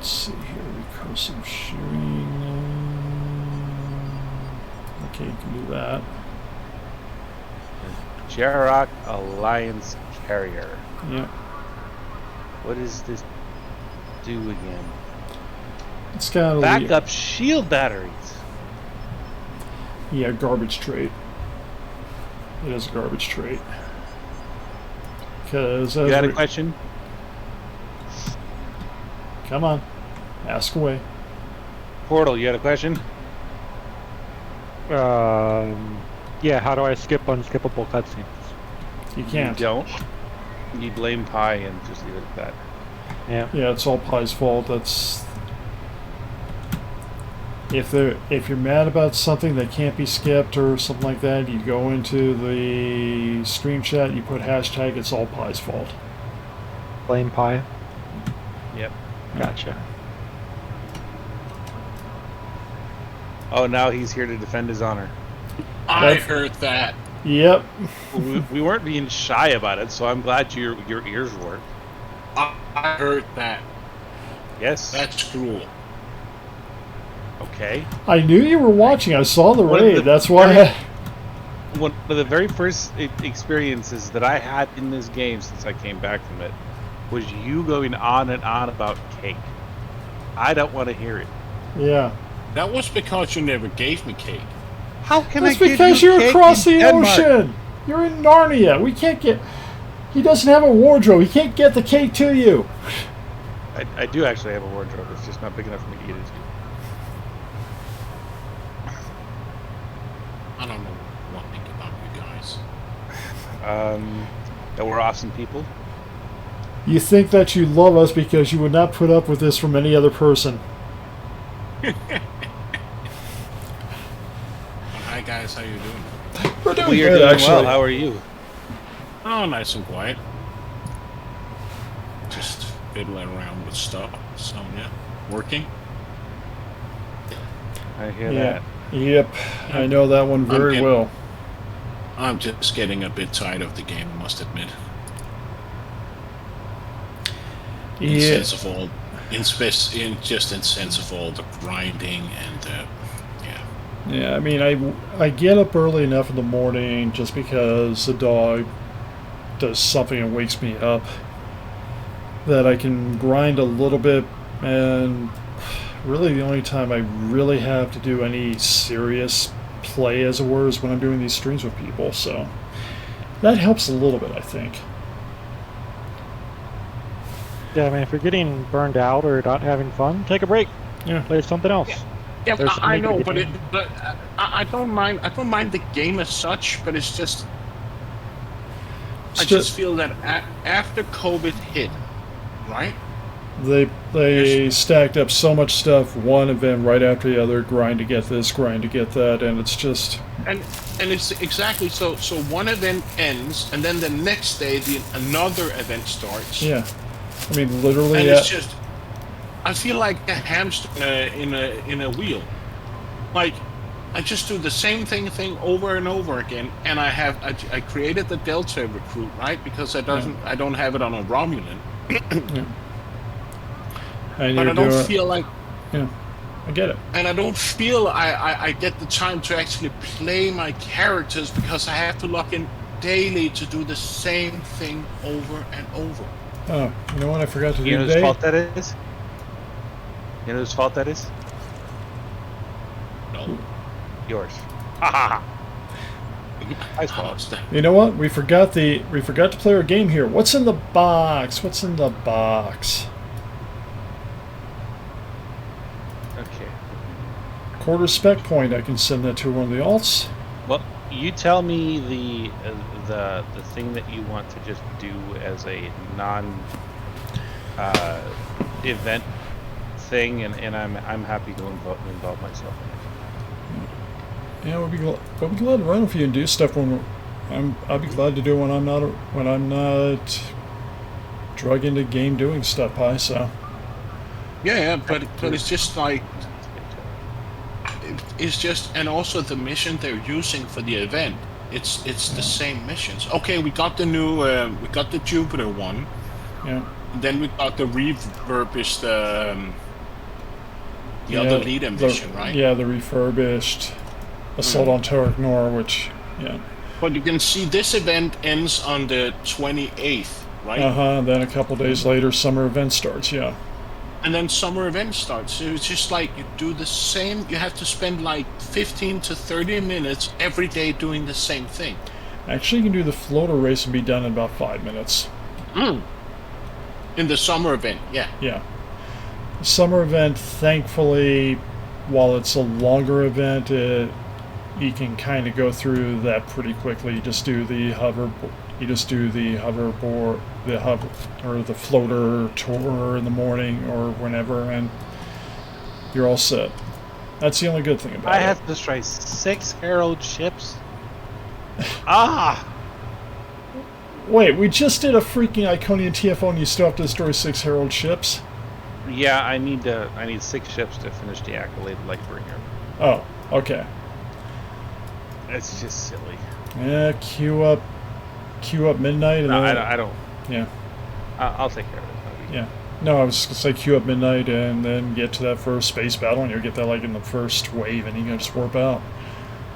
A: Let's see here. Recursive shearing. Okay, you can do that.
C: Jarrock Alliance Carrier.
A: Yep.
C: What does this do again?
A: It's got a
C: Backup shield batteries.
A: Yeah, garbage trait. It is a garbage trait. Because
C: You got a question?
A: Come on, ask away.
C: Portal, you got a question?
D: Yeah, how do I skip unskippable cutscenes?
A: You can't.
C: You don't. You blame Pi and just leave it at that.
D: Yeah.
A: Yeah, it's all Pi's fault. That's if you're mad about something that can't be skipped or something like that, you go into the stream chat, you put hashtag it's all Pi's fault.
D: Blame Pi?
C: Yep.
D: Gotcha.
C: Oh, now he's here to defend his honor.
H: I heard that.
A: Yep.
C: We weren't being shy about it, so I'm glad your ears work.
H: I heard that.
C: Yes.
H: That's cruel.
C: Okay.
A: I knew you were watching. I saw the
C: One of
A: raid.
C: the
A: That's why.
C: One of the very first experiences that I had in this game since I came back from it was you going on and on about cake. I don't want to hear it.
A: Yeah.
H: That was because you never gave me cake.
C: How can
A: That's
C: I give
A: because
C: you
A: you're
C: cake
A: across
C: in
A: the
C: Denmark?
A: ocean. You're in Narnia. We can't get. He doesn't have a wardrobe. He can't get the cake to you.
C: I do actually have a wardrobe. It's just not big enough for me to get into.
H: I don't know what to think about you guys.
C: That we're awesome people.
A: You think that you love us because you would not put up with this from any other person.
H: Hi guys, how you doing?
A: We're doing
C: We are
A: good,
C: doing
A: actually.
C: well. How are you?
H: Oh, nice and quiet. Just fiddling around with stuff. So yeah, working.
C: I hear
A: Yeah.
C: that.
A: Yep. I know that one very well.
H: I'm just getting a bit tired of the game, I must admit. In
A: Yeah.
H: sense of all, in sense of all the grinding and
A: Yeah, I mean, I get up early enough in the morning just because the dog does something and wakes me up that I can grind a little bit, and really the only time I really have to do any serious play, as it were, is when I'm doing these streams with people, so that helps a little bit, I think.
D: Yeah, I mean, if you're getting burned out or not having fun, take a break.
A: Yeah.
D: Play something else.
H: yeah.
D: There's
H: I
D: something
H: know,
D: to
H: but
D: do.
H: I don't mind. I don't mind the game as such, but it's just. I
A: It's
H: just feel that after COVID hit, right?
A: They stacked up so much stuff, one event right after the other, grind to get this, grind to get that, and it's just...
H: And it's exactly so one event ends, and then the next day another event starts.
A: Yeah. I mean, literally...
H: And it's just... I feel like a hamster in a wheel. Like, I just do the same thing over and over again, and I created the Delta recruit, right? Because I don't have it on a Romulan.
A: Yeah. And
H: But
A: you're
H: I don't
A: doing-
H: feel like...
A: Yeah, I get it.
H: And I don't feel I get the time to actually play my characters because I have to log in daily to do the same thing over and over.
A: Oh, you know what I forgot to do
C: You know whose
A: today?
C: fault that is? You know whose fault that is?
H: No.
C: Yours. Ha ha ha.
H: How's that?
A: You know what? We forgot to play our game here. What's in the box? What's in the box?
C: Okay.
A: Quarter spec point. I can send that to one of the alts.
C: Well, you tell me the thing that you want to just do as a non event thing, and I'm happy to involve myself in it.
A: Yeah, we'll be glad to run with you and do stuff when I'll be glad to do when I'm not drug into game doing stuff, Pi. So.
H: Yeah, but it's just like it's just, and also the mission they're using for the event. It's the same missions. Okay, we got the new we got the Jupiter one.
A: Yeah.
H: Then we got the refurbished The other leader mission, right?
A: Yeah, the refurbished Assault on Terran, which, yeah.
H: But you can see this event ends on the 28th, right?
A: And then a couple days later, summer event starts, yeah.
H: And then summer event starts. So it's just like you do the same. You have to spend like 15 to 30 minutes every day doing the same thing.
A: Actually, you can do the floater race and be done in about 5 minutes.
H: In the summer event, yeah.
A: Yeah. The summer event, thankfully, while it's a longer event, you can kind of go through that pretty quickly. You just do the hoverboard, or the floater tour in the morning or whenever, and you're all set. That's the only good thing about it.
C: I have to destroy 6 Herald ships.
A: Wait, we just did a freaking Iconium TFO and you still have to destroy 6 Herald ships?
C: Yeah, I need 6 ships to finish the Accolade Lightbringer.
A: Oh, okay.
C: It's just silly.
A: Yeah, queue up midnight. And
C: No,
A: then,
C: I don't.
A: Yeah.
C: I'll take care of it.
A: Yeah. No, I was just gonna say queue up midnight and then get to that first space battle, and you'll get that like in the first wave, and you can just warp out.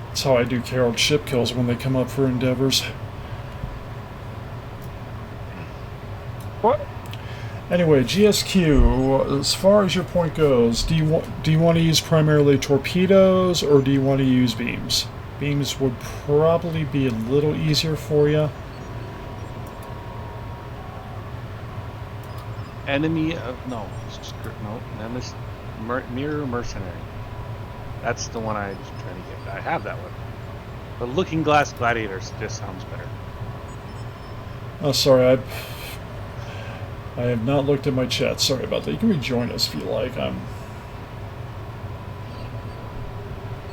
A: That's how I do Herald ship kills when they come up for endeavors.
D: What?
A: Anyway, GSQ. As far as your point goes, do you want to use primarily torpedoes or do you want to use beams? Beams would probably be a little easier for you.
C: Enemy of Mirror Mercenary. That's the one I was trying to get. I have that one. The Looking Glass Gladiator just sounds better.
A: Oh, sorry, I have not looked at my chat. Sorry about that. You can rejoin us if you like.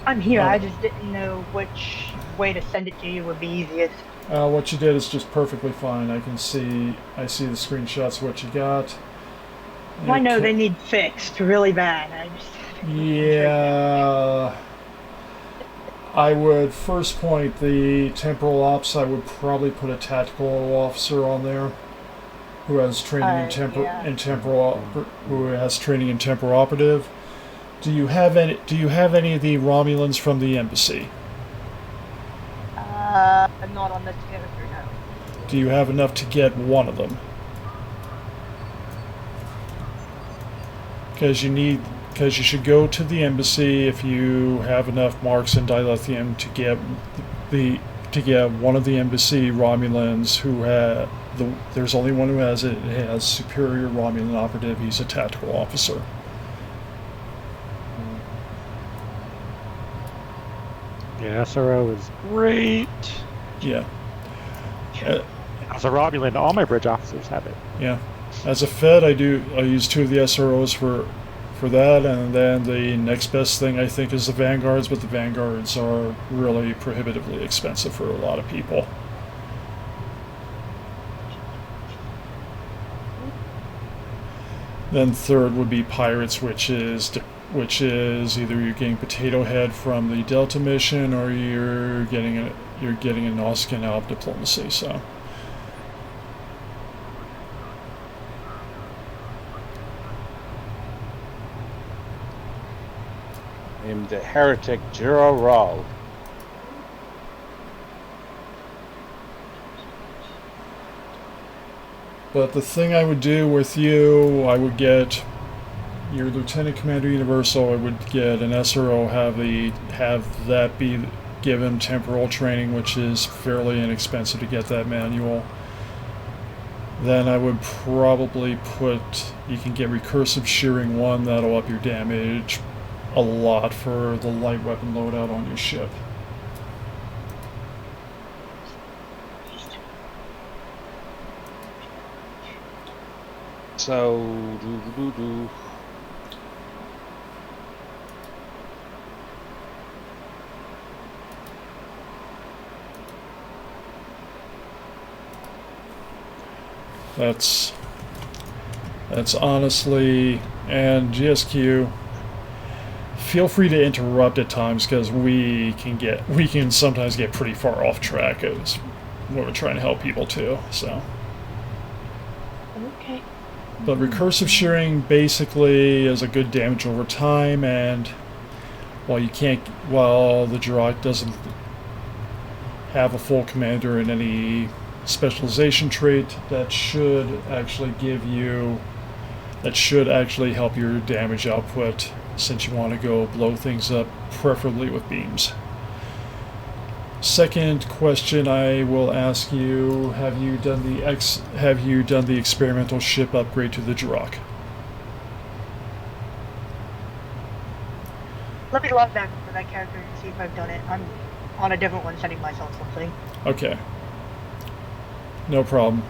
G: I'm here. I just didn't know which way to send it to you would be easiest.
A: What you did is just perfectly fine. I see the screenshots of what you got.
G: Well, I know they need fixed really bad.
A: Yeah. I would first point the temporal ops. I would probably put a tactical officer on there who has training in temporal operative. Do you have any of the Romulans from the embassy?
G: Not on this character, no.
A: Do you have enough to get one of them? Because you should go to the embassy if you have enough marks in dilithium to get one of the embassy Romulans who there's only one who has it. It has superior Romulan operative. He's a tactical officer.
D: Yeah, SRO is great.
A: Yeah.
D: As a Romulan, all my bridge officers have it.
A: Yeah. As a Fed, I use 2 of the SROs for that, and then the next best thing I think is the Vanguards, but the Vanguards are really prohibitively expensive for a lot of people. Then third would be Pirates, which is either you're getting Potato Head from the Delta mission or you're getting a Nausicaan Alp diplomacy. So.
C: Named the Heretic Jiro Rawl.
A: But the thing I would do with you, I would get your Lieutenant Commander Universal. I would get an SRO, have that be given temporal training, which is fairly inexpensive to get that manual. Then I would probably you can get Recursive Shearing 1, that'll up your damage a lot for the light weapon loadout on your ship.
C: So,
A: That's honestly, and GSQ, feel free to interrupt at times because we can sometimes get pretty far off track as when we're trying to help people too. So.
G: Okay.
A: But recursive shearing basically is a good damage over time, and while the Jirok doesn't have a full commander in any specialization trait, that should actually help your damage output, since you want to go blow things up, preferably with beams. Second question I will ask you: have you done the experimental ship upgrade to the Jirok?
G: Let me log back for that character and see if I've done it. I'm on a different one, sending myself something.
A: Okay. No problem.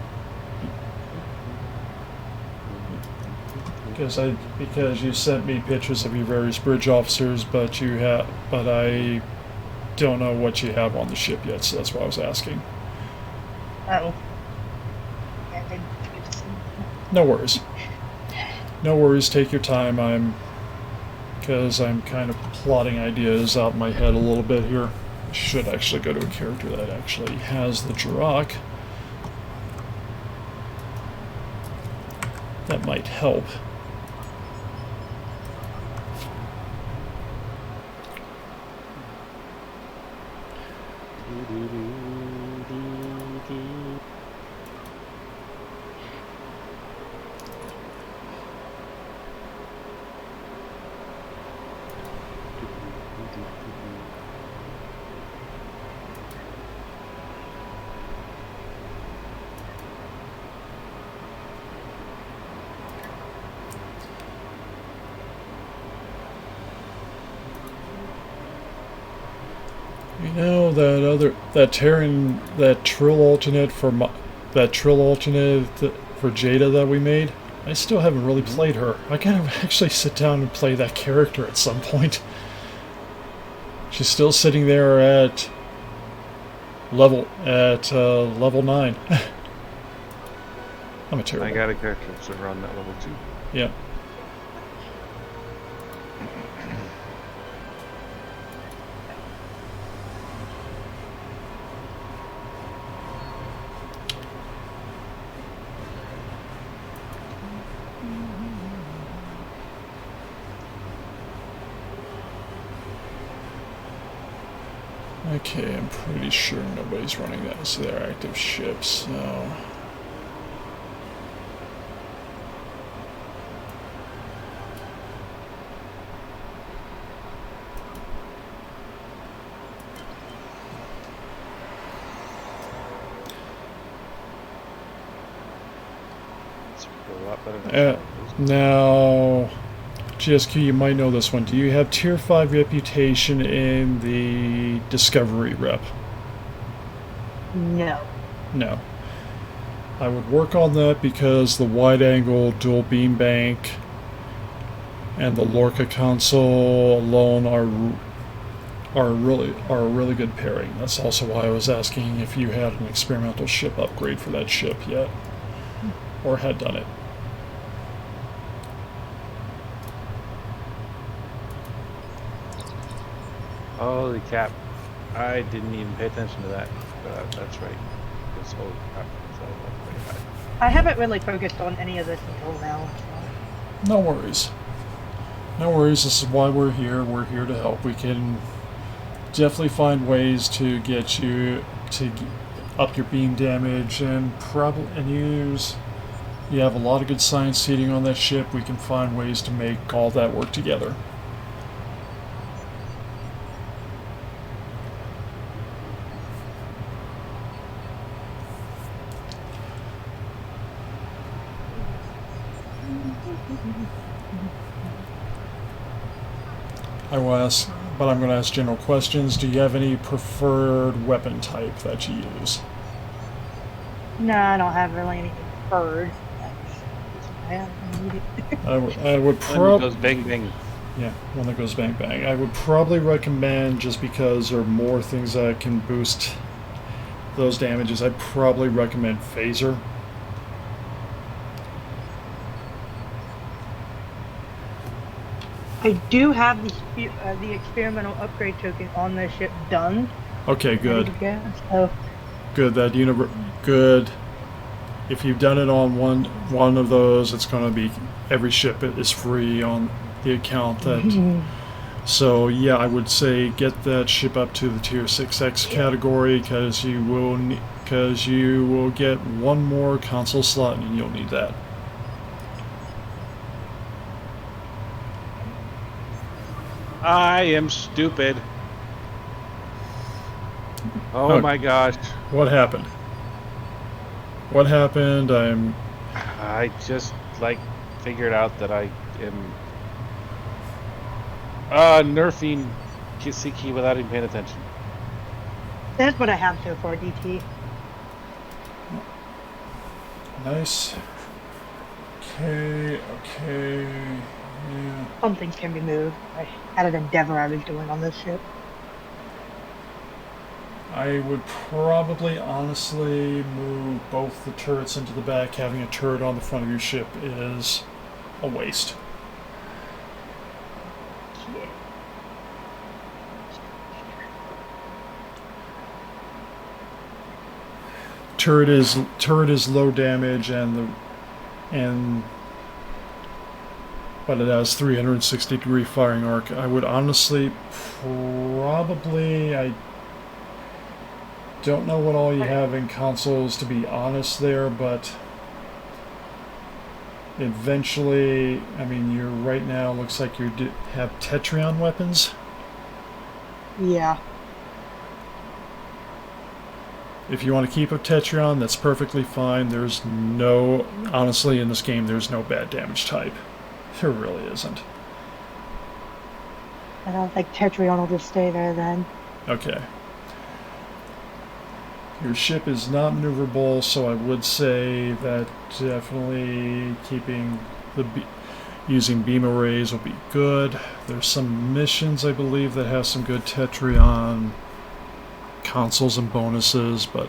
A: Because you sent me pictures of your various bridge officers, but I don't know what you have on the ship yet, so that's why I was asking.
G: Oh.
A: No worries. No worries, take your time. Because I'm kind of plotting ideas out in my head a little bit here. I should actually go to a character that actually has the Jirok. That might help. You know that Terran, that trill alternate for Jada that we made, I still haven't really played her. I gotta actually sit down and play that character at some point. She's still sitting there at level 9. I'm a terrible.
C: I got a character that's around that level 2.
A: Yeah. Okay, I'm pretty sure nobody's running that as their active ship, so...
C: It's a lot better than
A: now... GSQ, you might know this one. Do you have Tier 5 reputation in the Discovery rep?
G: No.
A: No. I would work on that because the wide-angle dual beam bank and the Lorca console alone are a really good pairing. That's also why I was asking if you had an experimental ship upgrade for that ship yet, or had done it.
C: Holy crap. I didn't even pay attention to that. That's right. This whole crap is all pretty high.
G: I haven't really focused on any of this until now. So.
A: No worries. No worries. This is why we're here. We're here to help. We can definitely find ways to get you to up your beam damage and use. You have a lot of good science seating on that ship. We can find ways to make all that work together. I will ask, but I'm going to ask general questions. Do you have any preferred weapon type that you use?
G: No, I don't have really anything preferred.
A: I would probably...
C: One that goes bang bang.
A: Yeah, one that goes bang bang. I would probably recommend, just because there are more things that can boost those damages, I'd probably recommend Phaser.
G: I do have the experimental upgrade token on the ship done.
A: Okay, good.
G: So.
A: Good. Good. if you've done it on one of those, it's going to be every ship is free on the account that. So yeah, I would say get that ship up to the tier 6X category because you will get one more console slot and you'll need that.
C: I am stupid. Oh my gosh.
A: What happened? What happened?
C: I just like figured out that I am nerfing Kisiki without even paying attention.
G: That's what I have so far, DT.
A: Nice. Okay, yeah.
G: Some things can be moved. I had an endeavor I was doing on this ship.
A: I would probably honestly move both the turrets into the back. Having a turret on the front of your ship is a waste. Turret is low damage but it has 360-degree firing arc. I would honestly probably, I don't know what all you have in consoles to be honest there, but eventually, I mean, you're right now looks like you have Tetrion weapons.
G: Yeah.
A: If you want to keep a Tetrion, that's perfectly fine. There's no, honestly, in this game, there's no bad damage type. There really isn't.
G: I don't think Tetrion will just stay there then.
A: Okay. Your ship is not maneuverable, so I would say that definitely keeping using beam arrays will be good. There's some missions, I believe, that have some good Tetrion consoles and bonuses, but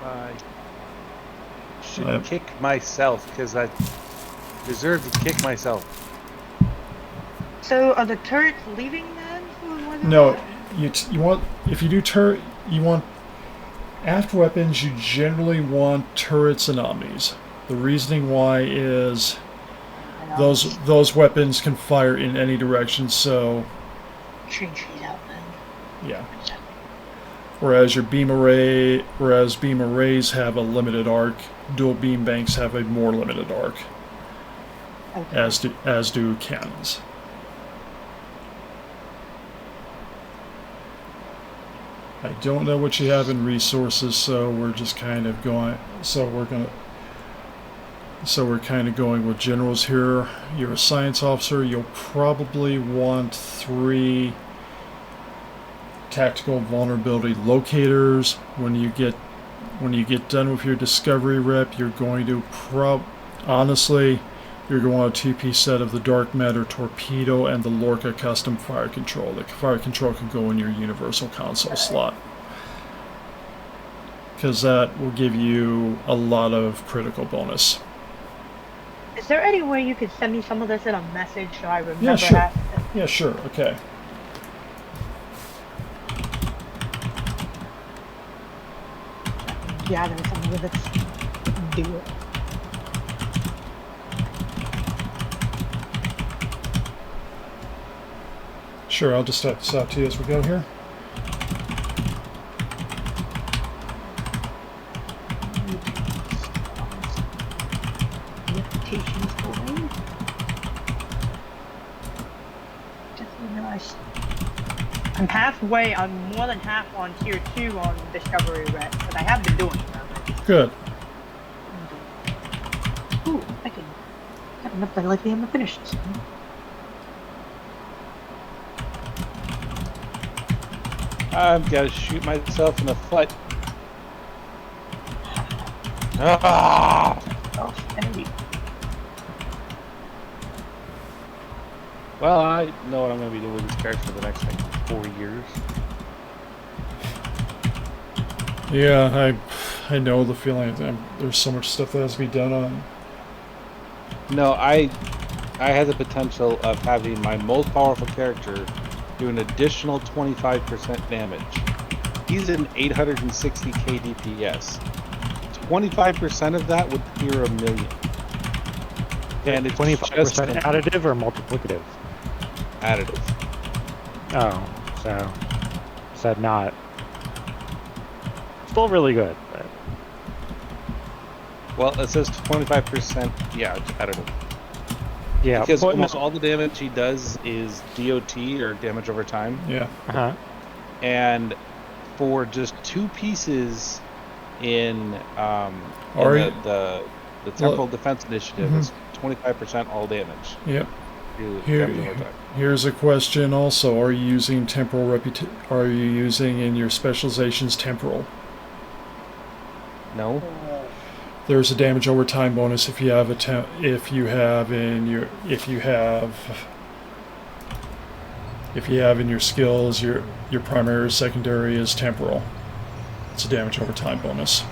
C: I should kick myself because I deserve to kick myself.
G: So are the turrets leaving then?
A: No, you want, if you do turret, you want aft weapons. You generally want turrets and omnis. The reasoning why is those weapons can fire in any direction. So
G: change these out then.
A: Yeah. Whereas beam arrays have a limited arc, dual beam banks have a more limited arc.
G: Okay.
A: As do cannons. I don't know what you have in resources, so we're just kind of going. So we're kind of going with generals here. You're a science officer. You'll probably want 3 tactical vulnerability locators. When you get done with your discovery rep, you're going to honestly. You're going to want a 2-piece set of the Dark Matter Torpedo and the Lorca Custom Fire Control. The Fire Control can go in your Universal Console slot, because that will give you a lot of critical bonus.
G: Is there any way you could send me some of this in a message so I remember?
A: Yeah, sure. Yeah, sure. Okay.
G: Gather some of this. Do it.
A: Sure, I'll just type this out to you as we go here.
G: I'm halfway, I'm more than half on tier 2 on Discovery Red, but I have been doing it already.
A: Good.
G: Ooh, I can have enough that I like to finish this one.
C: I'm gonna shoot myself in the foot. Ah!
G: Oh, enemy.
C: Well, I know what I'm gonna be doing with these characters for the next like 4 years.
A: Yeah, I know the feeling. There's so much stuff that has to be done on.
C: No, I had the potential of having my most powerful character do an additional 25% damage. He's an 860k DPS. 25% of that would clear 1 million. And it's
D: 25%
C: just
D: additive or multiplicative?
C: additive.
D: Oh, so said not. Still really good. But...
C: Well, it says 25%. Yeah, it's additive.
D: Yeah,
C: Because almost all the damage he does is DOT or damage over time.
A: Yeah.
D: Uh-huh.
C: And for just 2 pieces in the Temporal Defense Initiative, it's 25% all damage.
A: Yep.
C: Damage over time.
A: Here's a question also. Are you using are you using in your specializations temporal?
C: No.
A: There's a damage over time bonus if you have if you have in your skills your primary or secondary is temporal. It's a damage over time bonus.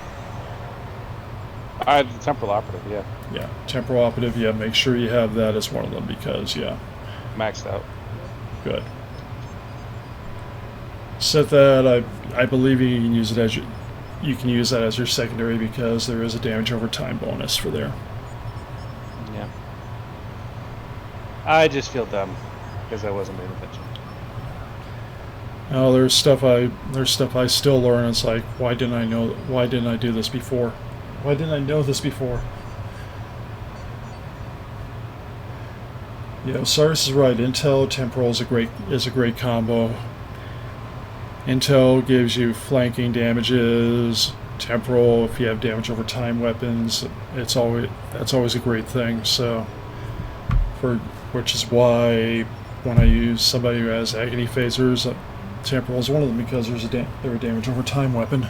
C: The Temporal Operative, yeah.
A: Yeah, temporal operative. Yeah, make sure you have that as one of them because
C: Maxed out.
A: good. Set that. I believe you can use it as you can use that as your secondary because there is a damage over time bonus for there.
C: Yeah. I just feel dumb because I wasn't paying attention.
A: Oh, there's stuff I still learn. It's like, why didn't I do this before? Why didn't I know this before? Yeah, Osiris is right. Intel temporal is a great combo. Intel gives you flanking damages. Temporal, if you have damage over time weapons, that's always a great thing. So, which is why when I use somebody who has agony phasers, temporal is one of them because they're a damage over time weapon.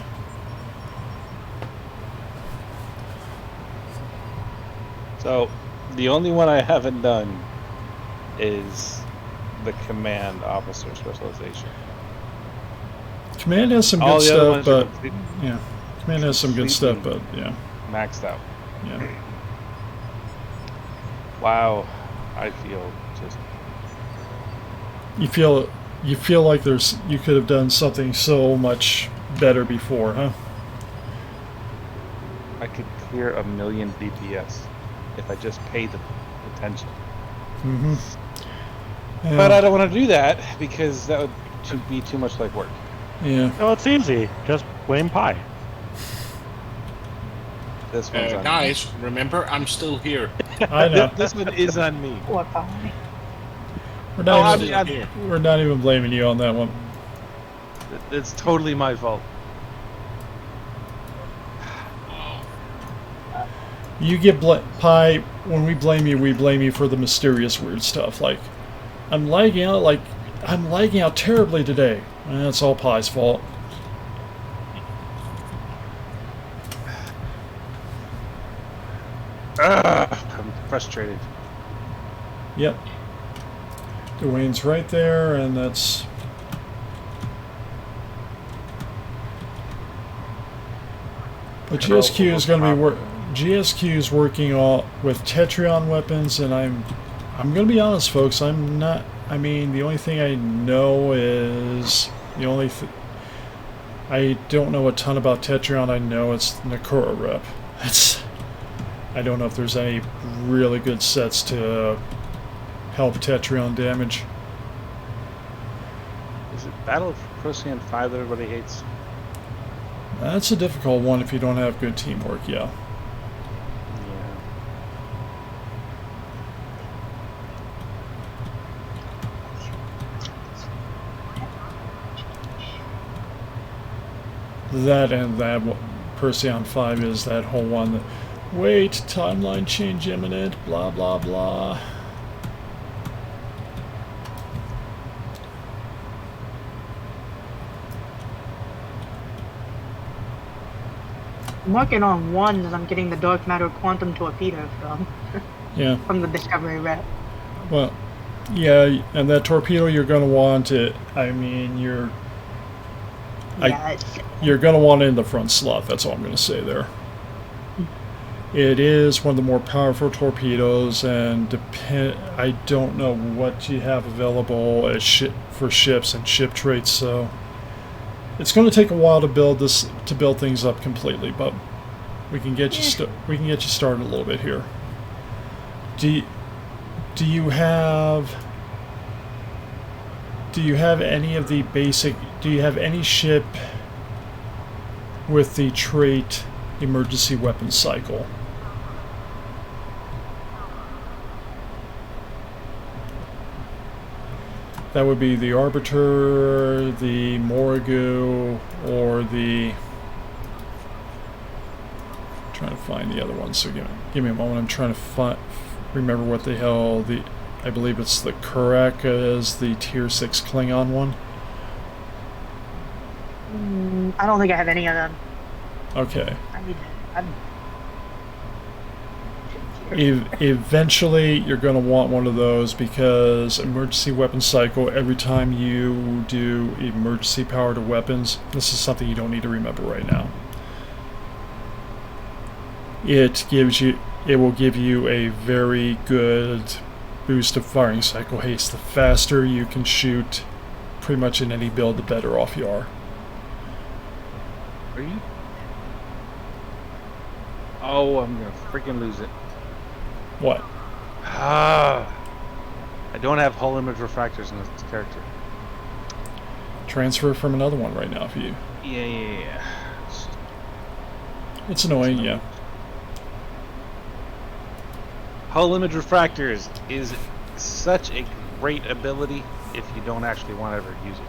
C: So, the only one I haven't done is the Command Officer Specialization.
A: Command has some good stuff, but yeah, Command has some good stuff, but yeah,
C: maxed out.
A: Yeah.
C: Wow, I feel just.
A: You feel like you could have done something so much better before, huh?
C: I could clear 1 million DPS if I just paid the attention.
A: Mm-hmm. Yeah.
C: But I don't want to do that because that would be too much like work.
A: Yeah.
D: Oh, it's easy. Just blame Pi.
C: This one's on
H: guys, remember, I'm still here.
A: I know.
C: This one is on me.
G: What Pi?
A: We're not even blaming you on that one.
C: It's totally my fault.
A: You get Pi. When we blame you for the mysterious weird stuff. Like, I'm lagging out terribly today. That's all Pi's fault.
C: I'm frustrated.
A: Yep. Dwayne's right there, and that's. But GSQ is going to be GSQ is working with Tetrion weapons, and I'm going to be honest, folks. I'm not. I mean, the only thing I know is I don't know a ton about Tetrion. I know it's Nakura rep. I don't know if there's any really good sets to help Tetrion damage.
C: Is it Battle of Procyon 5 that everybody hates?
A: That's a difficult one if you don't have good teamwork, yeah. That and that Procyon 5 is that whole one that, wait, timeline change imminent, blah blah blah.
G: I'm working on one that I'm getting the dark matter quantum torpedo from.
A: Yeah.
G: From the Discovery rep.
A: Well, yeah, and that torpedo you're going to want it. I mean, you're going to want it in the front slot. That's all I'm going to say there. It is one of the more powerful torpedoes, and I don't know what you have available as for ships and ship traits, so it's going to take a while to build things up completely. But We can get you we can get you started a little bit here. Do you have any of the basic? Do you have any ship with the trait emergency weapons cycle? That would be the Arbiter, the Morrigu, or the... I'm trying to find the other one, so give me a moment. I'm trying to remember what the hell the... I believe it's the Kurak is the tier 6 Klingon one.
G: I don't think I have any of them.
A: Okay.
G: I'm
A: Eventually, you're going to want one of those because emergency weapon cycle, every time you do emergency power to weapons, this is something you don't need to remember right now. It will give you a very good boost of firing cycle haste. The faster you can shoot pretty much in any build, the better off you are.
C: Are you? Oh, I'm gonna freaking lose it.
A: What?
C: I don't have hull image refractors in this character.
A: Transfer from another one right now for you.
C: Yeah.
A: It's annoying, yeah.
C: Hull image refractors is such a great ability if you don't actually want to ever use it.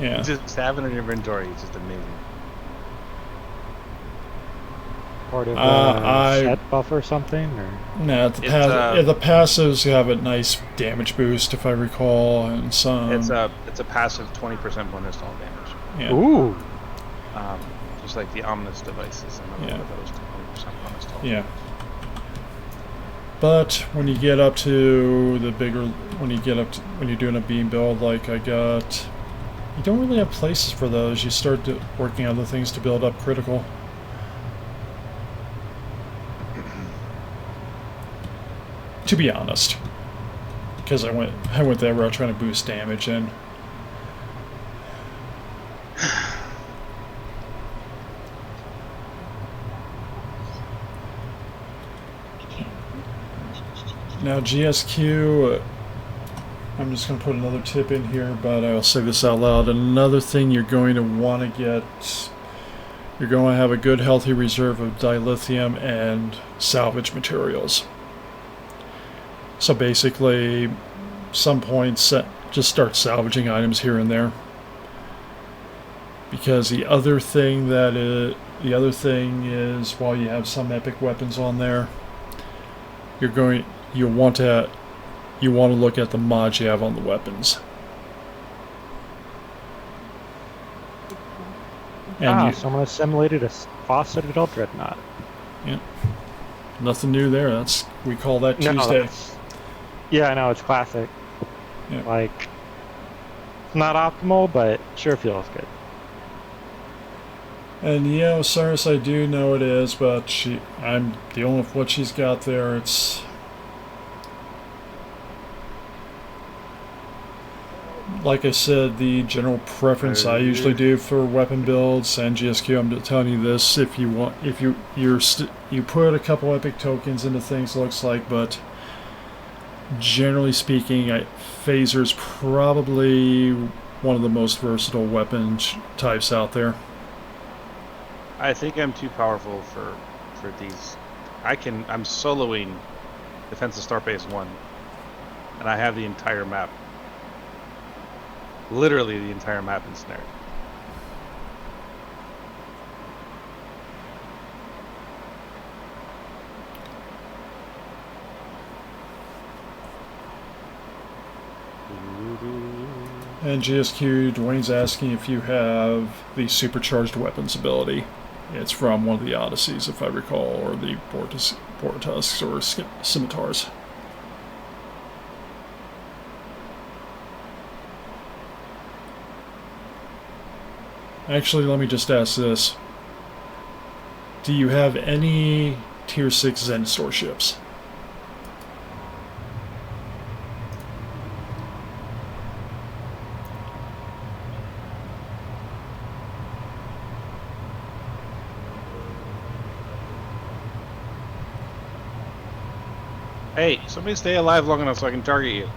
A: Yeah.
C: Just having it in your inventory is just amazing.
D: Part of a set buff or something? Or?
A: Nah, the passives have a nice damage boost, if I recall, and some...
C: It's a passive 20% bonus to all damage.
A: Yeah.
D: Ooh!
C: Just like the ominous devices. And
A: Yeah.
C: those 20% bonus to all
A: Yeah.
C: damage.
A: But when you get up to the bigger... When you're doing a beam build like I got... You don't really have places for those. You start working on other things to build up critical. To be honest, because I went that route trying to boost damage and now GSQ. I'm just going to put another tip in here, but I'll say this out loud. Another thing you're going to want to get. You're going to have a good, healthy reserve of dilithium and salvage materials. So basically, some points just start salvaging items here and there. Because the other thing is while you have some epic weapons on there, you want to look at the mods you have on the weapons. And
D: someone assimilated a fauceted dreadnought.
A: Yeah. Nothing new there. We call that Tuesday.
D: Yeah, I know, it's classic.
A: Yeah.
D: Like, it's not optimal, but sure feels good.
A: And yeah, Osiris, I do know it is, but I'm dealing with what she's got there. It's like I said, the general preference I usually do for weapon builds and GSQ. I'm telling you this: if you put a couple epic tokens into things, it looks like, but generally speaking, Phaser's probably one of the most versatile weapon types out there.
C: I think I'm too powerful for these. I'm soloing Defense of Starbase 1, and I have the entire map. Literally the entire map ensnared.
A: And GSQ, Dwayne's asking if you have the supercharged weapons ability. It's from one of the Odysseys, if I recall, or the Bortusks or Scimitars. Actually, let me just ask this. Do you have any Tier 6 Zenithor ships?
C: Hey, somebody stay alive long enough so I can target you.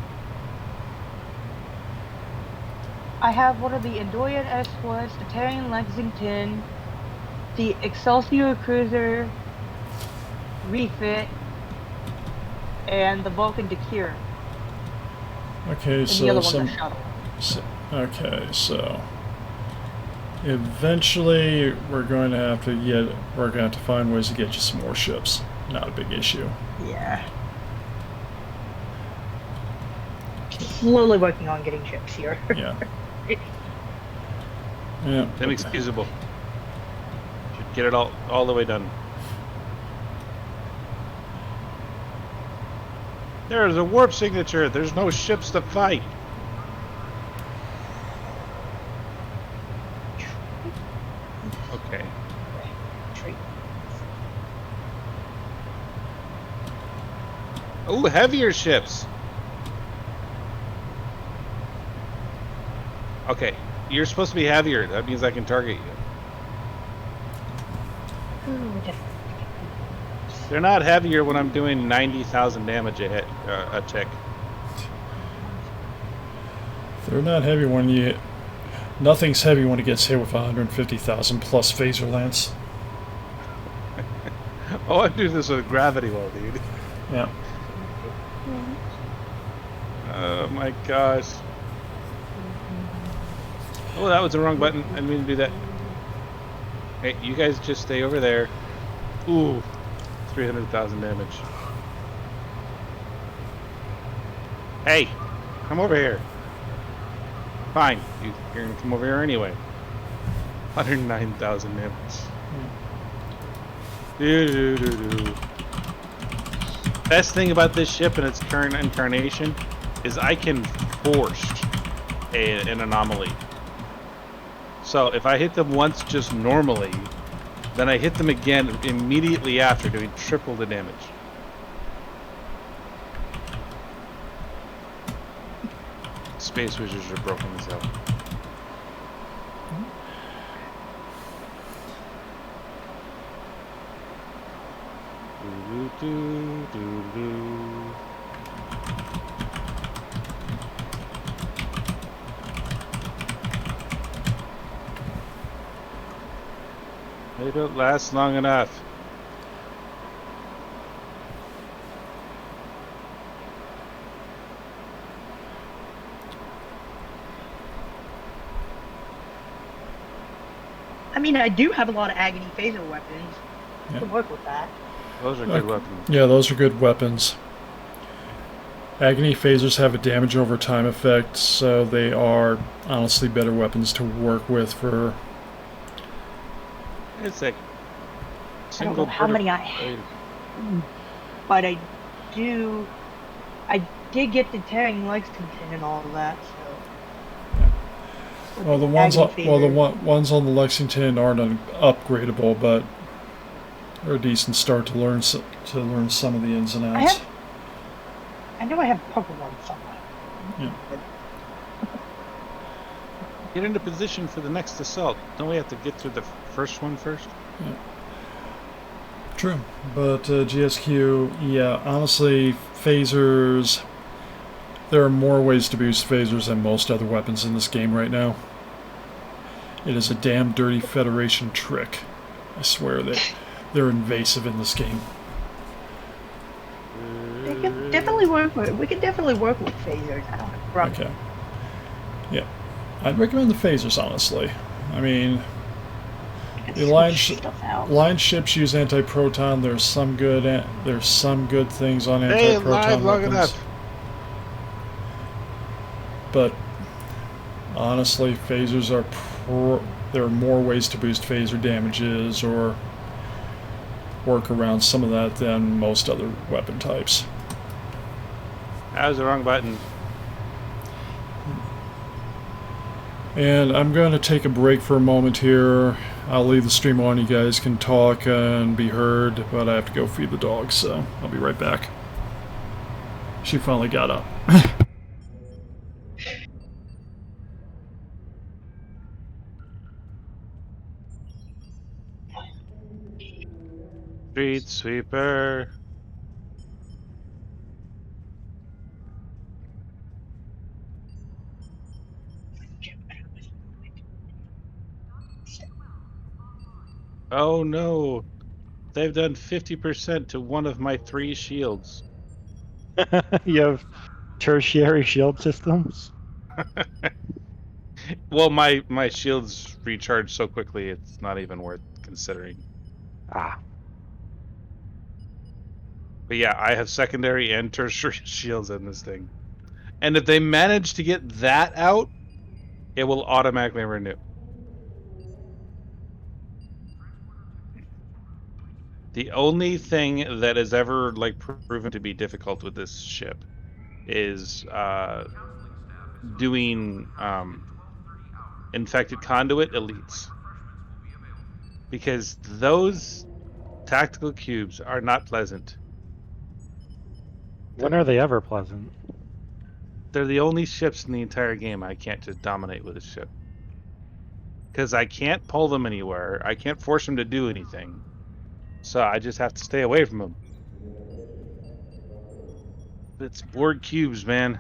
G: I have one of the Andoyan S-Plus, the Terran Lexington, the Excelsior Cruiser refit, and the Vulcan Decure.
A: Okay,
G: And
A: so
G: the other one's a shuttle.
A: Okay, so eventually we're going to have to find ways to get you some more ships. Not a big issue.
G: Yeah. Slowly working on getting ships here.
A: Yeah. Yeah.
C: Inexcusable. Should get it all the way done. There's a warp signature. There's no ships to fight. Okay. Oh, heavier ships. Okay, you're supposed to be heavier. That means I can target you. They're not heavier when I'm doing 90,000 damage a hit, a tick.
A: They're not heavy when you... Nothing's heavy when it gets hit with 150,000 plus phaser lance.
C: Oh, I do this with gravity well, dude.
A: Yeah.
C: Oh my gosh. Oh, that was the wrong button. I didn't mean to do that. Hey, you guys just stay over there. Ooh, 300,000 damage. Hey, come over here. Fine, you're gonna come over here anyway. 109,000 damage. Best thing about this ship in its current incarnation is I can force an anomaly. So if I hit them once just normally, then I hit them again immediately after, doing triple the damage. Space wizards are broken as hell. They don't last long enough.
G: I mean, I do have a lot of agony phaser weapons.
A: Yeah.
G: To work with that.
C: Those are good weapons.
A: Yeah, those are good weapons. Agony phasers have a damage over time effect, so they are honestly better weapons to work with for...
C: It's like
G: I don't know how many I have, but I did get the Terran Lexington and all of that, so...
A: Well, the ones on the Lexington aren't upgradable, but they're a decent start to learn some of the ins and outs.
G: I know I have purple ones somewhere.
A: Yeah.
C: Get into position for the next assault. Don't we have to get through the first one first?
A: Yeah. True, but GSQ, yeah, honestly, phasers... There are more ways to boost phasers than most other weapons in this game right now. It is a damn dirty Federation trick. I swear that they're invasive in this game.
G: We can definitely work with phasers. I don't have a problem.
A: Okay. Yeah. I'd recommend the phasers, honestly. I mean, the line ships use anti-proton. There's some good things on anti-proton weapons. But honestly, phasers are there are more ways to boost phaser damages or work around some of that than most other weapon types.
C: That was the wrong button.
A: And I'm going to take a break for a moment here. I'll leave the stream on. You guys can talk and be heard, but I have to go feed the dog, so I'll be right back. She finally got up.
C: Street sweeper. Oh no. They've done 50% to one of my 3 shields.
D: You have tertiary shield systems?
C: Well, my shields recharge so quickly, it's not even worth considering.
D: Ah.
C: But yeah, I have secondary and tertiary shields in this thing. And if they manage to get that out, it will automatically renew. The only thing that has ever like proven to be difficult with this ship is doing infected conduit elites, because those tactical cubes are not pleasant.
D: When are they ever pleasant?
C: They're the only ships in the entire game I can't just dominate with a ship, because I can't pull them anywhere. I can't force them to do anything, so I just have to stay away from them. It's board cubes, man.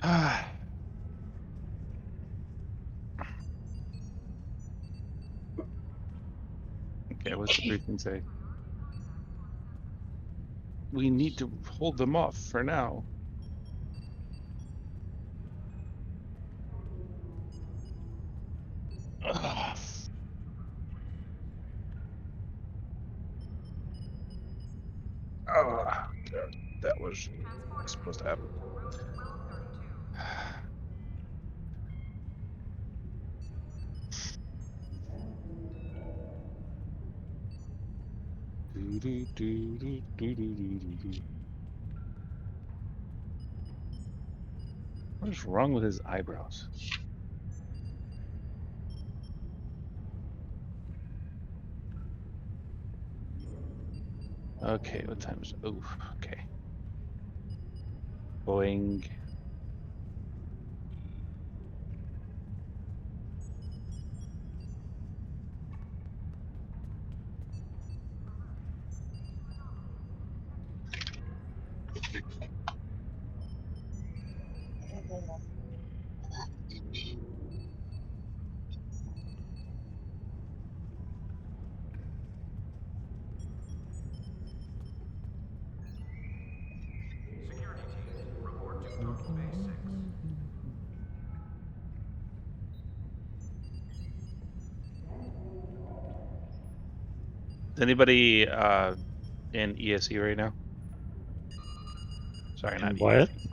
C: Okay, what's the briefing say? We need to hold them off for now. Ugh. Oh, God, that was supposed to happen. What is wrong with his eyebrows? Okay, what time is it? Oh, okay. Boing. Is anybody in ESE right now? Sorry, not
D: What?
C: ESE.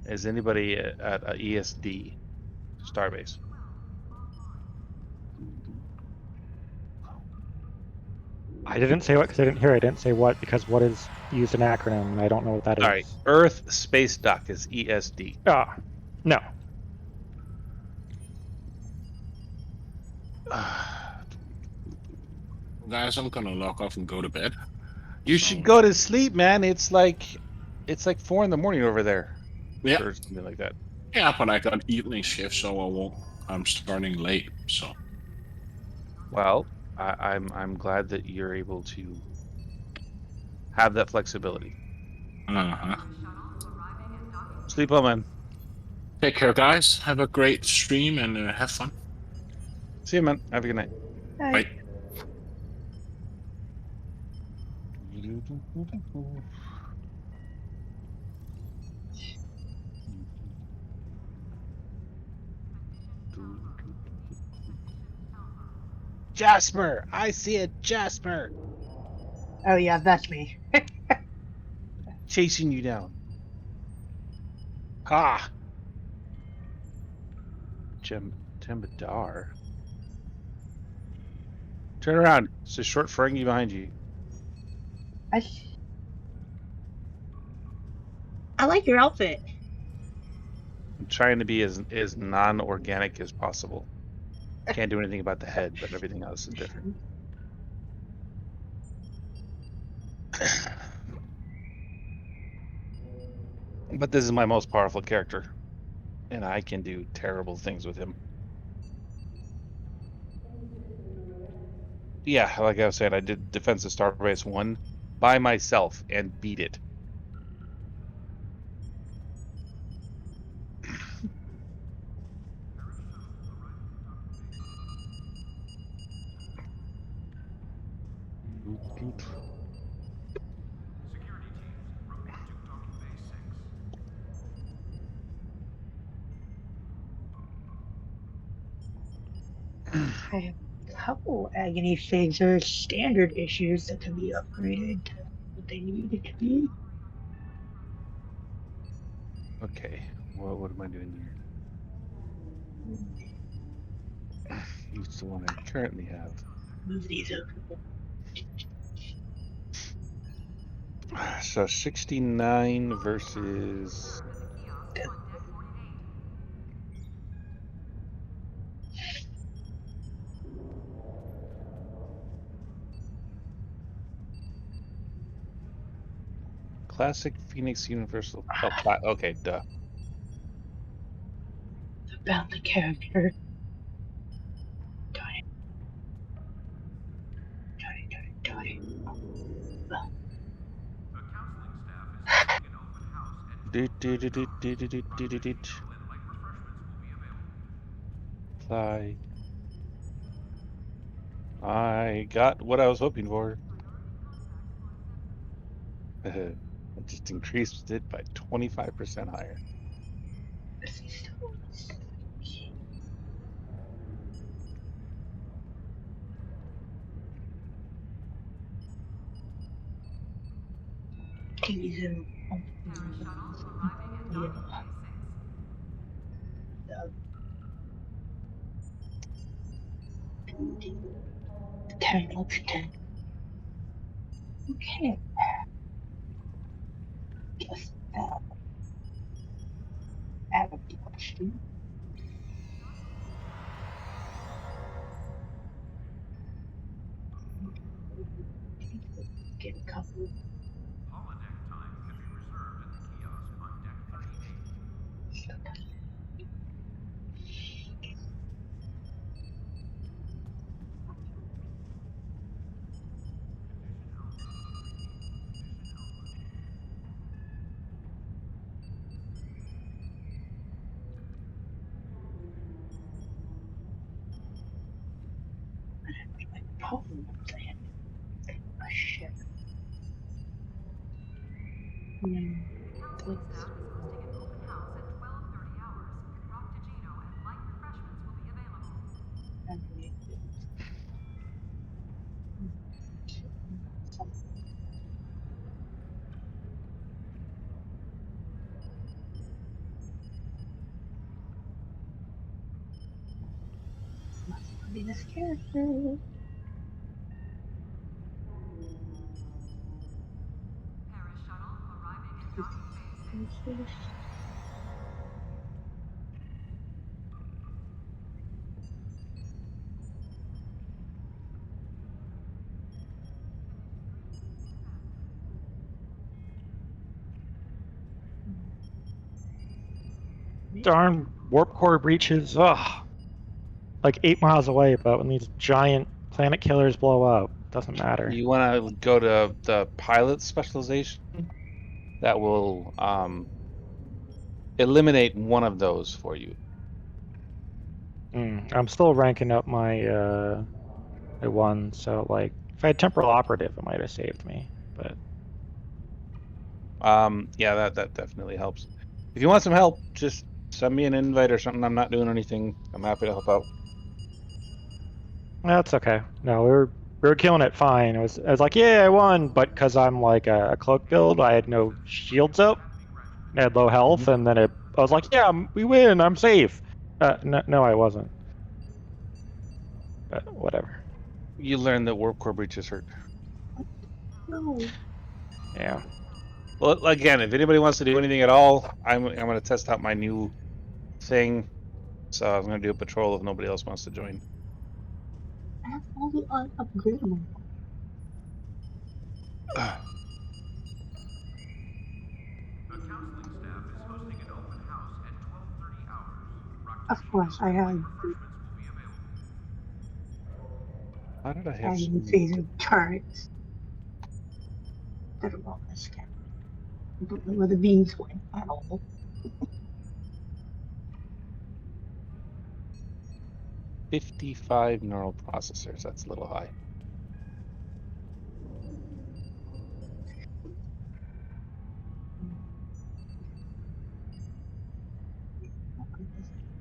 C: Is anybody at ESD Starbase?
D: I didn't say what because I didn't hear. I didn't say what because what is used an acronym and I don't know what that is.
C: All right, Earth Space Dock is ESD.
D: Ah, no.
H: Guys, I'm gonna log off and go to bed.
C: You should go to sleep, man. It's like 4 in the morning over there.
H: Yeah.
C: Or something like that.
H: Yeah, but I got evening shift, so I'm starting late. So.
C: Well, I'm glad that you're able to have that flexibility. Sleep well, man.
H: Take care, guys. Have a great stream and have fun.
C: See you, man. Have a good night.
H: Bye.
C: Jasper! I see a Jasper!
G: Oh yeah, that's me.
C: Chasing you down. Ha! Jembadar. Turn around. It's a short Ferengi behind you.
G: I like your outfit.
C: I'm trying to be as non-organic as possible. Can't do anything about the head, but everything else is different. But this is my most powerful character, and I can do terrible things with him. Yeah, like I was saying, I did Defense of Starbase 1 by myself and beat it.
G: I have a couple agony phaser standard issues that can be upgraded to what they need it to be.
C: Okay, what am I doing here? Use the one I currently have.
G: Move these over.
C: So 69 versus. Classic Phoenix Universal. Oh, okay, duh.
G: About the character. Darn it.
C: Apply. I got what I was hoping for. I just increased it by 25% higher.
G: Okay. Guess that. I have a question. Get a couple.
I: Holodeck time can be reserved at the kiosk on deck 38.
G: Problem was I had a ship.
E: Counseling staff is hosting an open house at 12:30 hours. Rocktigino and light refreshments will be available.
G: Must be this character.
E: Paris shuttle arriving at docking bay 6.
D: Darn warp core breaches. Ugh. Like 8 miles away, but when these giant planet killers blow up, doesn't matter.
C: You want to go to the pilot specialization? That will eliminate one of those for you.
D: I'm still ranking up my my one, so like if I had temporal operative, it might have saved me. But
C: yeah, that definitely helps. If you want some help, just send me an invite or something. I'm not doing anything. I'm happy to help out.
D: that's okay. No, we were killing it fine. I was like, yeah, I won, but because I'm like a cloak build, I had no shields up, I had low health, and then I was like, yeah, we win, I'm safe. No, I wasn't. But whatever.
C: You learn that warp core breaches hurt.
G: No.
D: Yeah.
C: Well, again, if anybody wants to do anything at all, I'm going to test out my new thing. So I'm going to do a patrol if nobody else wants to join.
G: I have all the unupgradable.
I: The counseling staff is hosting an open house at 12:30 hours.
G: Of course, I have
I: Refreshments will be available.
C: How did I have
G: agony
C: some...
G: phaser turrets that are on this guy. I don't know where the beams went at all.
C: $55 neural processors. That's a little high.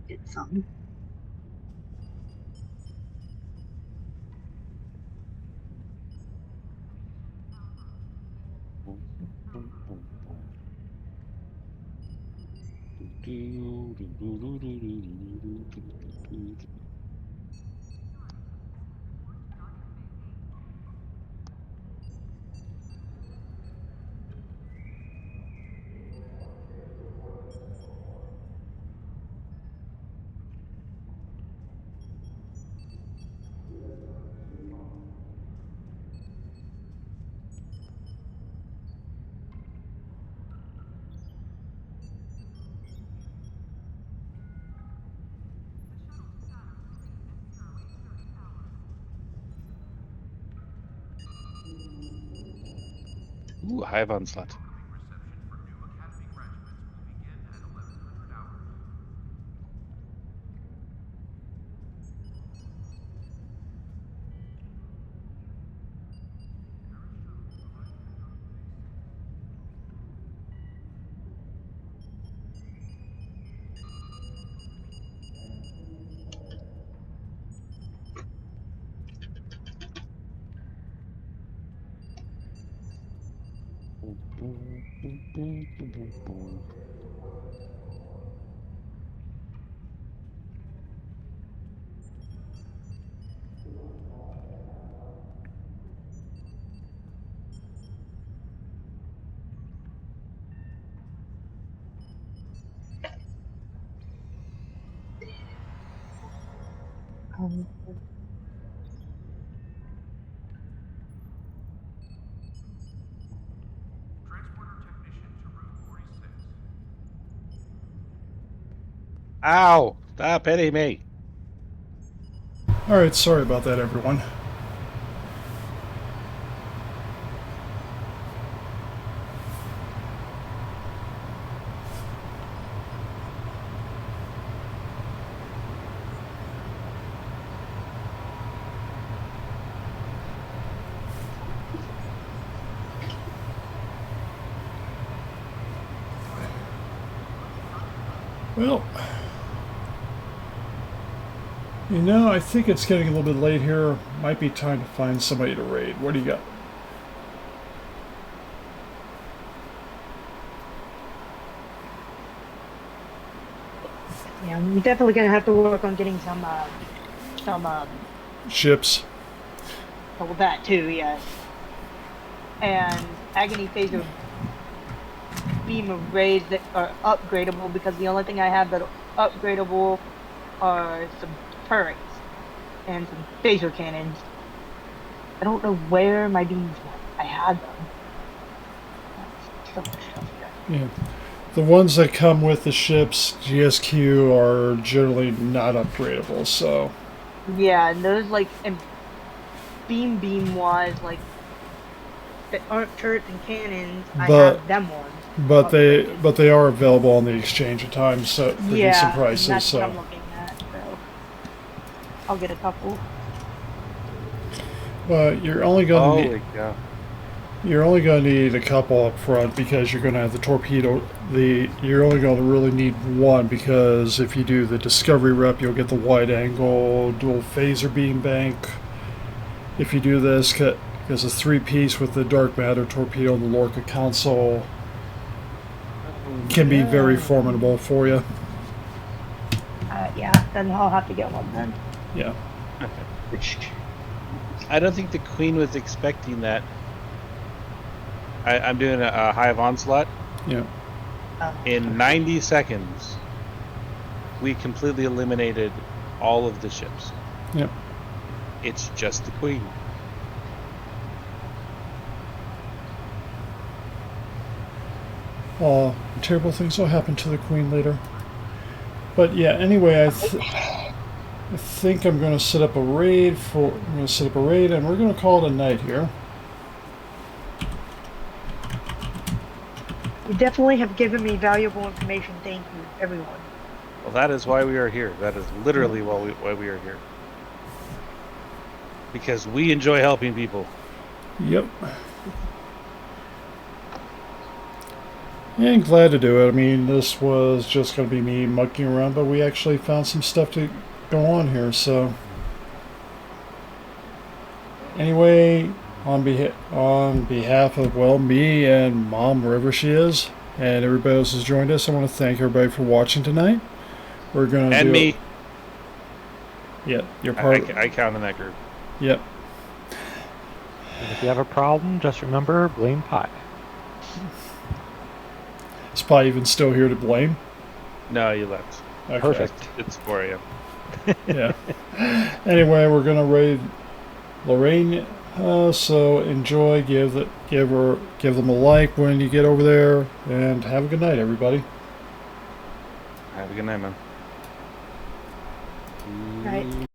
G: Get some.
C: Ooh, Hive Onslaught.
I: Reception for new Academy graduates will begin at 1100 hours. Transporter technician to room 46.
C: Ow! Stop hitting me!
A: Alright, sorry about that, everyone. Well, you know, I think it's getting a little bit late here. Might be time to find somebody to raid. What do you got?
G: Yeah, I'm definitely gonna have to work on getting some
A: Ships.
G: well, that too, yes. And Agony Phaser beam arrays that are upgradable, because the only thing I have that are upgradable are some turrets and some phaser cannons. I don't know where my beams went. I had them. So much stuff here.
A: Yeah. The ones that come with the ships, GSQ, are generally not upgradable, so...
G: Yeah, and those, like, and beam-wise, like, that aren't turrets and cannons, I have them ones.
A: But they are available on the exchange at times, so for decent prices.
G: That's
A: so
G: what I'm looking at. So I'll get a couple.
A: But you're only going to need,
C: cow.
A: you're only going to need a couple up front, because you're going to have the torpedo. You're only going to really need one, because if you do the discovery rep, you'll get the wide angle dual phaser beam bank. If you do this, because it's 3-piece with the dark matter torpedo and the Lorca console, can be very formidable for you.
G: Yeah, then I'll have to get one then.
A: Yeah.
C: I don't think the Queen was expecting that. I'm doing a Hive Onslaught.
A: Yeah.
C: In 90 seconds, we completely eliminated all of the ships.
A: Yep.
C: It's just the Queen.
A: Terrible things will happen to the Queen later. But yeah, anyway, I think I'm going to set up a raid and we're going to call it a night here.
G: You definitely have given me valuable information. Thank you, everyone.
C: Well, that is why we are here. That is literally why we are here. Because we enjoy helping people.
A: Yep. And glad to do it. I mean, this was just going to be me mucking around, but we actually found some stuff to go on here, so... Anyway, on behalf of, well, me and Mom, wherever she is, and everybody else has joined us. I want to thank everybody for watching tonight. We're going to
C: And me.
A: Yeah, you're part
C: I count in that group.
A: Yep.
D: And if you have a problem, just remember, blame Pi.
A: Is Pi even still here to blame?
C: No, you left.
A: Okay.
D: Perfect.
C: It's 4 a.m.
A: Yeah. Anyway, we're gonna raid Lorraine. So enjoy. Give them a like when you get over there, and have a good night, everybody.
C: Have a good night, man.
G: Right.